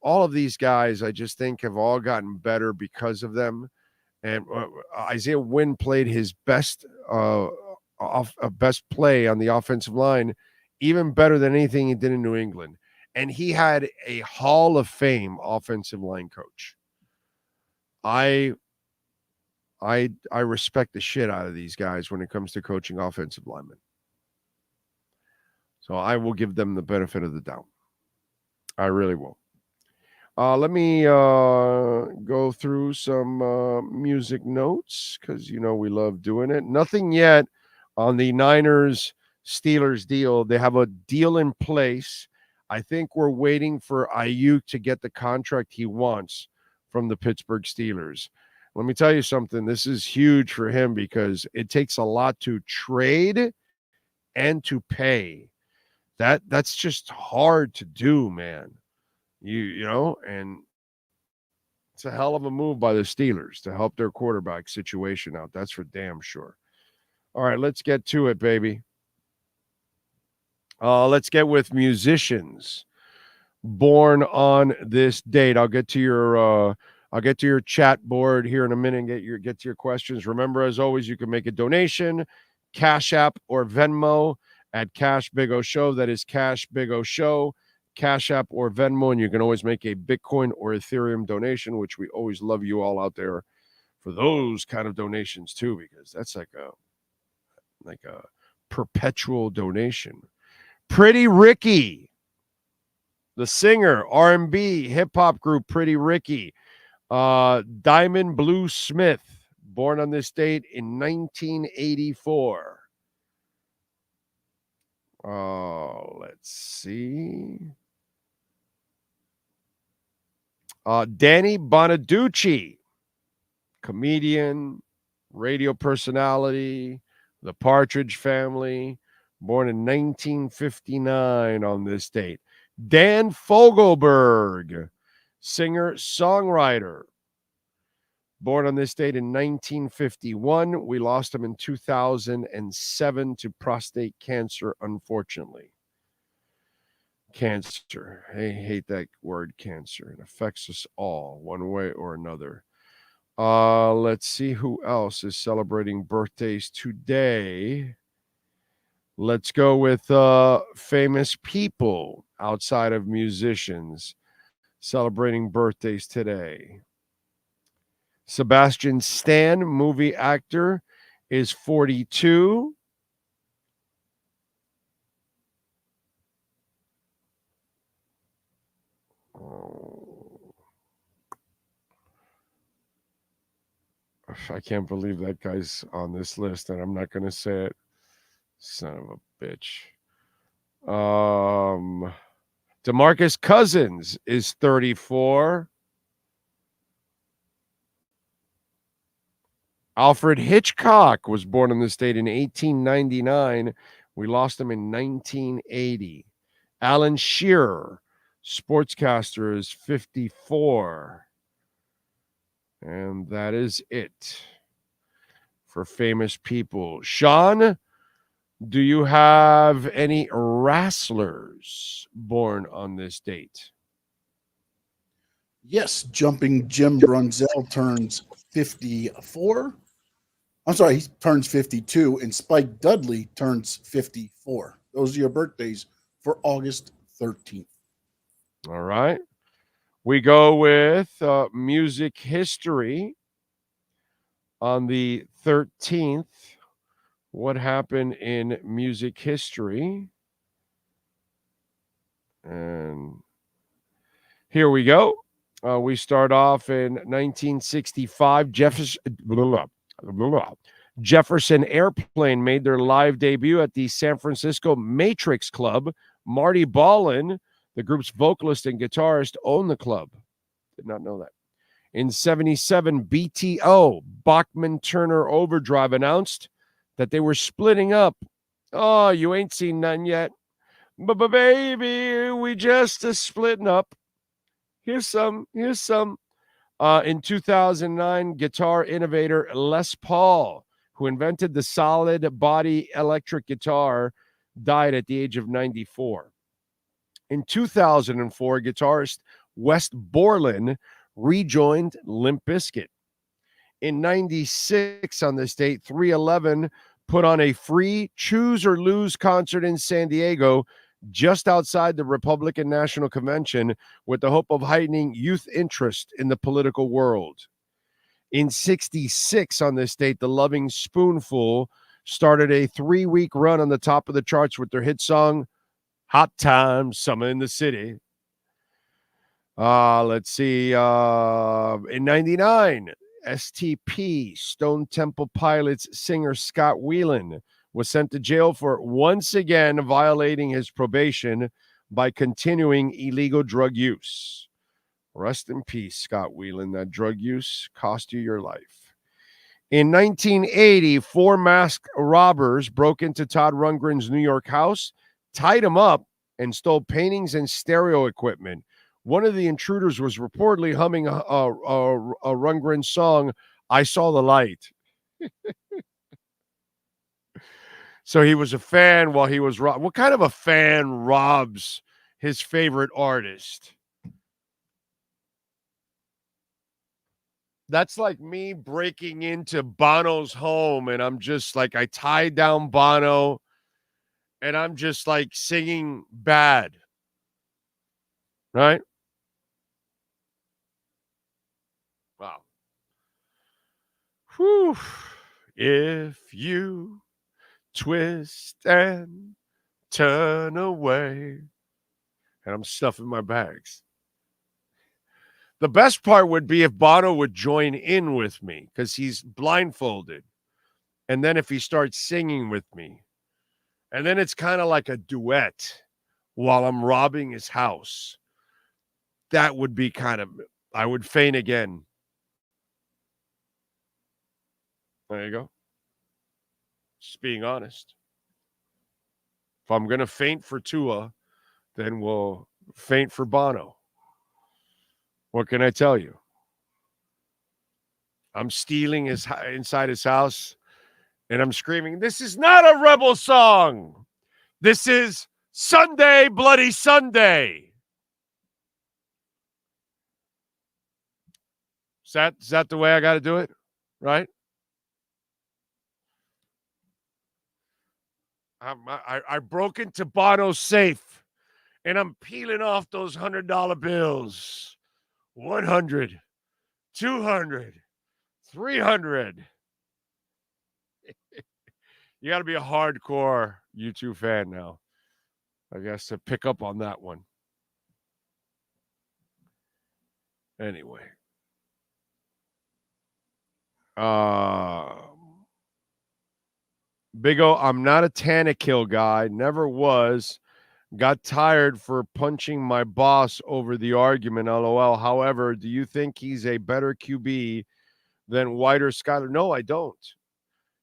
All of these guys, I just think, have all gotten better because of them. And Isaiah Wynn played his best play on the offensive line, even better than anything he did in New England. And he had a Hall of Fame offensive line coach. I respect the shit out of these guys when it comes to coaching offensive linemen. So I will give them the benefit of the doubt. I really will. Let me go through some music notes because, you know, we love doing it. Nothing yet on the Niners-Steelers deal. They have a deal in place. I think we're waiting for Ayuk to get the contract he wants from the Pittsburgh Steelers. Let me tell you something. This is huge for him because it takes a lot to trade and to pay. That's just hard to do, man. You know, and it's a hell of a move by the Steelers to help their quarterback situation out. That's for damn sure. All right, let's get to it, baby. Let's get with musicians born on this date. I'll get to your chat board here in a minute and get to your questions. Remember, as always, you can make a donation, Cash App or Venmo at Cash Big O Show. That is Cash Big O Show, Cash App or Venmo, and you can always make a Bitcoin or Ethereum donation, which we always love you all out there for those kind of donations too, because that's like a perpetual donation. Pretty Ricky, the singer, R&B, hip-hop group Pretty Ricky. Diamond Blue Smith, born on this date in 1984. Let's see. Danny Bonaducci, comedian, radio personality, The Partridge Family, born in 1959 on this date. Dan Fogelberg, singer, songwriter, born on this date in 1951. We lost him in 2007 to prostate cancer, unfortunately. Cancer. I hate that word, cancer. It affects us all one way or another. Let's see who else is celebrating birthdays today. Let's go with famous people outside of musicians celebrating birthdays today. Sebastian Stan, movie actor, is 42. I can't believe that guy's on this list, and I'm not going to say it. Son of a bitch. DeMarcus Cousins is 34. Alfred Hitchcock was born in the state in 1899. We lost him in 1980. Alan Shearer, sportscaster, is 54. And that is it for famous people. Sean, do you have any wrestlers born on this date? Yes, jumping Jim Brunzell turns 54. I'm sorry, he turns 52, and Spike Dudley turns 54. Those are your birthdays for August 13th. All right. We go with music history on the 13th. What happened in music history? And here we go. We start off in 1965. Jefferson Airplane made their live debut at the San Francisco Matrix Club. Marty Ballin, the group's vocalist and guitarist, owned the club. Did not know that. In 77, BTO, Bachman Turner Overdrive, announced that they were splitting up. Oh, you ain't seen none yet. But baby, we just splitting up. Here's some. In 2009, guitar innovator Les Paul, who invented the solid body electric guitar, died at the age of 94. In 2004, guitarist Wes Borland rejoined Limp Bizkit. In 96, on this date, 311 put on a free Choose or Lose concert in San Diego, just outside the Republican National Convention, with the hope of heightening youth interest in the political world. In 66, on this date, the Loving Spoonful started a 3-week run on the top of the charts with their hit song, Hot Times, Summer in the City. Let's see. In 99, STP, Stone Temple Pilots singer Scott Weiland was sent to jail for once again violating his probation by continuing illegal drug use. Rest in peace, Scott Weiland. That drug use cost you your life. In 1980, 4 masked robbers broke into Todd Rundgren's New York house, tied him up, and stole paintings and stereo equipment. One of the intruders was reportedly humming a Rundgren song, I Saw the Light. So he was a fan while he was robbed. What kind of a fan robs his favorite artist? That's like me breaking into Bono's home and I'm just like, I tied down Bono and I'm just like singing bad. Right? Wow. Whew. If you twist and turn away. And I'm stuffing my bags. The best part would be if Bono would join in with me because he's blindfolded. And then if he starts singing with me. And then it's kind of like a duet while I'm robbing his house. That would be kind of, I would faint again. There you go. Just being honest. If I'm going to faint for Tua, then we'll faint for Bono. What can I tell you? I'm stealing inside his house, and I'm screaming, "This is not a rebel song. This is Sunday, Bloody Sunday." Is that the way I got to do it? Right? I broke into Bono's safe, and I'm peeling off those $100 bills. 100, 200, 300. You got to be a hardcore U2 fan now, I guess, to pick up on that one. Anyway. Big O, I'm not a Tannehill guy. Never was. Got tired for punching my boss over the argument, LOL. However, do you think he's a better QB than White or Skyler? No, I don't.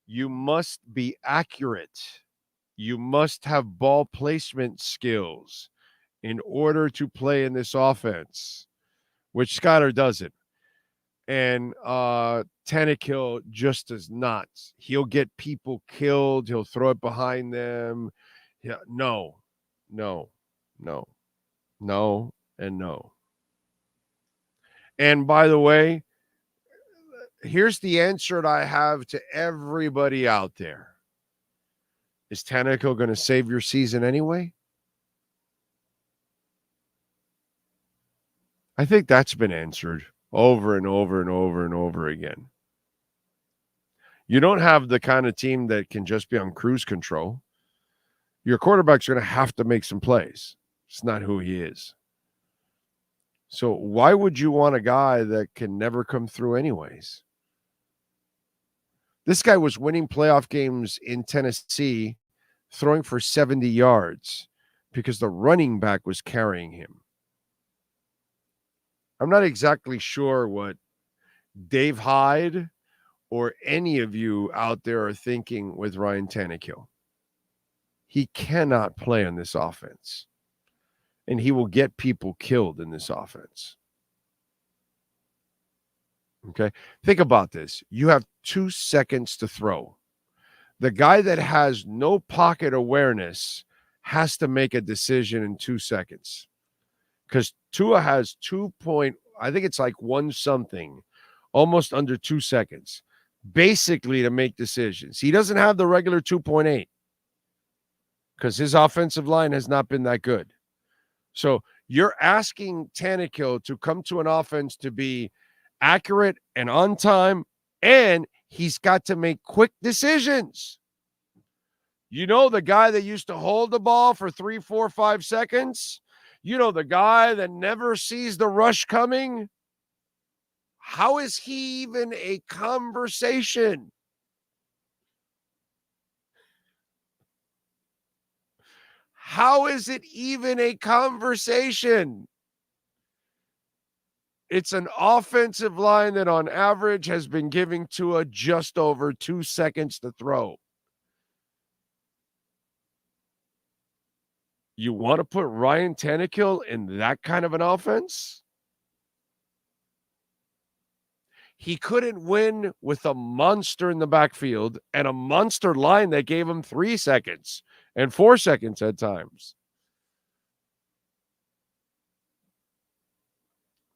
You must be accurate. You must have ball placement skills in order to play in this offense, which Skyler doesn't. And Tannehill just does not. He'll get people killed. He'll throw it behind them. Yeah, no, and no. And by the way, here's the answer that I have to everybody out there. Is Tannehill going to save your season anyway? I think that's been answered over and over and over and over again. You don't have the kind of team that can just be on cruise control. Your quarterback's going to have to make some plays. It's not who he is. So why would you want a guy that can never come through anyways? This guy was winning playoff games in Tennessee, throwing for 70 yards because the running back was carrying him. I'm not exactly sure what Dave Hyde or any of you out there are thinking with Ryan Tannehill. He cannot play in this offense, and he will get people killed in this offense. Okay? Think about this. You have 2 seconds to throw. The guy that has no pocket awareness has to make a decision in 2 seconds. Because Tua has I think it's like 1 something, almost under 2 seconds, basically to make decisions. He doesn't have the regular 2.8 because his offensive line has not been that good. So you're asking Tannehill to come to an offense to be accurate and on time, and he's got to make quick decisions. You know, the guy that used to hold the ball for 3, 4, 5 seconds? You know, the guy that never sees the rush coming? How is he even a conversation? How is it even a conversation? It's an offensive line that on average has been giving Tua just over 2 seconds to throw. You want to put Ryan Tannehill in that kind of an offense? He couldn't win with a monster in the backfield and a monster line that gave him 3 seconds and 4 seconds at times.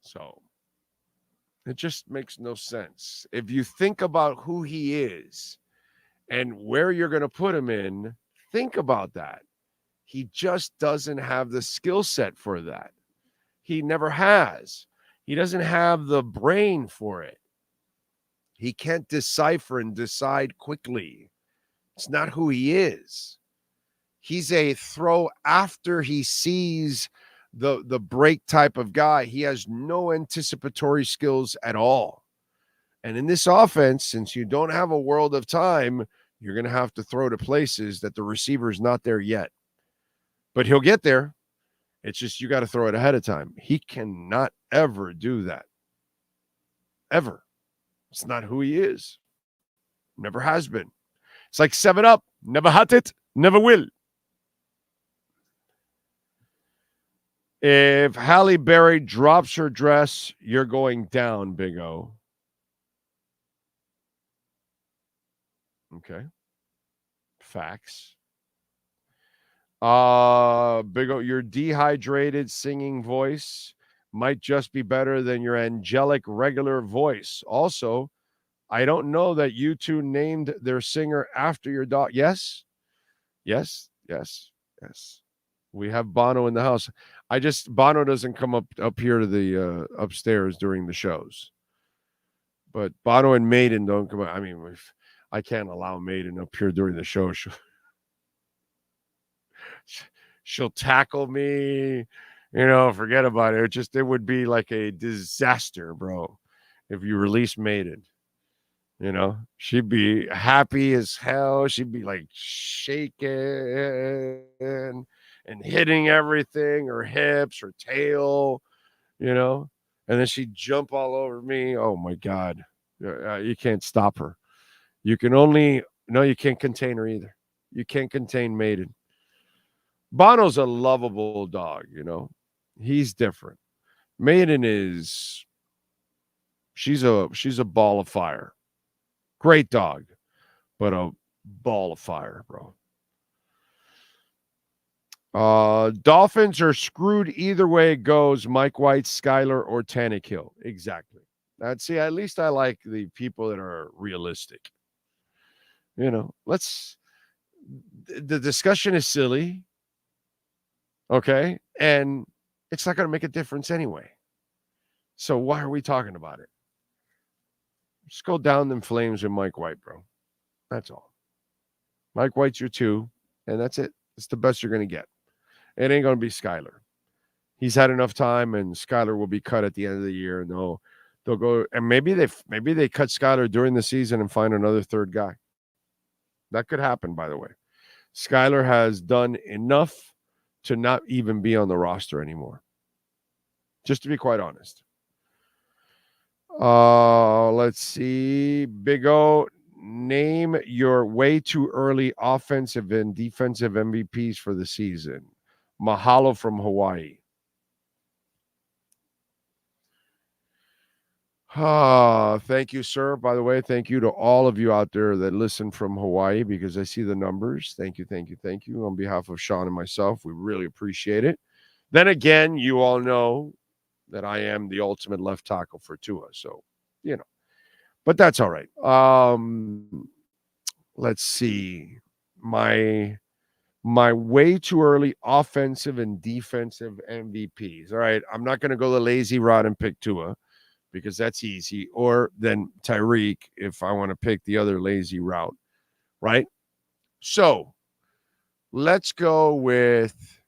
So it just makes no sense. If you think about who he is and where you're going to put him in, think about that. He just doesn't have the skill set for that. He never has. He doesn't have the brain for it. He can't decipher and decide quickly. It's not who he is. He's a throw after he sees the break type of guy. He has no anticipatory skills at all. And in this offense, since you don't have a world of time, you're going to have to throw to places that the receiver's not there yet. But he'll get there. It's just you got to throw it ahead of time. He cannot ever do that. Ever. It's not who he is. Never has been. It's like 7-Up. Never had it, never will. If Halle Berry drops her dress, you're going down, Big O. Okay. Facts. Big O, your dehydrated singing voice might just be better than your angelic regular voice. Also, I don't know that you two named their singer after your dog. Yes. Yes. Yes. Yes. We have Bono in the house. Bono doesn't come up here to the upstairs during the shows. But Bono and Maiden don't come. I mean, I can't allow Maiden up here during the show. She'll tackle me, forget about it. It would be like a disaster, bro, if you release Maiden. She'd be happy as hell. She'd be like shaking and hitting everything, her hips, her tail, and then she'd jump all over me. Oh my God. You can't stop her. You can't contain her either. You can't contain Maiden. Bono's a lovable dog, He's different. Maiden she's a ball of fire. Great dog, but a ball of fire, bro. Dolphins are screwed either way it goes. Mike White, Skyler, or Tannehill. Exactly. At least I like the people that are realistic. The discussion is silly. Okay. And it's not going to make a difference anyway. So why are we talking about it? Just go down them flames with Mike White, bro. That's all. Mike White's your 2, and that's it. It's the best you're going to get. It ain't going to be Skyler. He's had enough time, and Skyler will be cut at the end of the year, and they'll go, and maybe they cut Skyler during the season and find another third guy. That could happen, by the way. Skyler has done enough to not even be on the roster anymore. Just to be quite honest. Let's see. Big O, name your way too early offensive and defensive MVPs for the season. Mahalo from Hawaii. Thank you, sir. By the way, thank you to all of you out there that listen from Hawaii, because I see the numbers. Thank you. On behalf of Sean and myself, we really appreciate it. Then again, you all know that I am the ultimate left tackle for Tua. So, but that's all right. Let's see. My way too early offensive and defensive MVPs. All right. I'm not going to go the lazy route and pick Tua, because that's easy. Or then Tyreek, if I want to pick the other lazy route, right? So let's go with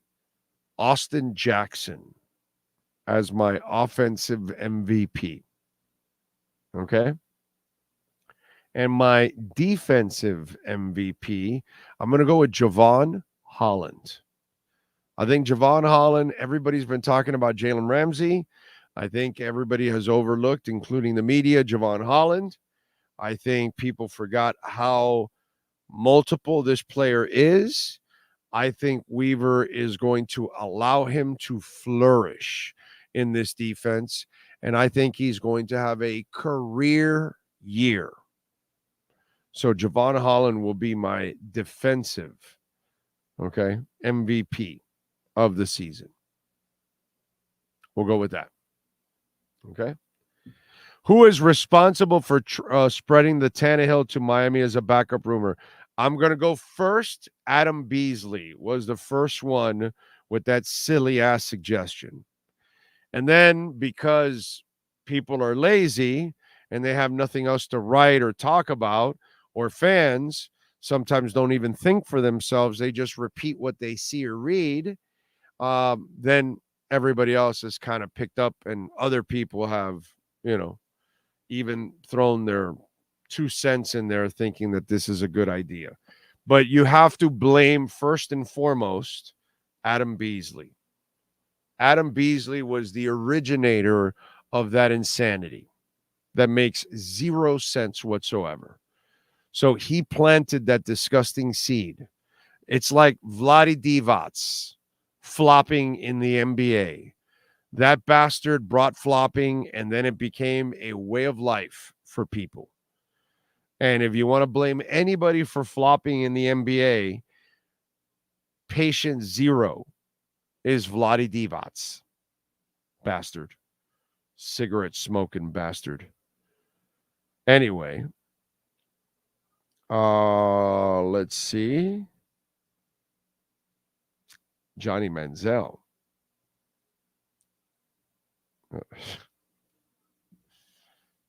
Austin Jackson as my offensive MVP. Okay? And my defensive MVP, I'm going to go with Javon Holland. I think Javon Holland, everybody's been talking about Jalen Ramsey. I think everybody has overlooked, including the media, Javon Holland. I think people forgot how multiple this player is. I think Weaver is going to allow him to flourish in this defense, and I think he's going to have a career year. So Javon Holland will be my defensive, MVP of the season. We'll go with that. Okay. Who is responsible for spreading the Tannehill to Miami as a backup rumor? I'm going to go first. Adam Beasley was the first one with that silly-ass suggestion. And then, because people are lazy and they have nothing else to write or talk about, or fans sometimes don't even think for themselves, they just repeat what they see or read, then everybody else is kind of picked up, and other people have, even thrown their 2 cents in there thinking that this is a good idea. But you have to blame, first and foremost, Adam Beasley. Adam Beasley was the originator of that insanity that makes 0 sense whatsoever. So he planted that disgusting seed. It's like Vlade Divac, flopping in the NBA. That bastard brought flopping, and then it became a way of life for people. And if you want to blame anybody for flopping in the NBA, patient zero is Vlade Divac. Bastard. Cigarette smoking bastard. Anyway, let's see. Johnny Manziel.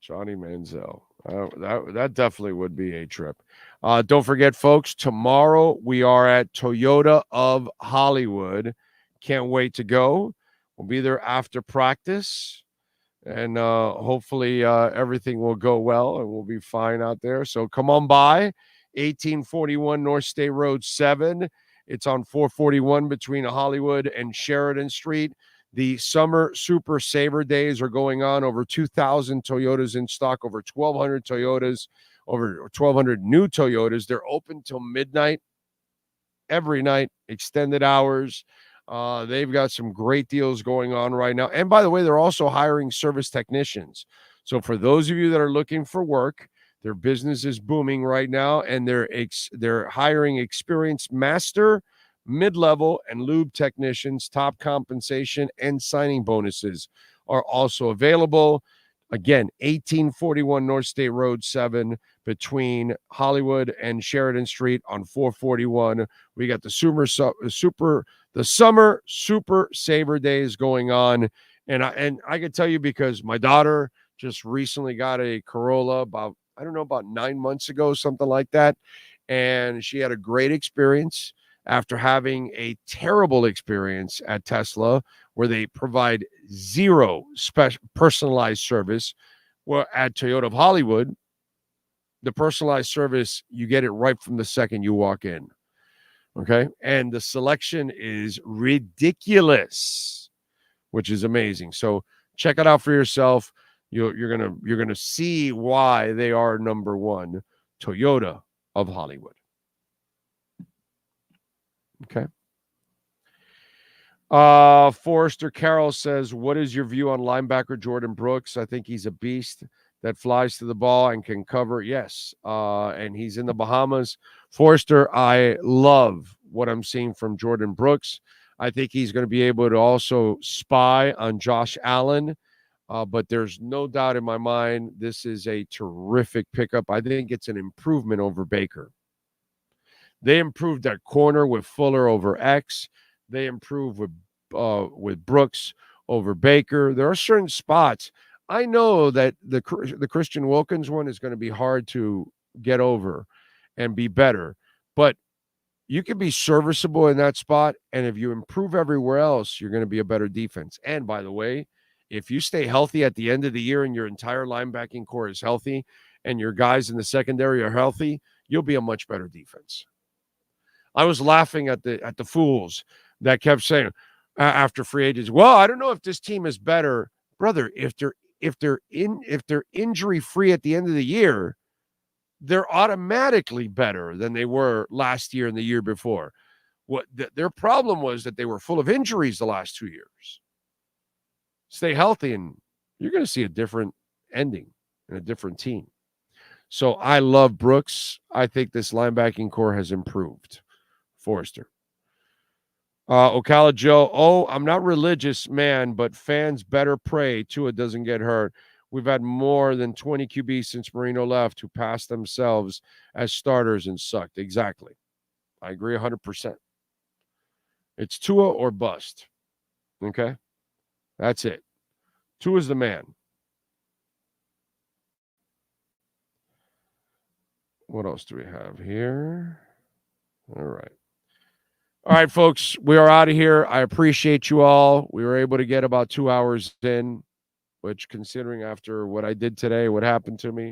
Johnny Manziel. That definitely would be a trip. Don't forget, folks, tomorrow we are at Toyota of Hollywood. Can't wait to go. We'll be there after practice. And hopefully everything will go well and we'll be fine out there. So come on by, 1841 North State Road 7. It's on 441 between Hollywood and Sheridan Street. The Summer Super Saver Days are going on. Over 2,000 Toyotas in stock, over 1,200 Toyotas, over 1,200 new Toyotas. They're open till midnight every night, extended hours. They've got some great deals going on right now. And by the way, they're also hiring service technicians. So for those of you that are looking for work, their business is booming right now, and they're hiring experienced master, mid-level, and lube technicians. Top compensation and signing bonuses are also available. Again, 1841 North State Road 7 between Hollywood and Sheridan Street on 441. We got the Summer Super Saver Days going on. And I can tell you because my daughter just recently got a Corolla about 9 months ago, something like that. And she had a great experience after having a terrible experience at Tesla, where they provide zero personalized service. Well, at Toyota of Hollywood, the personalized service, you get it right from the second you walk in. Okay. And the selection is ridiculous, which is amazing. So check it out for yourself. You're gonna see why they are number one, Toyota of Hollywood. Okay. Forrester Carroll says, what is your view on linebacker Jordan Brooks? I think he's a beast that flies to the ball and can cover. Yes. And he's in the Bahamas. Forrester, I love what I'm seeing from Jordan Brooks. I think he's going to be able to also spy on Josh Allen. But there's no doubt in my mind, this is a terrific pickup. I think it's an improvement over Baker. They improved at corner with Fuller over X. They improved with Brooks over Baker. There are certain spots. I know that the Christian Wilkins one is going to be hard to get over and be better. But you can be serviceable in that spot, and if you improve everywhere else, you're going to be a better defense. And by the way, if you stay healthy at the end of the year and your entire linebacking core is healthy and your guys in the secondary are healthy, you'll be a much better defense. I was laughing at the fools that kept saying after free agents, well, I don't know if this team is better. Brother, if they're injury free at the end of the year, they're automatically better than they were last year and the year before. Their problem was that they were full of injuries the last 2 years. Stay healthy, and you're going to see a different ending and a different team. So I love Brooks. I think this linebacking core has improved. Forrester. Ocala Joe, I'm not religious, man, but fans better pray Tua doesn't get hurt. We've had more than 20 QBs since Marino left who passed themselves as starters and sucked. Exactly. I agree 100%. It's Tua or bust. Okay? That's it. Tua's the man. What else do we have here? All right. All right, folks, we are out of here. I appreciate you all. We were able to get about 2 hours in, which, considering after what I did today, what happened to me,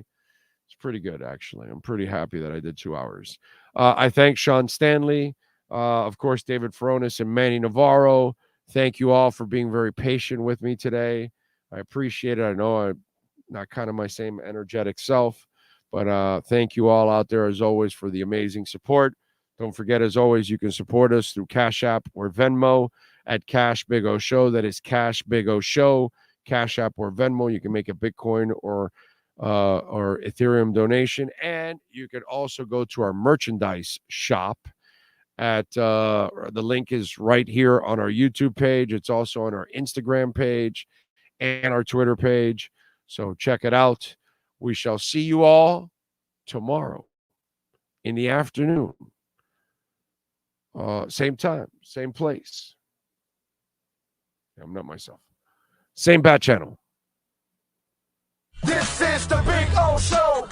it's pretty good, actually. I'm pretty happy that I did 2 hours. I thank Sean Stanley, of course, David Furones and Manny Navarro. Thank you all for being very patient with me today. I appreciate it. I know I'm not kind of my same energetic self, but thank you all out there, as always, for the amazing support. Don't forget, as always, you can support us through Cash App or Venmo. at Cash Big O Show. That is Cash Big O Show, Cash App or Venmo. You can make a Bitcoin or Ethereum donation, and you could also go to our merchandise shop. At the link is right here on our YouTube page. It's also on our Instagram page and our Twitter page. So check it out. We shall see you all tomorrow in the afternoon. Same time, same place. I'm not myself. Same bat channel. This is the Big O Show.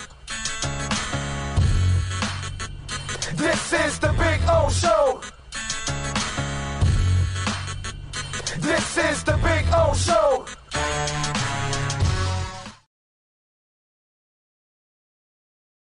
This is the Big O Show. This is the Big O Show.